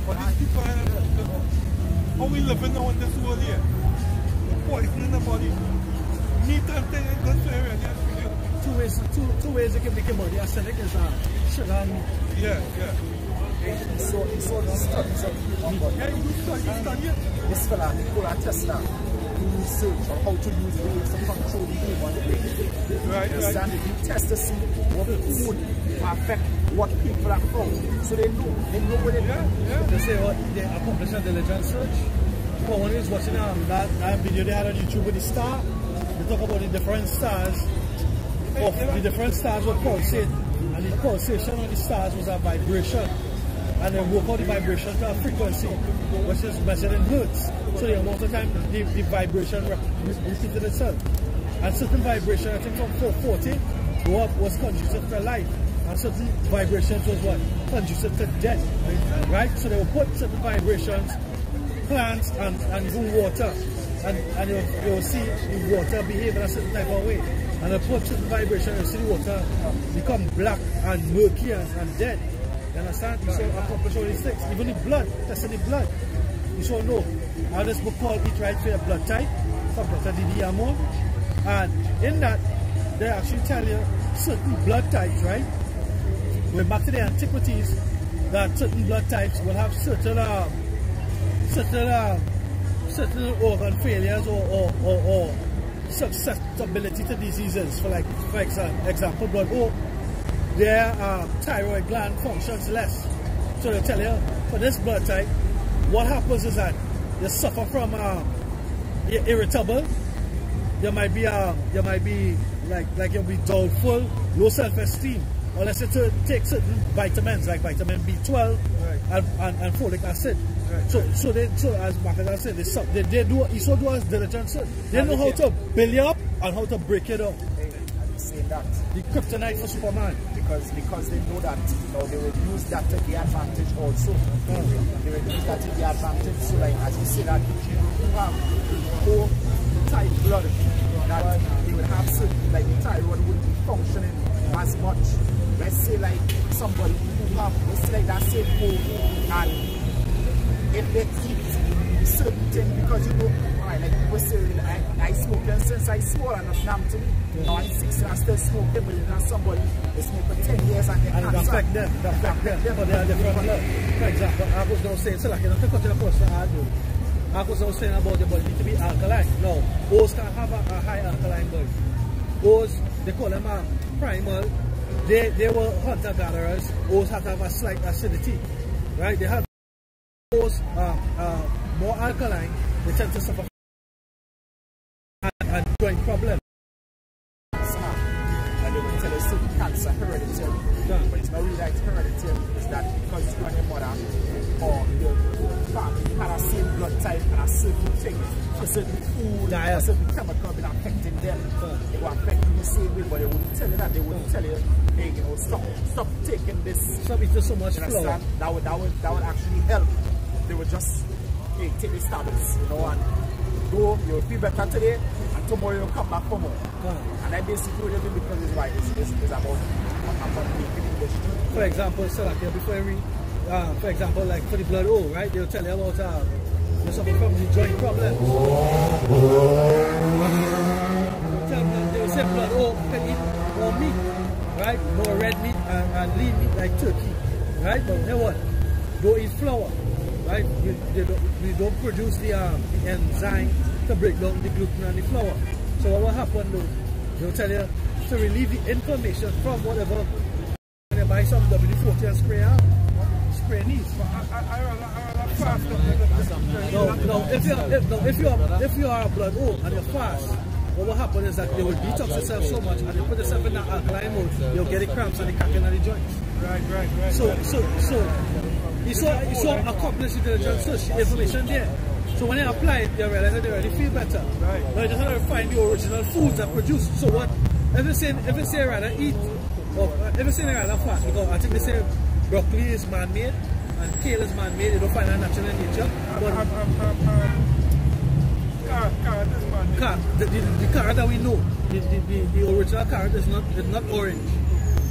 But these people, how we living now in this world here? The poison in the body. Meat and things ain't good for you. Two ways you can make your body acidic is sugar and meat. Yeah. So this studies of human body. Yeah, you study it. This fella, Nikola Tesla, he researched on how to use waves to control the human brain. Right. He test to see what food affect what people are from. So they know what they do. Yeah. They say what they accomplish a diligent search. For one is watching that video they had on YouTube with the star. They talk about the different stars. The different stars were pulsate, and the pulsation of the stars was a vibration, and they work out the vibration to a frequency which is measured in hertz. So the amount of time the vibration repeated itself, and certain vibration, I think from 440 was conducive to life, and certain vibrations was what? Conducive to death, right? So they will put certain vibrations, plants and even water, and you'll see the water behave in a certain type of way. And I put certain vibration, you see the water become black and murky and dead. You understand? You saw accomplish all these things. Even the blood, testing the blood. You saw no. I have this book called Eat Right for Your Blood Type from Dr. Didi Amon. And in that, they actually tell you certain blood types, right? Going back to the antiquities, that certain blood types will have certain organ failures or susceptibility to diseases. For example, blood O, their thyroid gland functions less. So they tell you, for this blood type, what happens is that you suffer from you're irritable. You might be like you'll be doubtful, low self-esteem, unless you take certain vitamins like vitamin B12 and folic acid. Right. So as Marcus said, they do as diligence. They know how to build you up and how to break it up. Say that the kryptonite for Superman. Because they know that they will use that to their advantage also. They will use that to their advantage. So like as you say that you have O type blood, that they will have certain, like the thyroid wouldn't be functioning as much. Let's say like somebody who have, let's say like that same O, and if they eat certain things, because you know, right, like people say, I smoke since I small and not numb to me. Now I'm 16 and still smoking, but you know somebody they smoke for 10 years and they can't affect them. But they are different. For example, I was now saying, so like, you know, to cut to the question I do. I was now saying about the body need to be alkaline. No, O's can have a high alkaline body. Those, they call them primal. They were hunter-gatherers. Those have to have a slight acidity, right? They have those more alkaline. They tend to suffer and joint problems. And they will tell us certain cancer hereditary. But it's not really like hereditary. It's that because you and your mother or your family had a same blood type and a certain thing, a certain food, a certain chemical been affecting them. They will affect you the same way, but they wouldn't tell you that. They wouldn't tell you, hey, you know, stop taking this. Stop eating so much flour. That would actually help. They would just, hey, take these tablets, you know, and go, you'll feel better today, and tomorrow you'll come back for more. And I basically what they do because it's right, it's about making English. For example, so like before you read, for example, like for the blood O, right? They'll tell you about you suffer from the joint problems. They'll say blood O can eat more meat, right? More red meat and lean meat like turkey, right? But you know what? Don't eat flour, right? We don't produce the enzyme to break down the gluten and the flour. So what will happen though? They'll tell you to relieve the inflammation from whatever. When you buy some WD-40 and spray knees. If you are a blood O and you fast, what will happen is that they will detox yourself so much and you put yourself in that alkaline mode, you'll get the cramps and the cracking of the joints. Right. So you saw accomplished intelligence search information there. So when you apply it, you realize that they already feel better. Right. Now you just have to find the original foods that produce. So what? If you say rather eat, or if you say rather fast, because I think they say broccoli is man-made and kale is man-made. You don't find that natural in nature. But the carrot that we know, the original carrot is not orange,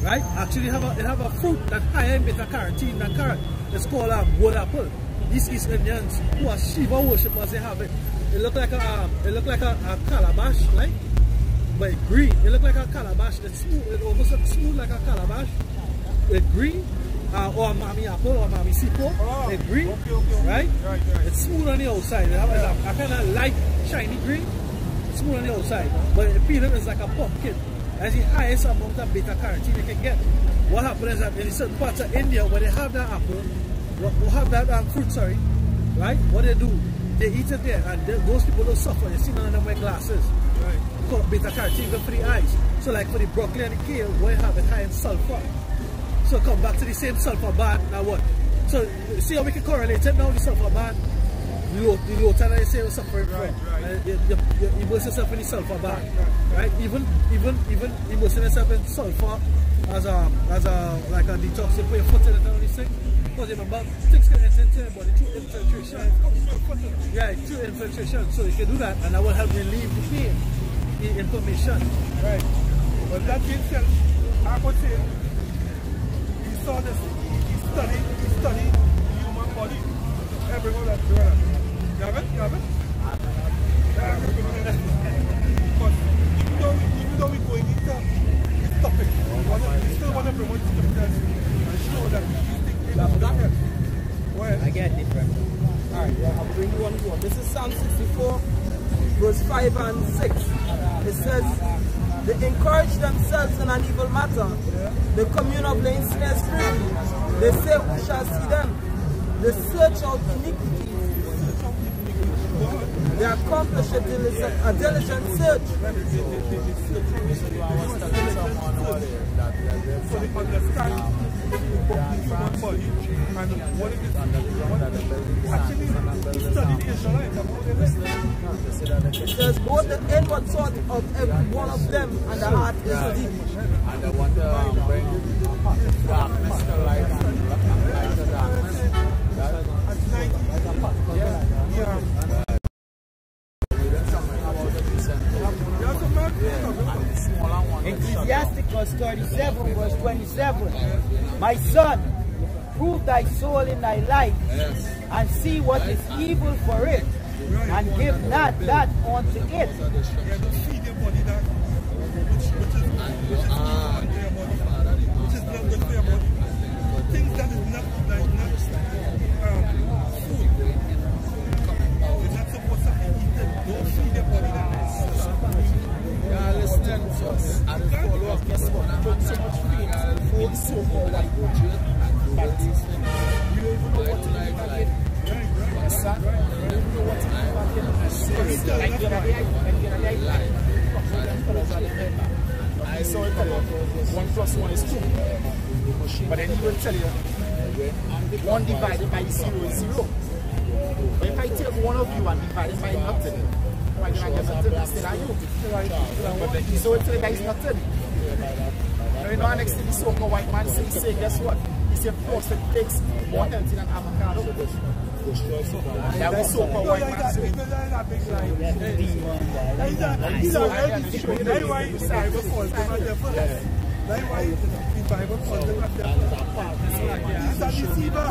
right? Actually, it have a fruit that higher in beta carotene than carrot. It's called a wood apple. These East Indians who are Shiva worshippers, they have it. It look like a calabash, right? But it's green. It look like a calabash. It's smooth. It almost looks smooth like a calabash. It's green. Or a mommy apple or a mommy sequel. It's green, right? It's smooth on the outside. It has a kind of light, shiny green. It's smooth on the outside. But the peanut is like a pumpkin. That's the highest amount of beta carotene you can get. What happens is that in certain parts of India, where they have that apple, will have that fruit, sorry, right? What they do, they eat it there, and those people don't suffer. You see none of them wear glasses. Right. Because beta carotene good for the eyes. So like for the broccoli and the kale, we have it high in sulfur. So come back to the same sulfur bath. Now what? So see how we can correlate it now, the sulfur bath. The low time they say we're suffering from. You immerse yourself in the sulfur bath. Right? Even immersing yourself in sulfur as a like a detox, you put your foot in it and all these things. Because remember, things can enter into your body through infiltration. Yeah, through infiltration. So you can do that, and that will help relieve the pain, the inflammation. Right. But that being said, I would say he saw this, he studied the human body. Everyone that's doing it. You have it? But even though we're going into this topic, we still want to promote the success and show that I get different. Alright, I'll bring you one. This is Psalm 64, verse 5 and 6. It says, they encourage themselves in an evil matter. They commune of the snares freely. They say, we shall see them. They search out iniquities. They accomplish a diligent search. So they understand the human body and what it is. Actually, study the Israelites about it. It says both the inward thought of every one of them and the heart is deep. And they want to bring darkness to light and light to darkness. Ecclesiasticus 37 verse 27. My son, prove thy soul in thy life, and see what is evil for it, and give not that unto it. Feed your body that which is evil unto your body, which is not good for your body. Things that is not food. You're not supposed to be eating. Don't feed your body that. You are listening to us. Like the other day, I saw it tell you 1 plus 1 is 2. But then he will tell you 1 divided by 0 is 0. But if I take one of you and divide it by nothing, why did I get nothing instead of you? But then he saw it tell you that is nothing. Now you know, next to the so-called white man say, guess what? He said frosted takes more healthy than avocado. That was so-called white man say. That's why the Bible calls them at their first. That's why the Bible calls them at their first. He's a deceiver.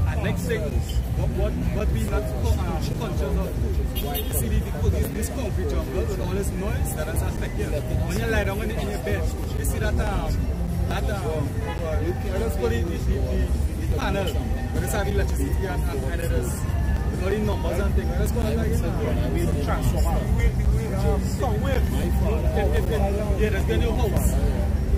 And next thing, what we not conscious of, you see this concrete jungle with all this noise that is affecting you. When you lie down in your bed, you see that let's call it the panel, where it's having electricity and it is all the numbers and things. Let's call it like a transformer. Yeah, there's the new house.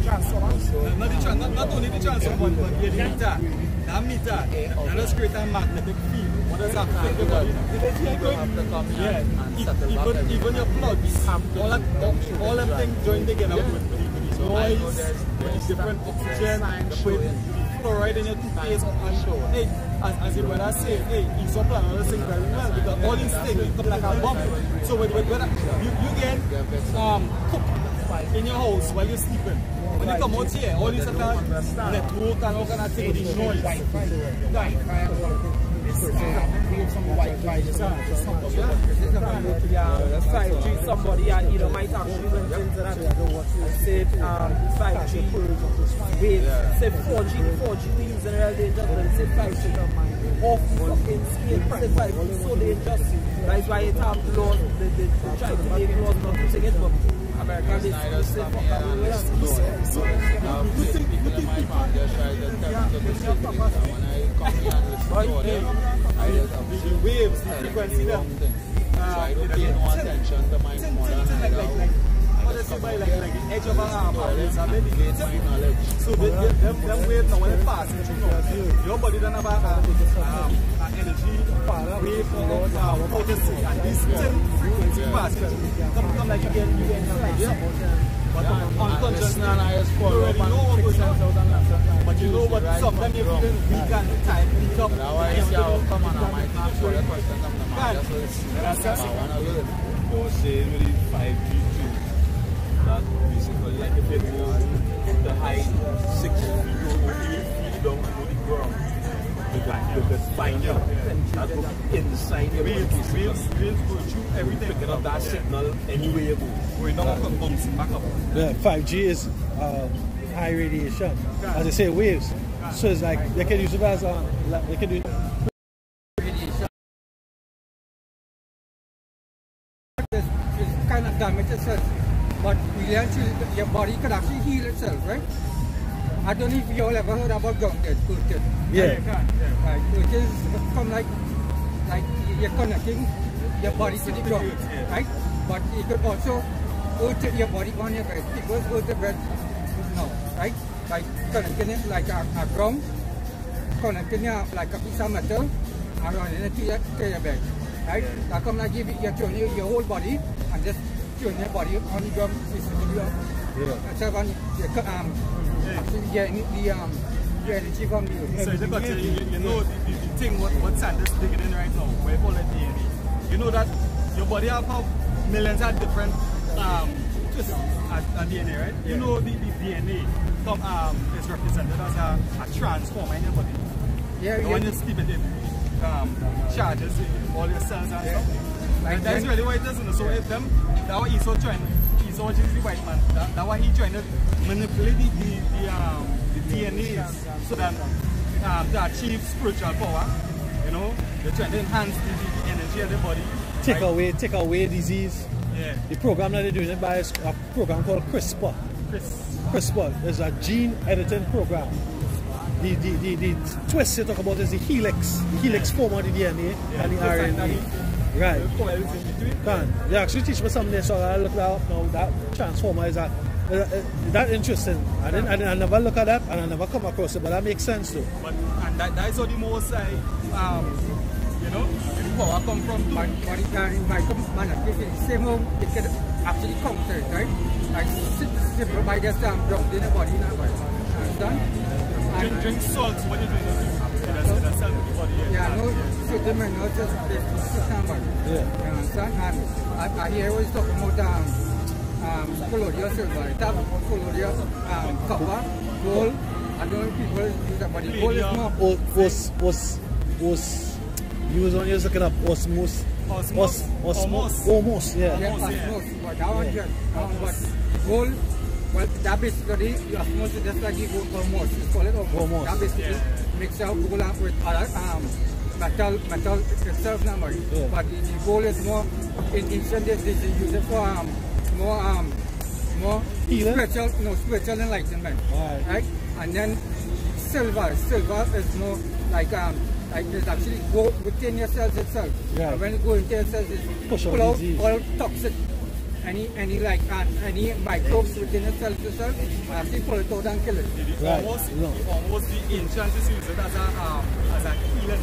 Not only the transformer, but the meter. That meter, and let's create a magnetic field. What does that think about it? Even your plugs, all them things join together with noise, with different oxygen, with fluoride in your toothpaste. And hey, as your brother say, hey, you supply all this thing very well because all these things come like a bomb. So when you get cooked in your house while you're sleeping. When you come out here, all these network and all kind of things, the noise. That's 5G. Somebody either might actually went into that and said 5G with say 4G we use in real dangerous, but say 5G off fucking scale, say 5G so dangerous. That's why it's have laws, they try to make laws not to take it, but American is say fuck away with us. The waves, the frequency them. It pay no attention to my phone. What is it by like the edge of an arm? So them waves now when they pass your body don't have an energy wave or potency, and this frequency pass come like you get but unconscious now you already know what goes on. But you know what sometimes you can type it up. Come on, I might not show the question. Or say with the 5G too, that basically like if it goes the height 6 feet or 8 feet down to the ground, you could find out that inside your body. Waves go through everything, picking up that signal anywhere you go. We're not going to bounce back up. Yeah, 5G is high radiation. As they say, waves. So it's like they can use it as they can do Radiation. It's kind of damage itself, but your body can actually heal itself, right? I don't know if you all ever heard about grounded. yeah. Right, which is come like you're connecting your body to the ground, right? But you could also rotate your body on your bed. It goes go to bed now, right? Like connecting it like a ground, connecting it like a piece of metal, and running it to your bed, right? That come like you turn your whole body and just turn your body on the ground. So when actually getting the energy from the so you know the thing what Sanders digging in right now, where all that DNA. You know that your body have millions of different twists at DNA, right? You know the DNA is represented as a transformer in your body. Yeah, when you sleep it charges all your cells and stuff. Like that's really what it is. So if them that what he's so trying, he's so the white man. That why he's trying to manipulate the DNA so that to achieve spiritual power. You know, they're trying to enhance the energy of the body. Take away disease. Yeah. The program that they're doing it by is a program called CRISPR. CRISPR is a gene editing program. The twist you talk about is the helix form of the DNA and the RNA. Right. They actually teach me something there, so I look that up now. That transformer is that interesting. I never look at that and I never come across it, but that makes sense too. But and that is all the most you know, the power come from too. But it might come, man, if it's the same home, it can actually counter it, right? Like, simple by just drop in the body, you know, understand? Drink salt when you drink it. That's the body. Yeah, no, so them are not just somebody. Yeah. You understand? And I hear always talking about colloidal silver. It have colloidal copper, gold. I don't know if people use that, but the gold is more. You was on looking up osmos. Almost, yeah. Yeah, osmos. But that one, but gold, well, that basically, osmos is just like you go almost. It's called it almost. That basically mix out gold up with other metal itself now. Yeah. But the gold is more, in ancient days, they use it for more spiritual enlightenment. Right? And then silver is more like it's actually go within your cells itself. Yeah. And when it go into your cells, it pull out all toxic, any microbes within the cells itself, and actually pull it out and kill it. Right. Almost the ancients use it as a healing.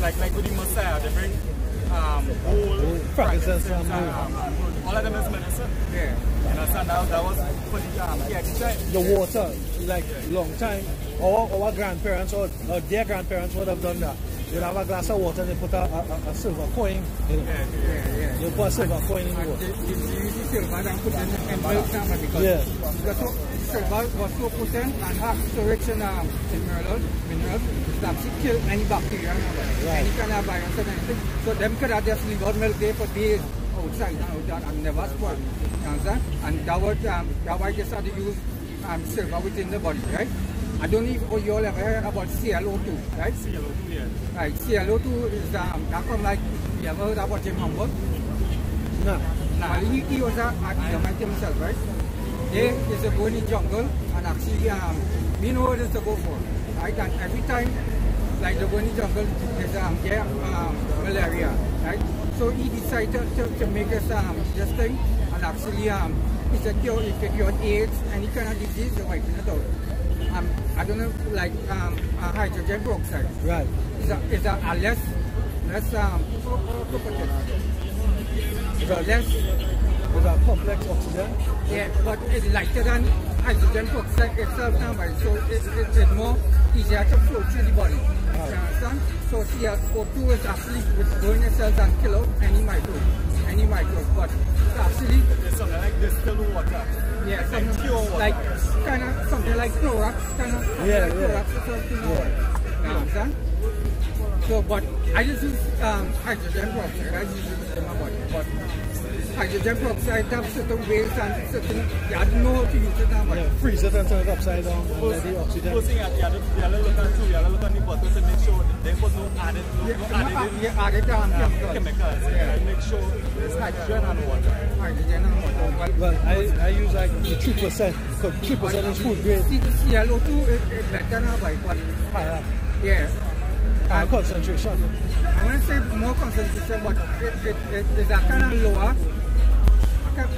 Like with the Messiah, they bring gold, frankincense, all of them is medicine. Yeah. You understand? That was for the water, like long time. Our grandparents or their grandparents would have done that. You'd have a glass of water and they put a silver coin in it. Yeah. You put a silver coin in the water. You use the silver and put in milk because silver was so potent and have so rich in minerals that actually kill any bacteria, any kind of virus and anything. So them could have just leave out milk there for days outside and never spoil. You understand? And that why they started to use silver within the body, right? I don't know if you all ever heard about ClO2, right? ClO2, yeah. Right, ClO2 is that come like, you ever heard about Jim Humboldt? No. Well, he was a Edomite himself, right? They is a go in the jungle and actually, we know what is to go for, right? And every time, like they go in the jungle, there's malaria, right? So he decided to make this thing and actually, it's a cure, if you cure AIDS, any kind of disease, they're wiping it out. I don't know, like hydrogen peroxide. Right. It's a less with a complex oxygen? Yeah, but it's lighter than hydrogen peroxide itself now, right? So it's more easier to flow through the body. You understand? So ClO2 is actually going in cells and kill out any microbe. But it's actually it's something like distilled water. Yeah, like kind of something like Clorox, Clorox or something. You understand? So, but I just use hydrogen peroxide. I just use it in my body. But hydrogen peroxide have certain ways and certain. I don't know how to use it now. But freeze it and turn it upside down and let the oxygen. First thing, you have to look at the bottle to make sure they put no added chemicals. Yeah. Make sure there's hydrogen and water. Hydrogen and water. Well, I use like 3%, because 3% is food grade. ClO2 is better now, but yeah. Concentration. I want to say more concentration, but it is a kind of lower.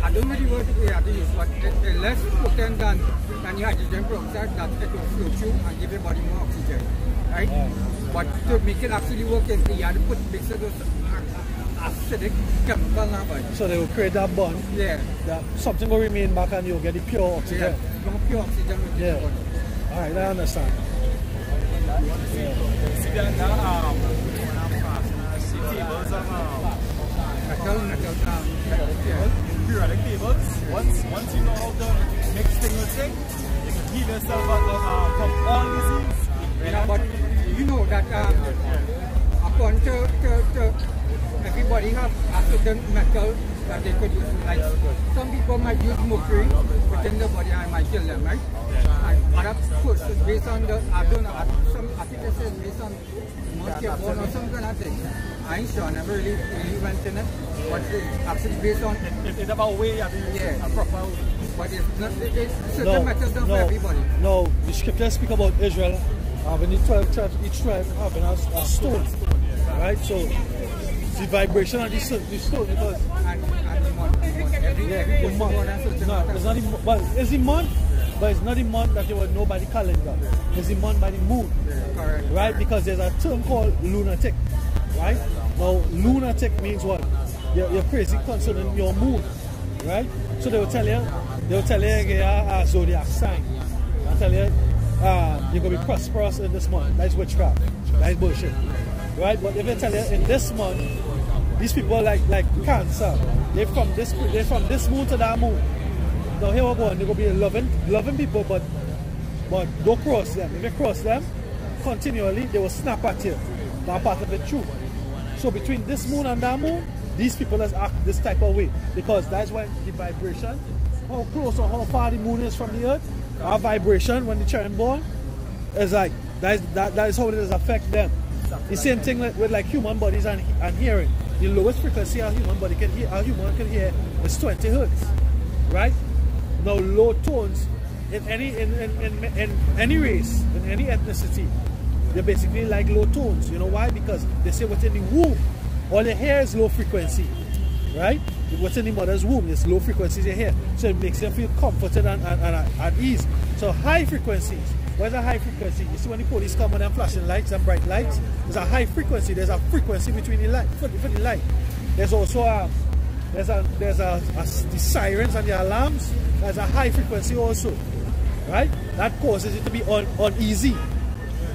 I don't know the word we have to use, but it's less potent than the hydrogen peroxide that it will flow through and give your body more oxygen, right? But to make it actually work, you have to mix it with acidic chemical now. So they will create that bond. Yeah. That something will remain back and you'll get the pure oxygen. Yeah, pure oxygen with the body. Alright, I understand. See that now, periodic tables. Once you know how to mix things with things, you can heal yourself from all disease. Yeah, but you know that according to everybody have a certain metal that they could use. Like some people might use mercury within the body and might kill them, right? And other persons based on the I don't know. I think it says based on carbon or some kind of thing. I ain't sure. I never really went in it, but it's actually based on. It's about way you have to use a proper. But it's not. It's certain metals not for everybody. No, the scriptures speak about Israel having the 12 tribes, each tribe having a stone, right? So the vibration of the stone because and the month, every month. No, it's not the month. Well, is the month? but it's not the month that you would know by the calendar. It's the month by the moon. Correct. Right? Because there's a term called lunatic. Right? Now, lunatic means what? You're crazy concerning your moon. Right? So they will tell you a zodiac sign. They'll tell you you're going to be prosperous in this month. That's witchcraft. That's bullshit. Right? But if they tell you in this month, these people like Cancer, they're from this moon to that moon. Now here we go, they're going to be loving people, but don't cross them. If you cross them continually, they will snap at you. That's part of the truth. So between this moon and that moon, these people just act this type of way, because that's when the vibration, how close or how far the moon is from the earth, our vibration when the children born is like that is how it does affect them. The same thing with like human bodies and hearing. The lowest frequency a human body can hear is 20 hertz, right? Now low tones in any race, in any ethnicity, they're basically like low tones. You know why? Because they say within the womb, all you hear is low frequency, right? Within the mother's womb, there's low frequencies you hear. So it makes them feel comforted and at ease. So high frequencies. Where's a high frequency? You see when the police come on and flashing lights and bright lights, there's a high frequency. There's a frequency between the light for the light. There's also the sirens and the alarms. There's a high frequency also, right? That causes it to be uneasy,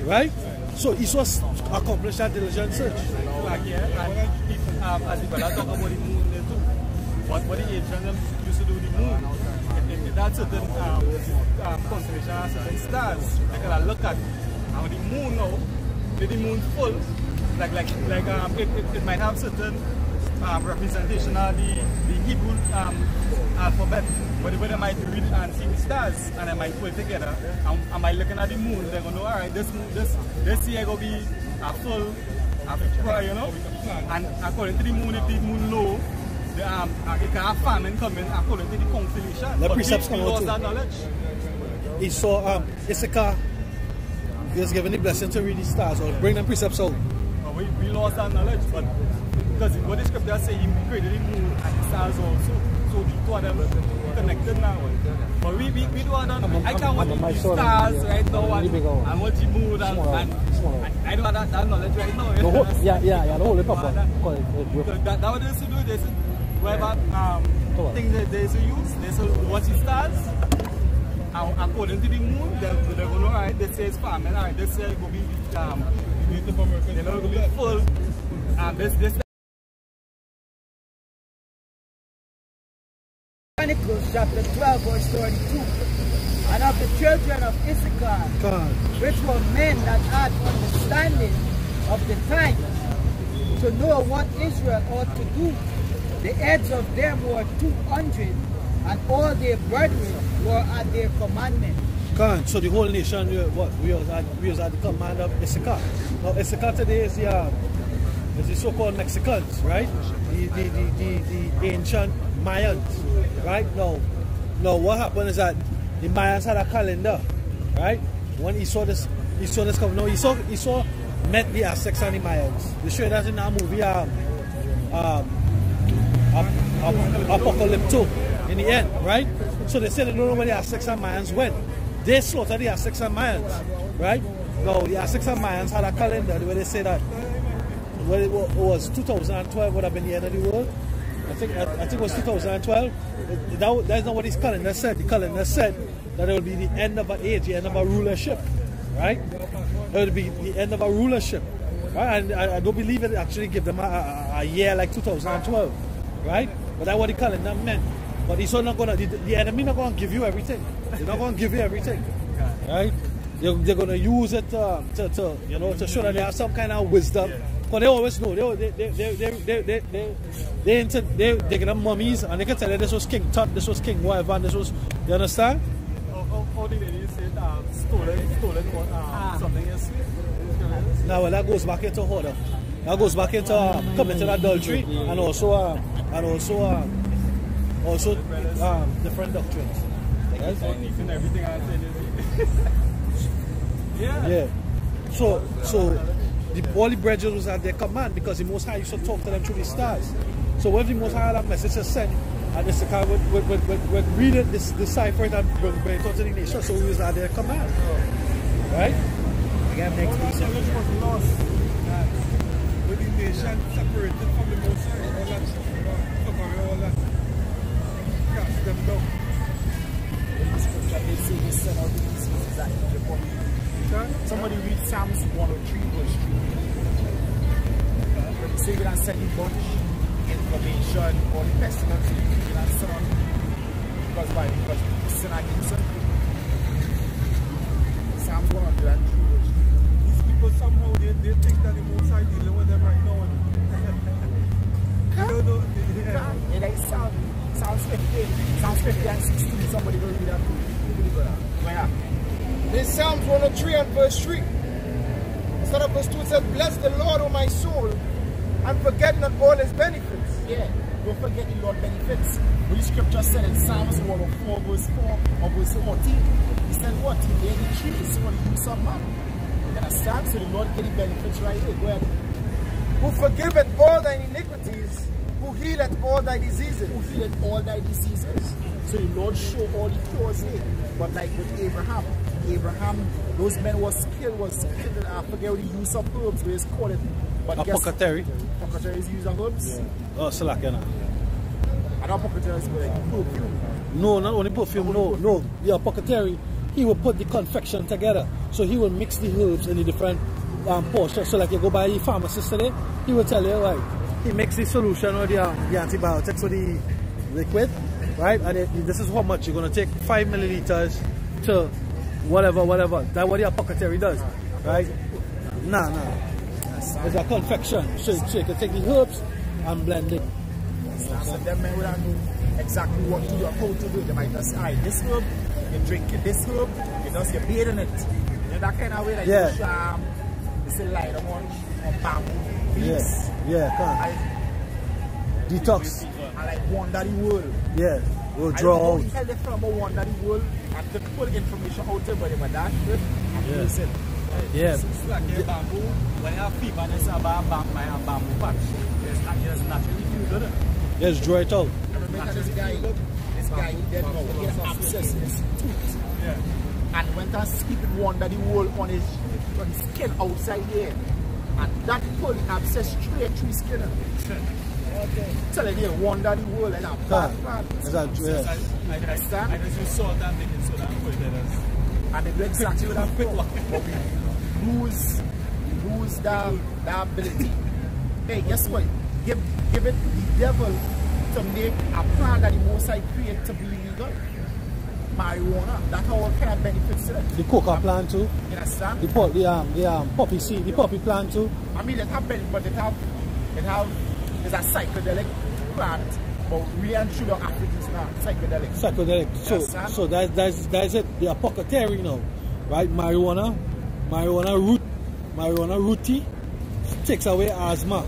right? So it was accomplished that diligent search. Like here, and as the brother talk about the moon there too. What the ancients used to do with the moon. That's certain constellation and certain stars. Like I look at how the moon now, the moon full, it might have certain representation of the Hebrew alphabet. But when I might read it and see the stars and I might put it together, I might looking at the moon, they're gonna know, alright, this year gonna be a full, you know? And according to the moon, if the moon low, it can have famine coming according to the constellation. The precepts come out that knowledge. He saw Issachar, he was given the blessing to read the stars or bring them precepts out. We lost that knowledge, but because what the scripture say, he created the moon and the stars also. So the two of them connected now. But we do understand. I can't watch the stars right now and watch the moon and I don't have that knowledge right now. The whole papa. That what they used to do, they used to whatever thing that they used to use, they used to watch the stars. According to the moon, they're going to know, alright, they say it's farming, alright, they say it will be they're going to be full. This Chronicles chapter 12 verse 32. And of the children of Issachar, which were men that had understanding of the time, to know what Israel ought to do, the heads of them were 200, and all their brethren were at their commandment. So the whole nation, we was at the command of Issachar. Now Issachar today is the so-called Mexicans, right? The ancient Mayans, right? Now what happened is that the Mayans had a calendar, right? When he saw this coming. No, he saw met the Aztecs and the Mayans. They showed that in that movie Apocalypto in the end, right? So they said they don't know where the Aztecs and Mayans went. They slaughtered the Aztecs and Mayans, right? Now the Aztecs and Mayans had a calendar where they say that well, it was 2012 would have been the end of the world. I think it was 2012. That's not what his calendar said. The calendar said that it would be the end of an age, the end of a rulership, right? It would be the end of a rulership, right? And I don't believe it actually give them a year like 2012, right? But that's what the calendar meant. But he's not gonna. The enemy not gonna give you everything. They're not gonna give you everything, right? They're gonna use it to show that they have some kind of wisdom. Because they always know they get them mummies and they can tell you this was King Tut, this was King whatever, and this was, you understand? How did they say stolen something else? Now well, that goes back into order. That goes back into committing adultery and also different doctrines. Right? Everything I said. Yeah. So all the brethren was at their command because the Most High used to talk to them through the stars. So when the Most High had a message to send, And this is kind of with reading this decipher it and bring it out to the nation. So we use that their command. Right? Again, next piece. Knowledge was lost. With the nation separated from the Most High. All that stuff, all that. Cast them down. Scripture, they say they send out the diseases that Egypt. Somebody read Psalms 103 verse 3. When you say we're not sending much information or the pestilence, we're not sending because why? Because we sin against them. Psalms 103 verse 3. These people somehow they think that the Most High dealing with them right now. You know, It like Psalms 50, Psalms 50 and 16. Somebody will read that. Where? This Psalms 103 and verse 3. Instead of verse 2, it says, bless the Lord, O my soul, and forget not all his benefits. Yeah, don't forget the Lord benefits. When the scripture said in Psalms 104 verse 4 or verse 14, he said what? He gave the trees for the use of man. You understand? So the Lord gave the benefits right here. Go ahead. Who forgiveth all thine iniquities, who healeth all thy diseases. Who healeth all thy diseases. So the Lord showed all the cures here. But like with Abraham, those men was killed, I forget what the use of herbs, they just call it. But Apothecary. Apothecary is the use of herbs? Yeah. Oh, Salakana. And apothecary is like perfume. No, not only perfume, no. The apothecary, he will put the confection together. So he will mix the herbs in the different portions. So like you go by the pharmacist today, he will tell you, like, he makes the solution or the antibiotics or the liquid, right? And this is how much you're going to take 5 milliliters to whatever. That's what the apothecary does, right? Nah. It's a confection. So you can take the herbs and blend it. So them men would have known exactly what to do, how to do it. They might just say, this herb, you drink it, this herb, you just get bathe in it. You know that kind of way, like you say light on bamboo leaves. Detox. And like wander the world. Yeah, we'll draw out. You tell them from wander the world and to put information out there, but they were that good and use it. Yeah. It's like a bamboo. When you have fever, there's a bamboo patch. There's naturally food, isn't it? Yes, draw it out. I remember this guy he dead now. He had abscess in his tooth. Yeah. And went and sleeping wander the world on his skin outside here. And that pulled the abscess straight through his skin. Telling you, wander the world and a bad. I just use salt and baking soda and put it in us. And they do exactly what I'm doing. But we lose the ability. Hey, guess what? Give it to the devil to make a plan that the Most High create to be legal. Marijuana, that's how it kind of benefits to it. The coca plant too. You understand? The poppy seed, the poppy plant too. I mean, it have benefits, but it's a psychedelic plant. But really and truly, Africans now psychedelic. So that's it. The apothecary now, right? Marijuana rooty takes away asthma,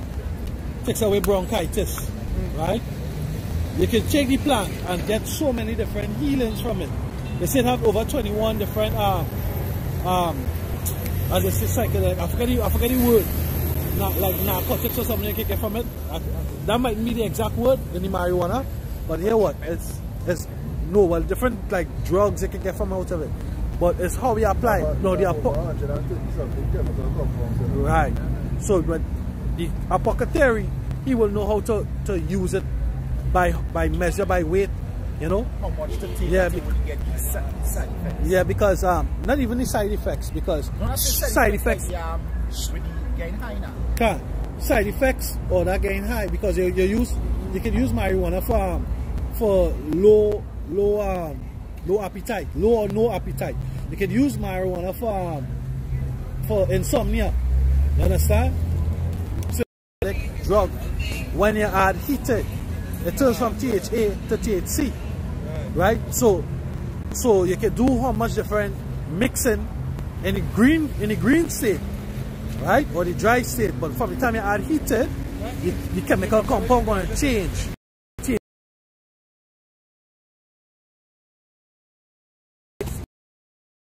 takes away bronchitis, right? You can take the plant and get so many different healings from it. They said have over 21 different as they say psychedelic. I forget the word. Not like narcotics or something you can get from it. That might be the exact word in the marijuana, but here what? It's different like drugs you can get from out of it. But it's how we apply. Right. So when the apothecary, he will know how to use it by measure, by weight, you know. How much to take when you get these side effects. Yeah, because not even the side effects, because side effects when you getting high now. Side effects or that getting high, because you can use marijuana for low appetite, low or no appetite. You can use marijuana for insomnia. You understand? So drug, when you add heated, it turns from THA to THC, right? So you can do how much different mixing in the green state, right, or the dry state. But from the time you add heated, the chemical compound going to change.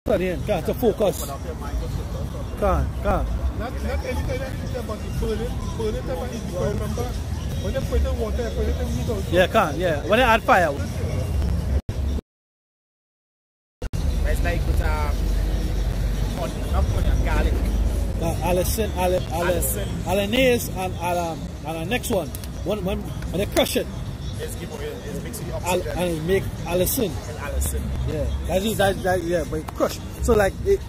Can't to focus. Can't. Not anything that you say about the burning type of heat, because remember, When they put it in water, they put it in meat also. Yeah, can't. Yeah. When they add fire. It's like with onion, garlic. Allicin, Alanaise, and the next one. When they crush it. It's mixing the oxygen. And it make allicin. And allicin. Yeah. Yeah, but crush. So like it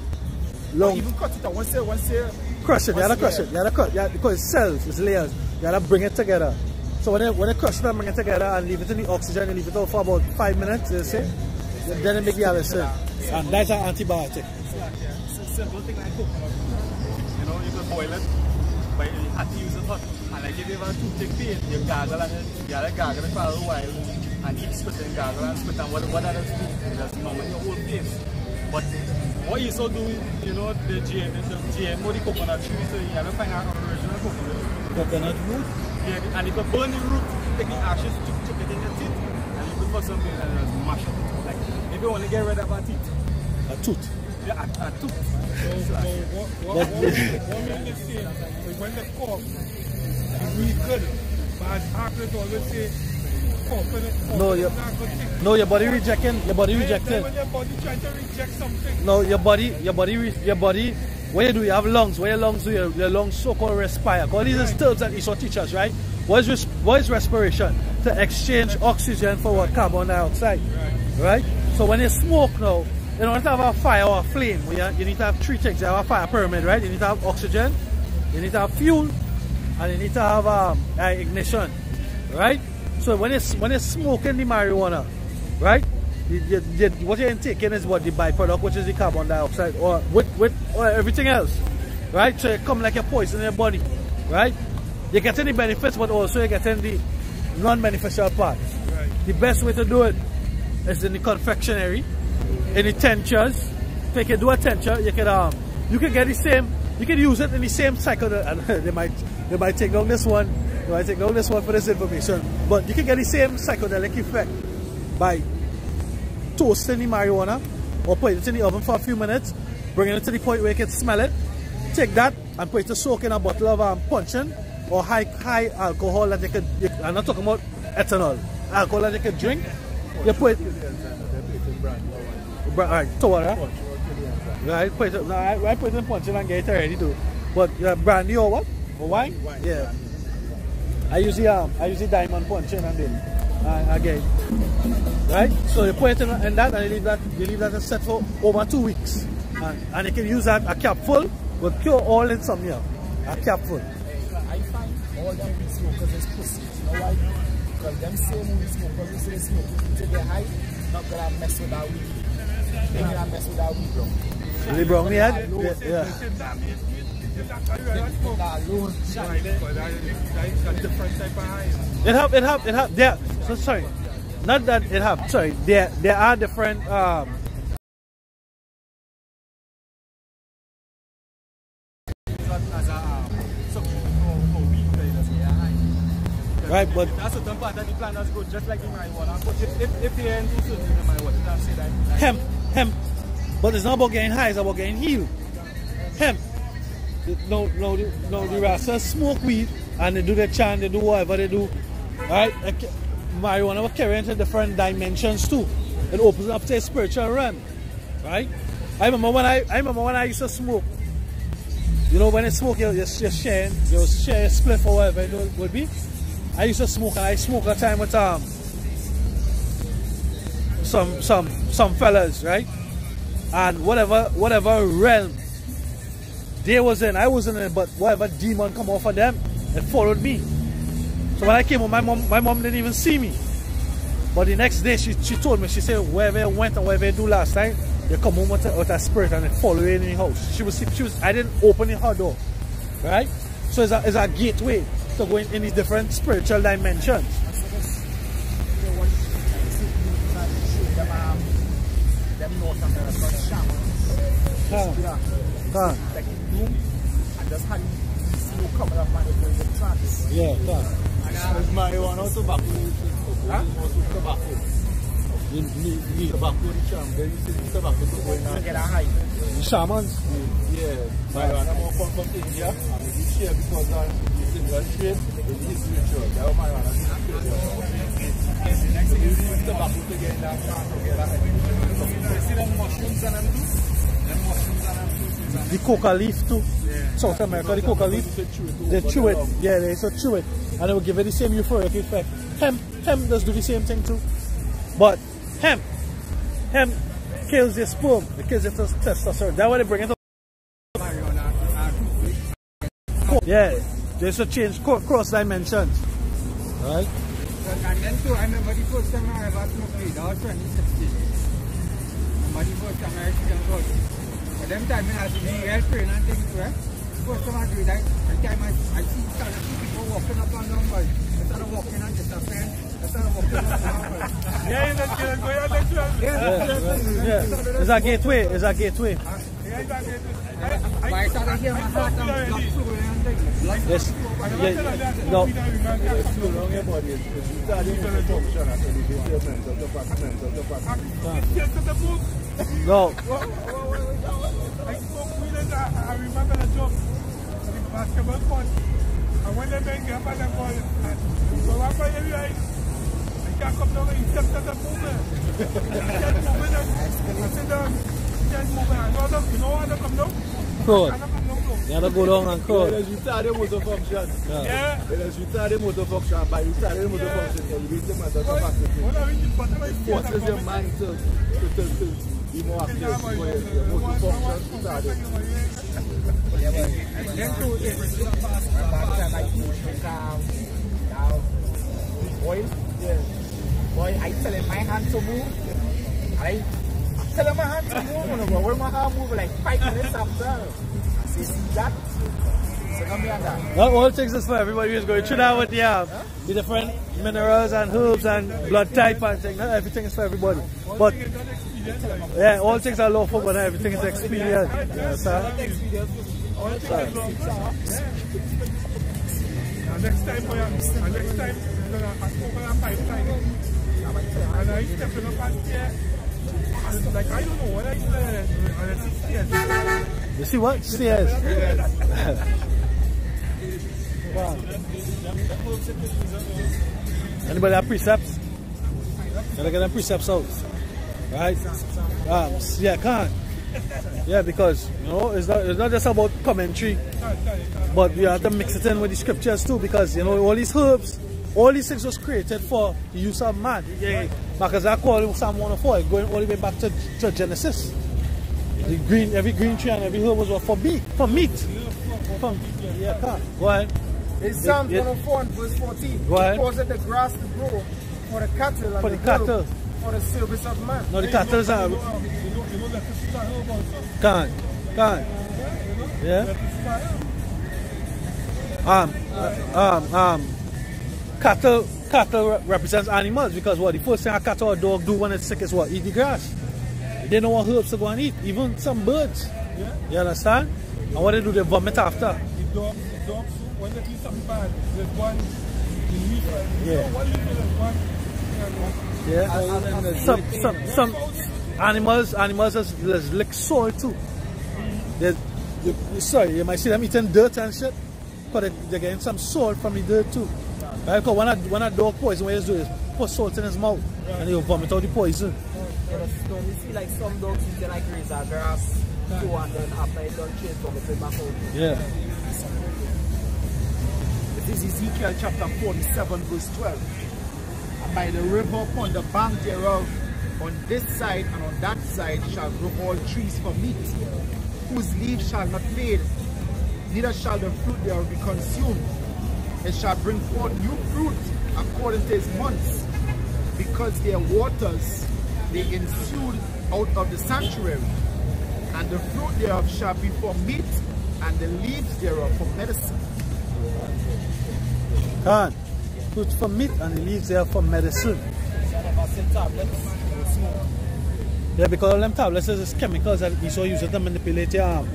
long. Even cut it out once you crush it, you gotta crush it. You gotta cut. Because it's cells, it's layers. You gotta bring it together. So when they crush it and bring it together and leave it in the oxygen and leave it out for about 5 minutes, you see, then it make the allicin. And that's an antibiotic. It's a simple thing like coconut. You know, you can boil it, but you have to use it hot. And like if you have a toothache pain, you gargle and you gotta gargle it for a while and keep spitting, gargle and spit. And what that does do, it does numb your whole face. But what you also do, you know, the GMO, the coconut tree, so you have to find out original coconut. Coconut root? Yeah, and you can burn the root, take the ashes, chip it in your teeth, and you put for something and just mash it. Like, if you want to get rid of a teeth. A tooth? Yeah, a tooth. What makes it say, when they cough, it's really good. But as doctors always say, no, your body rejecting. Your body rejecting. When your body trying to reject something. No, your body. What you do, you have lungs. What your lungs do, your lungs so-called respire. All these are terms that ESO teach us, right? What is respiration? To exchange oxygen for what? Carbon dioxide. Right? So when you smoke now, in order to have a fire or a flame, you need to have 3 things. You have a fire pyramid, right? You need to have oxygen, you need to have fuel, and you need to have ignition, right? So when you're smoking the marijuana, right? What you're intaking is what the byproduct, which is the carbon dioxide, or with everything else, right? So it come like a poison in your body, right? You're getting the benefits, but also you're getting the non-beneficial parts. Right. The best way to do it is in the confectionery, in the tinctures. So you can do a tincture, you can get the same, you can use it in the same cycle. And they might take down this one. They might take down this one for this information. But you can get the same psychedelic effect by toasting the marijuana or putting it in the oven for a few minutes, bringing it to the point where you can smell it. Take that and put it to soak in a bottle of puncheon or high alcohol that you could. I'm not talking about ethanol. Alcohol that you could drink. You put it. Right, to water. Right, put it. I put it in puncheon and get it ready too. But brandy or what? Or wine? Yeah. I use the diamond puncheon and then again. Right? So you put it in that and you leave that set for over 2 weeks. And you can use that, a capful will cure all insomnia. A capful. I find all them weed smokers is pussy. You know why? Because them same weed smokers who say smoke to get high, not gonna mess with that weed. They're gonna mess with that weed, bro. Really brown me head? Yeah. It have. There. So sorry. Not that it have. Sorry. There are different. Right, but that's a certain part of the plant that's good, just like the marijuana. But if you're into certain marijuana, you can't say that. Hemp. But it's not about getting high, it's about getting healed. Hemp. No, the Rastas smoke weed and they do their chant, they do whatever they do. Right? Marijuana will carry into different dimensions too. It opens up to a spiritual realm. Right? I remember when I used to smoke. You know, when I smoke, you're share a spliff or whatever it would be. I used to smoke, and I smoked a time with some fellas, right? And whatever realm they was in, I wasn't in it, but whatever demon come off of them, it followed me. So when I came home, my mom didn't even see me. But the next day she told me, she said, wherever I went and wherever I do last time, you come home with a spirit and it follow you in the house. She was I didn't open her door. Right? So it's a gateway to go in these different spiritual dimensions. Yeah, marijuana or tobacco. Tobacco. The tobacco, the charm. They use tobacco to go in and get a high. The shamans? Yeah. Marijuana more from India, and we share because of the single trade with the spiritual. That was my man. So we use tobacco together and plant together. You see them mushrooms and them too? Them mushrooms and them too. The coca leaf too. Yeah. South America, the coca leaf. They chew it. Yeah, they so chew it. And they will give it the same euphoric effect. Hemp does do the same thing too. But hemp kills your sperm. It kills your testosterone. That's why they bring it up. Yeah, just to change cross dimensions. Right? And then too, I remember the first time I ever smoked weed, that was 2016. Remember the first time I actually got it. But them time I had to be well trained and things, right? First time I do that, the time I see people walking up and down, but instead of walking on just a fence, instead of walking on the house. Yeah, it's It's a gateway. It's a gateway. I started hearing my heart and blood flow and things. Yes. Yeah. No. No. I remember the joke. The basketball court. And when they make up and they call it, so I'm by the way, I can't come down and step to the movement. I can't move it. I sit down. I can't move it. You know how to come down? Cool. You have to go down and call. It is retarded motor function. Yeah. It is retarded motor function. By retarded motor function, you elevate the mental capacity. It forces your mind to be more active. Your motor function is retarded. Then too, it's like now, boy, I tell him my hand to move. I tell him my hand to move. When my hand move like 5 minutes after, I say, see that? So come here and that. Not all things is for everybody who's going through that with the different minerals and herbs and blood type and things. Not everything is for everybody. But yeah, all things are lawful, but not everything is expedient. Yeah, sir. Next time, next time, you're going to open a pipeline. And I step in up and here. Like, I don't know what I said. And I see stairs. You see what? Stairs. Wow. Anybody have precepts? Gotta get them precepts out. Right? Yeah, can't. Yeah, because you know it's not just about commentary, but you have to mix it in with the scriptures too. Because you know all these herbs, all these things was created for the use of man. Yeah, because I call it Psalm 104, going all the way back to Genesis. Every green tree and every herb was for meat, yeah, can't. Go ahead. It's Psalm 104 and verse 14. Go ahead. It causeth the grass to grow for the cattle and for the cattle. For the service of man. No, the cattle are. Can't. Yeah. Cattle represents animals because what the first thing a cat or a dog do when it's sick is what? Eat the grass. They know what herbs to go and eat, even some birds. Yeah. You understand? And what they do, they vomit after. The dogs, when they eat something bad, there's one leaf. Yeah. One leaf is one. Yeah. Some animals just lick soil too. Sorry, you might see them eating dirt and shit, but they're getting some salt from the dirt too. Right? Because when a dog poison, what he do is put salt in his mouth and he'll vomit out the poison. Don't you see like some dogs eating like razor grass too, and then after it done change from it back out? Yeah. This is Ezekiel chapter 47 verse 12. And by the river upon the bank thereof, on this side and on that side shall grow all trees for meat, whose leaves shall not fade, neither shall the fruit thereof be consumed. It shall bring forth new fruit according to its months, because their waters they ensued out of the sanctuary, and the fruit thereof shall be for meat, and the leaves thereof for medicine. Fruit for meat and the leaves thereof for medicine. Yeah, because all them tablets is chemicals that you so use to manipulate your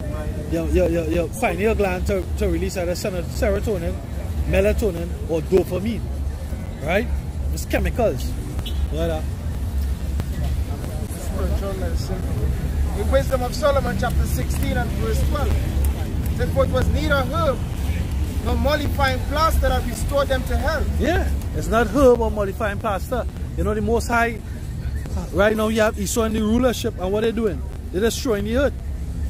pineal gland to release either serotonin, melatonin, or dopamine. Right? It's chemicals. Yeah. Spiritual medicine. The Wisdom of Solomon chapter 16 and verse 12 said, for it was neither herb nor mollifying plaster that restored them to health. Yeah, it's not herb or mollifying plaster. You know, the Most High, right now you have Esau in the rulership, and what they're doing? They're destroying the earth,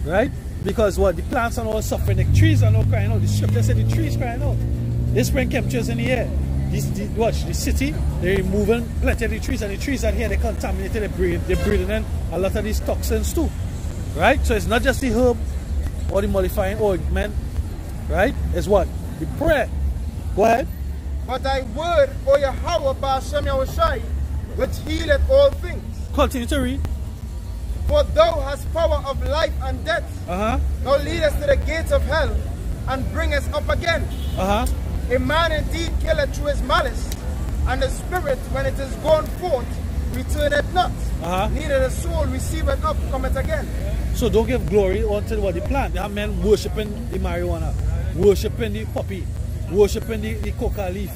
right? Because what? The plants are all suffering, the trees are not crying out. The scripture said the trees crying out. They spring chemicals in the air. Watch, the city, they're removing plenty of the trees, and the trees out here, they're contaminated, they're breathing in a lot of these toxins too, right? So it's not just the herb or the mollifying ointment, right? It's what? The prayer. Go ahead. But thy word, O Yahweh, Ba'ashem Yahushai, which healeth all things. Continue to read. For thou hast power of life and death. Thou leadest to the gates of hell, and bringest up again. A man indeed killeth through his malice, and the spirit, when it is gone forth, returneth not. Neither the soul receiveth up, cometh again. So don't give glory unto what the plant. They have men worshipping the marijuana, worshipping the poppy, worshipping the coca leaf,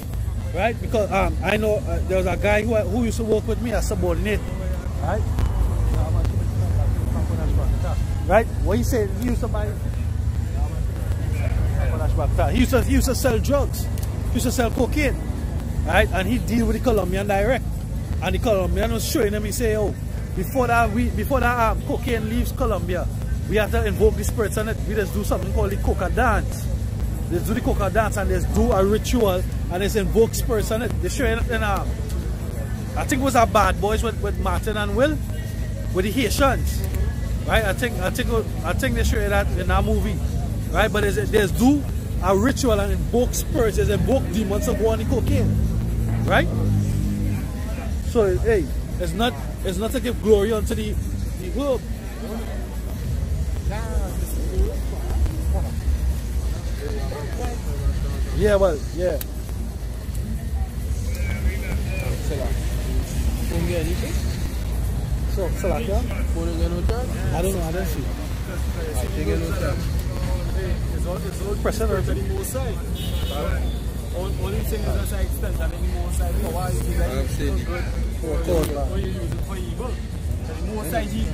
right? Because I know there was a guy who used to work with me as subordinate, right? Right? What he said, he used to buy. He used to sell drugs. He used to sell cocaine, right? And he deal with the Colombian direct. And the Colombian was showing him. He say, "Oh, before that cocaine leaves Colombia, we have to invoke the spirits on it. We just do something called the coca dance. They do the coca dance and they do a ritual and they invoke spirits on it. They show it in I think it was a Bad Boys with Martin and Will, with the Haitians, right? I think they show you that in that movie, right? But there's do a ritual and invoke spirits, there's invoke demons to go on the cocaine, right? So hey, it's not to give glory unto the herb. Yeah, well, yeah. So, Salaka? I don't know, I don't see. It's all present or only thing is that I extend that any more side power is good or you use it for evil. The more side he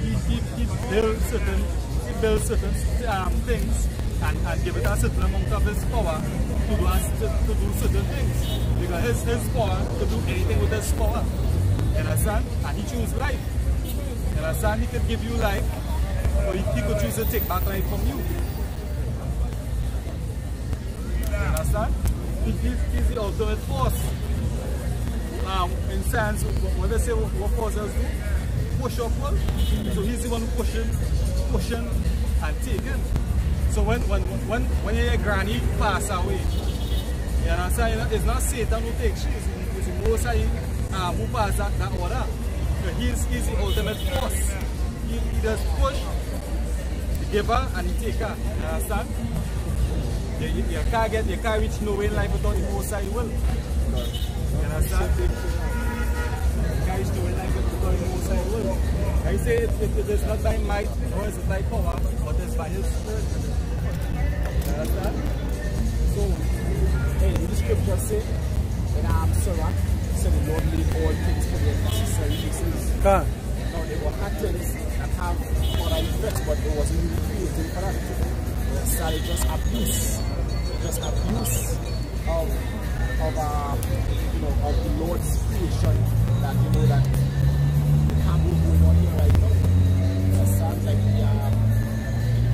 builds certain things and give it a certain amount of his power to do certain things. Because his power to do anything with his power. You understand? And he chooses life. You understand? He could give you life, or he could choose to take back life from you. You understand? He's the ultimate force. In sense, what they say, what forces do? Push upward. So he's the one pushing and taking. So when your granny pass away, you understand? It's not Satan who takes you, it's the Most High who pass that order. So he's the ultimate force. He does push, the giver and the taker. You understand? You can't reach nowhere in life without the Most High will. You understand? You can't reach nowhere in life without the Most High will. I say it is not by might, nor is it by power, but it's by His Spirit. You understand? So, hey, the scripture say in Surah, said the Lord made all things for their necessary uses. Now there were atoms that have other effects, but it wasn't really created for that. So it's just abuse of the Lord's creation that that can't be going on here right now. It sounds like the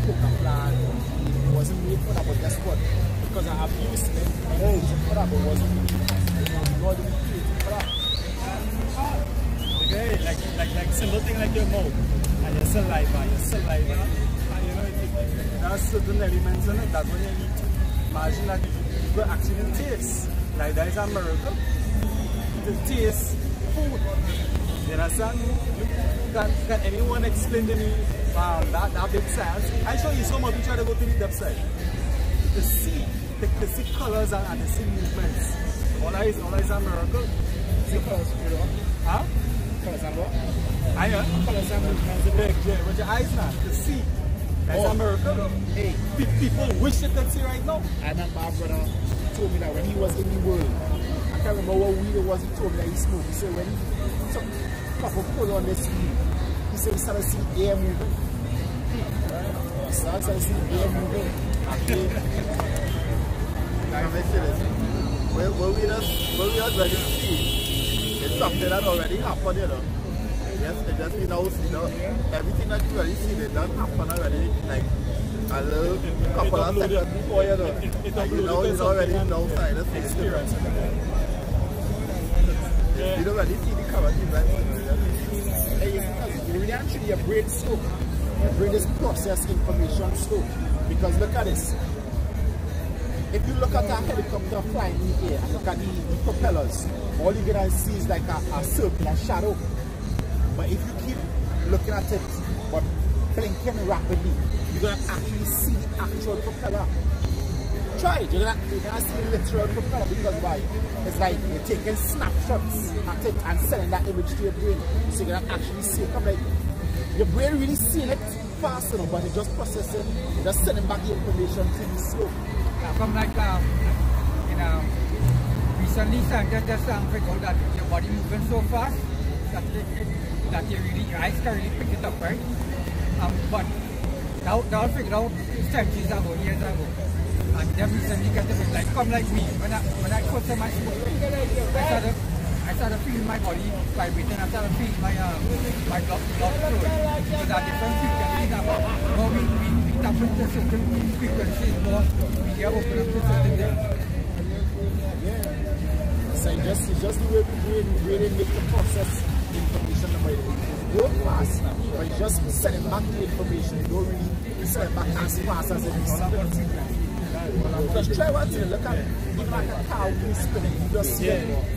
coca plant, it wasn't made for that, but guess what? Because of abuse, it wasn't for that, but it wasn't made. The Lord didn't create it for that. Okay, like simple thing like your mouth and your saliva, there are certain elements in it that when you eat, imagine that you actually taste. Like that is a miracle. To taste food. You understand? Can anyone explain to me that big science? I show you some of you try to go to the website. To see colors and to see movements. All that is a miracle. See colors, huh? Colors and what? I know. Colors and movements. With your eyes now, to see. That's a miracle. Hey, people wish they could see right now. I remember my brother told me that when he was in the world, I can't remember what weed it was, he told me that he smoked. He said when he took a couple pull on this weed, he said he started to see air moving. He started to see air moving. And What we just already see, it's something that already happened, you know. It just you know, everything that you already see, it doesn't happen already, like a little couple of seconds before, you know. Like, you already know side of things. You don't already see the current events. Hey, you really actually your brain slow. Your brain is process information slow. Because look at this. If you look at a helicopter flying in the air and look at the propellers, all you're gonna see is like a circular shadow. But if you keep looking at it but blinking rapidly, you're gonna actually see the actual propeller. Try it, you're gonna see the literal propeller, because why? It's like you're taking snapshots at it and sending that image to your brain. So you're gonna actually see it. Like, your brain really seeing it fast enough, but it just processing, just sending back the information pretty slow. From like recently scientists just figured out that your body moving so fast that your eyes can really pick it up, right? But that was figured out centuries ago, years ago. And then recently get it like come like me. When I first time I spoke, I started feeling my body vibrating. I started feeling my blood flowing. So that different frequencies now. More we tap into certain frequencies, more we get open up to certain things. So it's just the way we really make the process information about it. Go fast, but it's just sending back the information. You don't really send it back as fast as it is. Just try what you look at. Even like a cow is spinning, you just see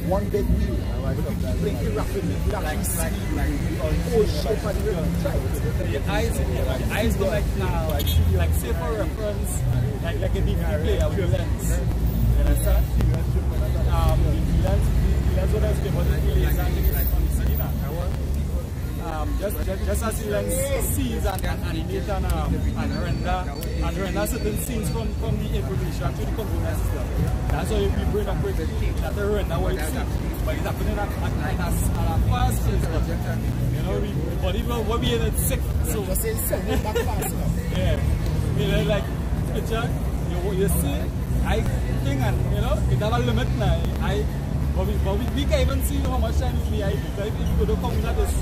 one big wheel. But if you blink it rapidly, you actually see the whole shape of the river. Try it. The eyes go like now, like say for reference, like a DVD player with a lens. You understand? The lens what I was about the laser on the screen. Just as the lens sees and animate and render certain scenes from the information to the computer system. That's why we bring up with that the render what it sees. But it's happening at a fast pace. You know, the body will be in it sick. So just say send it back fast enough. Yeah. You know, like picture, you see, I think, and you know, it have a limit now. But we can't even see how much time we are. If you go to come at this,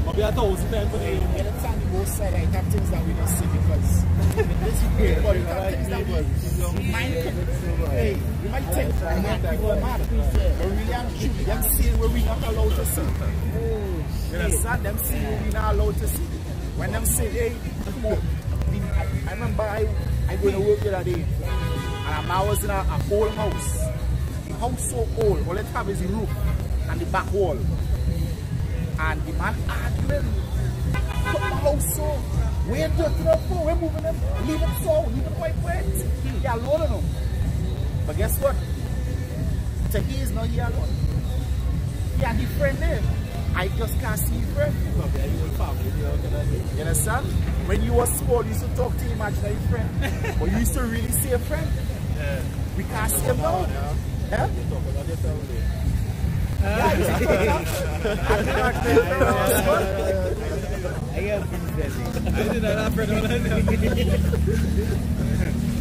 maybe 1,000 times for the anytime you go side, I have things that we don't see because this is great, but you have things that we mind hey, you might think people are mad. But really and truly, them seeing where we not allowed to see. You understand? Them seeing where we not allowed to see. When them say, hey, come on. I remember I go to work the other day and I was in a old house. The house so old, all it have is the roof and the back wall. And the man arguing, put the house so, we're dirty up for, we're moving them, leave it so, leave it quite wet. He alone on them. But guess what? So he is not here alone. He and his friend there. I just can't see his friend. You understand? When you were small, you used to talk to your imaginary friend. But you used to really see a friend. Yeah. We can't see him now. Yeah?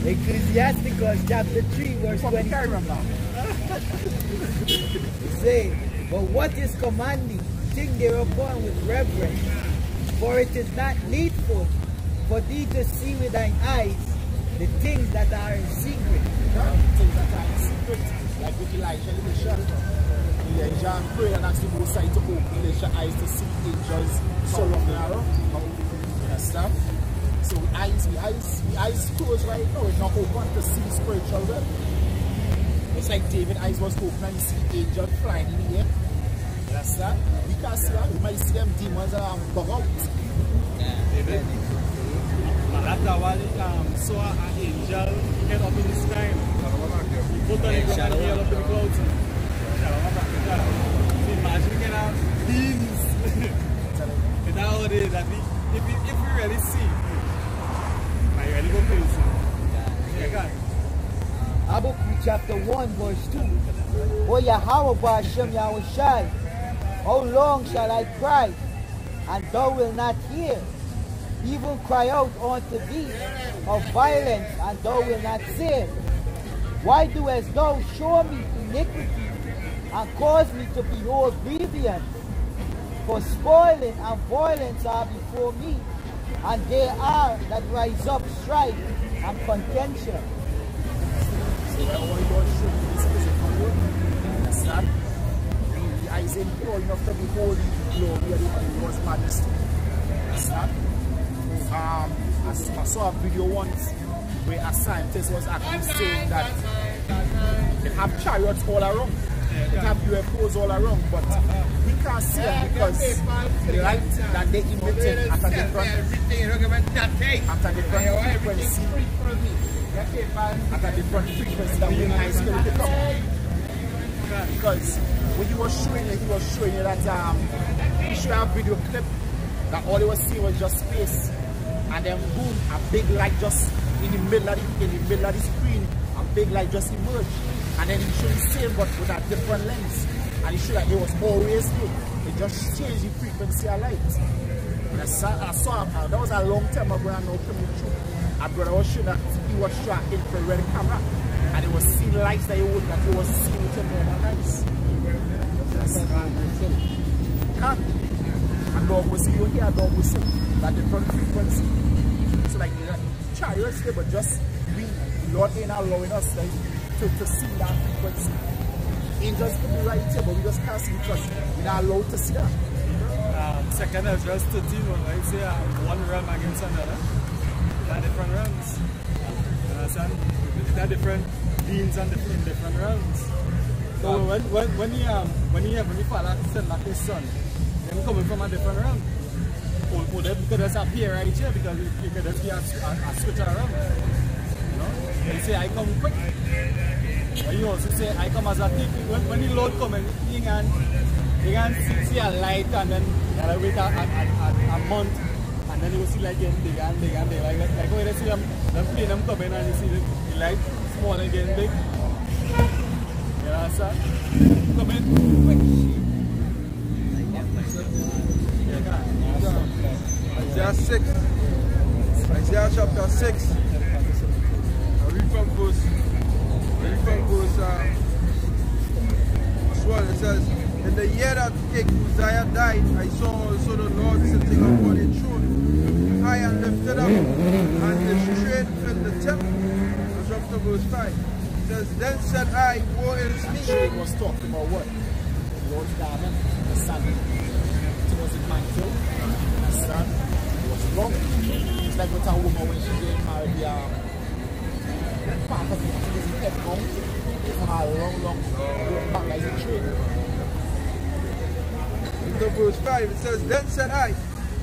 Ecclesiasticus chapter 3 verse 20. Say, but what is commanding? Think thereupon with reverence, for it is not needful for thee to see with thine eyes the things that are in secret. Things that are in secret, like with Elijah in the shop. Elijah prayed and asked the Most High to open Elijah's eyes to see angels so long narrow. You understand? So the eyes closed right now, it's not open to see spiritual realm. It's like David's eyes was open and you see angels flying in the air. You understand? We can't see that. We might see them demons bug out. David. That's why saw an angel get up in the sky. He put on the ground and he up in the clouds. So imagine you get beams. Nowadays, if we really see, I really go crazy. Yeah. Habakkuk chapter 1 verse 2. O Yahweh Ba'ashem Yahushai, how long shall I cry, and thou wilt not hear? even cry out unto thee of violence, and thou wilt not save? Why doest thou show me iniquity, and cause me to behold grievance? For spoiling and violence are before me, and they are that rise up strife and contention. So what Lord showed me this physical world, understand? The eyes ain't pure enough to behold the glory of the Lord's majesty. Understand? I saw a video once where a scientist was actually saying that they have chariots all around. They have UFOs all around, but we can't see them because the light that they emitted at a different frequency, that we eyes can pick up. Because when he was showing you that he showed a video clip that all he was seeing was just space, and then boom, a big light just in the middle of the screen, a big light just emerged. And then he showed the same but with a different lens. And he showed that it was always there. It just changed the frequency of light. And I saw that was a long time ago, and now coming through. A brother was showing that he was showing an infrared camera. And he was seeing lights that he was seeing with your normal eyes. Can't. And dog will see you here, dog will see that different frequency. So like the chariots there, but just we, the Lord ain't allowing us like, to see that frequency. Angels could be right here, but we just can't see because we're not allowed to see that. Second Ezra 13, when I say one realm against another, there are different realms. You understand? There are different beings and different realms. So when the Father sent back his son, them coming from a different realm. Or they could just appear right here because you could just be a switch around. You know? They say I come quick. But you also say I come as a thief. When the Lord comes, you can see a light, and then you wait a month, and then you will see like getting bigger and bigger and bigger. Like when they see them plane them coming, and you see the light small and getting big. You understand? Coming quick. Isaiah 6. Isaiah chapter 6. I read from verse 1. It says, in the year that King Uzziah died, I saw also the Lord sitting upon a throne, high and lifted up, and his train filled the temple. I jump to verse 5. It says, then said I, woe is me. It was talking about what? The Lord's garment, the sun. It was in mantle, the sun. It was long. It's like with a woman when she getting married, part of it is the head long. It's a long back like a train. In the verse 5 it says, then said I,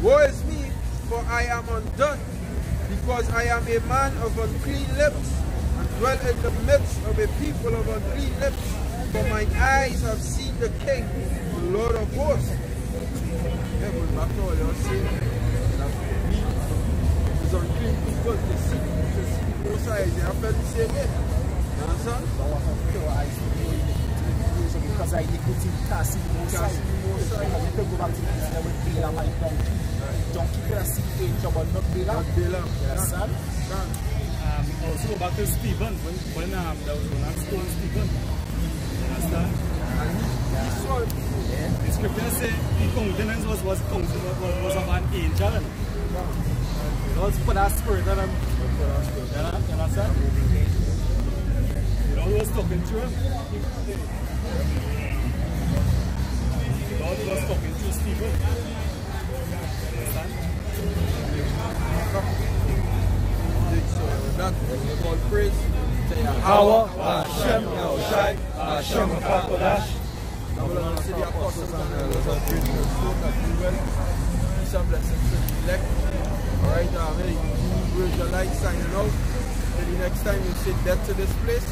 woe is me, for I am undone, because I am a man of unclean lips, and dwell in the midst of a people of unclean lips. For mine eyes have seen the King, the Lord of hosts. Yeah, but back to what you're saying, that me, is unclean people, they see both sides, they have felt the same way. You understand? Because I iniquity can't see the most side. Because you can go back to the Israel with Balaam and donkey. Donkey can see angel but not Balaam. You understand? Also go back to Stephen, when there was one stone Stephen. You understand? The scripture says the countenance was of an angel. It was put that spirit on him. You understand? God was talking to him. God was talking to Stephen. So that is called praise. Power, Hashem, Yahushai, Hashem, Kakodash. Now we're going to see the apostles and elders of great stone that we will. Peace and blessings to the elect. Alright, hey, raise your light, signing out. Till the next time you say death to this place.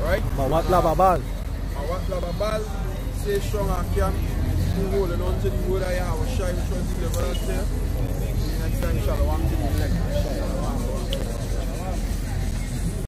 Alright? Mawat Lababal. Mawat Lababal. Stay strong and calm. Keep holding on to the word I have, which was delivered us there. Till the next time, Shalom to the elect.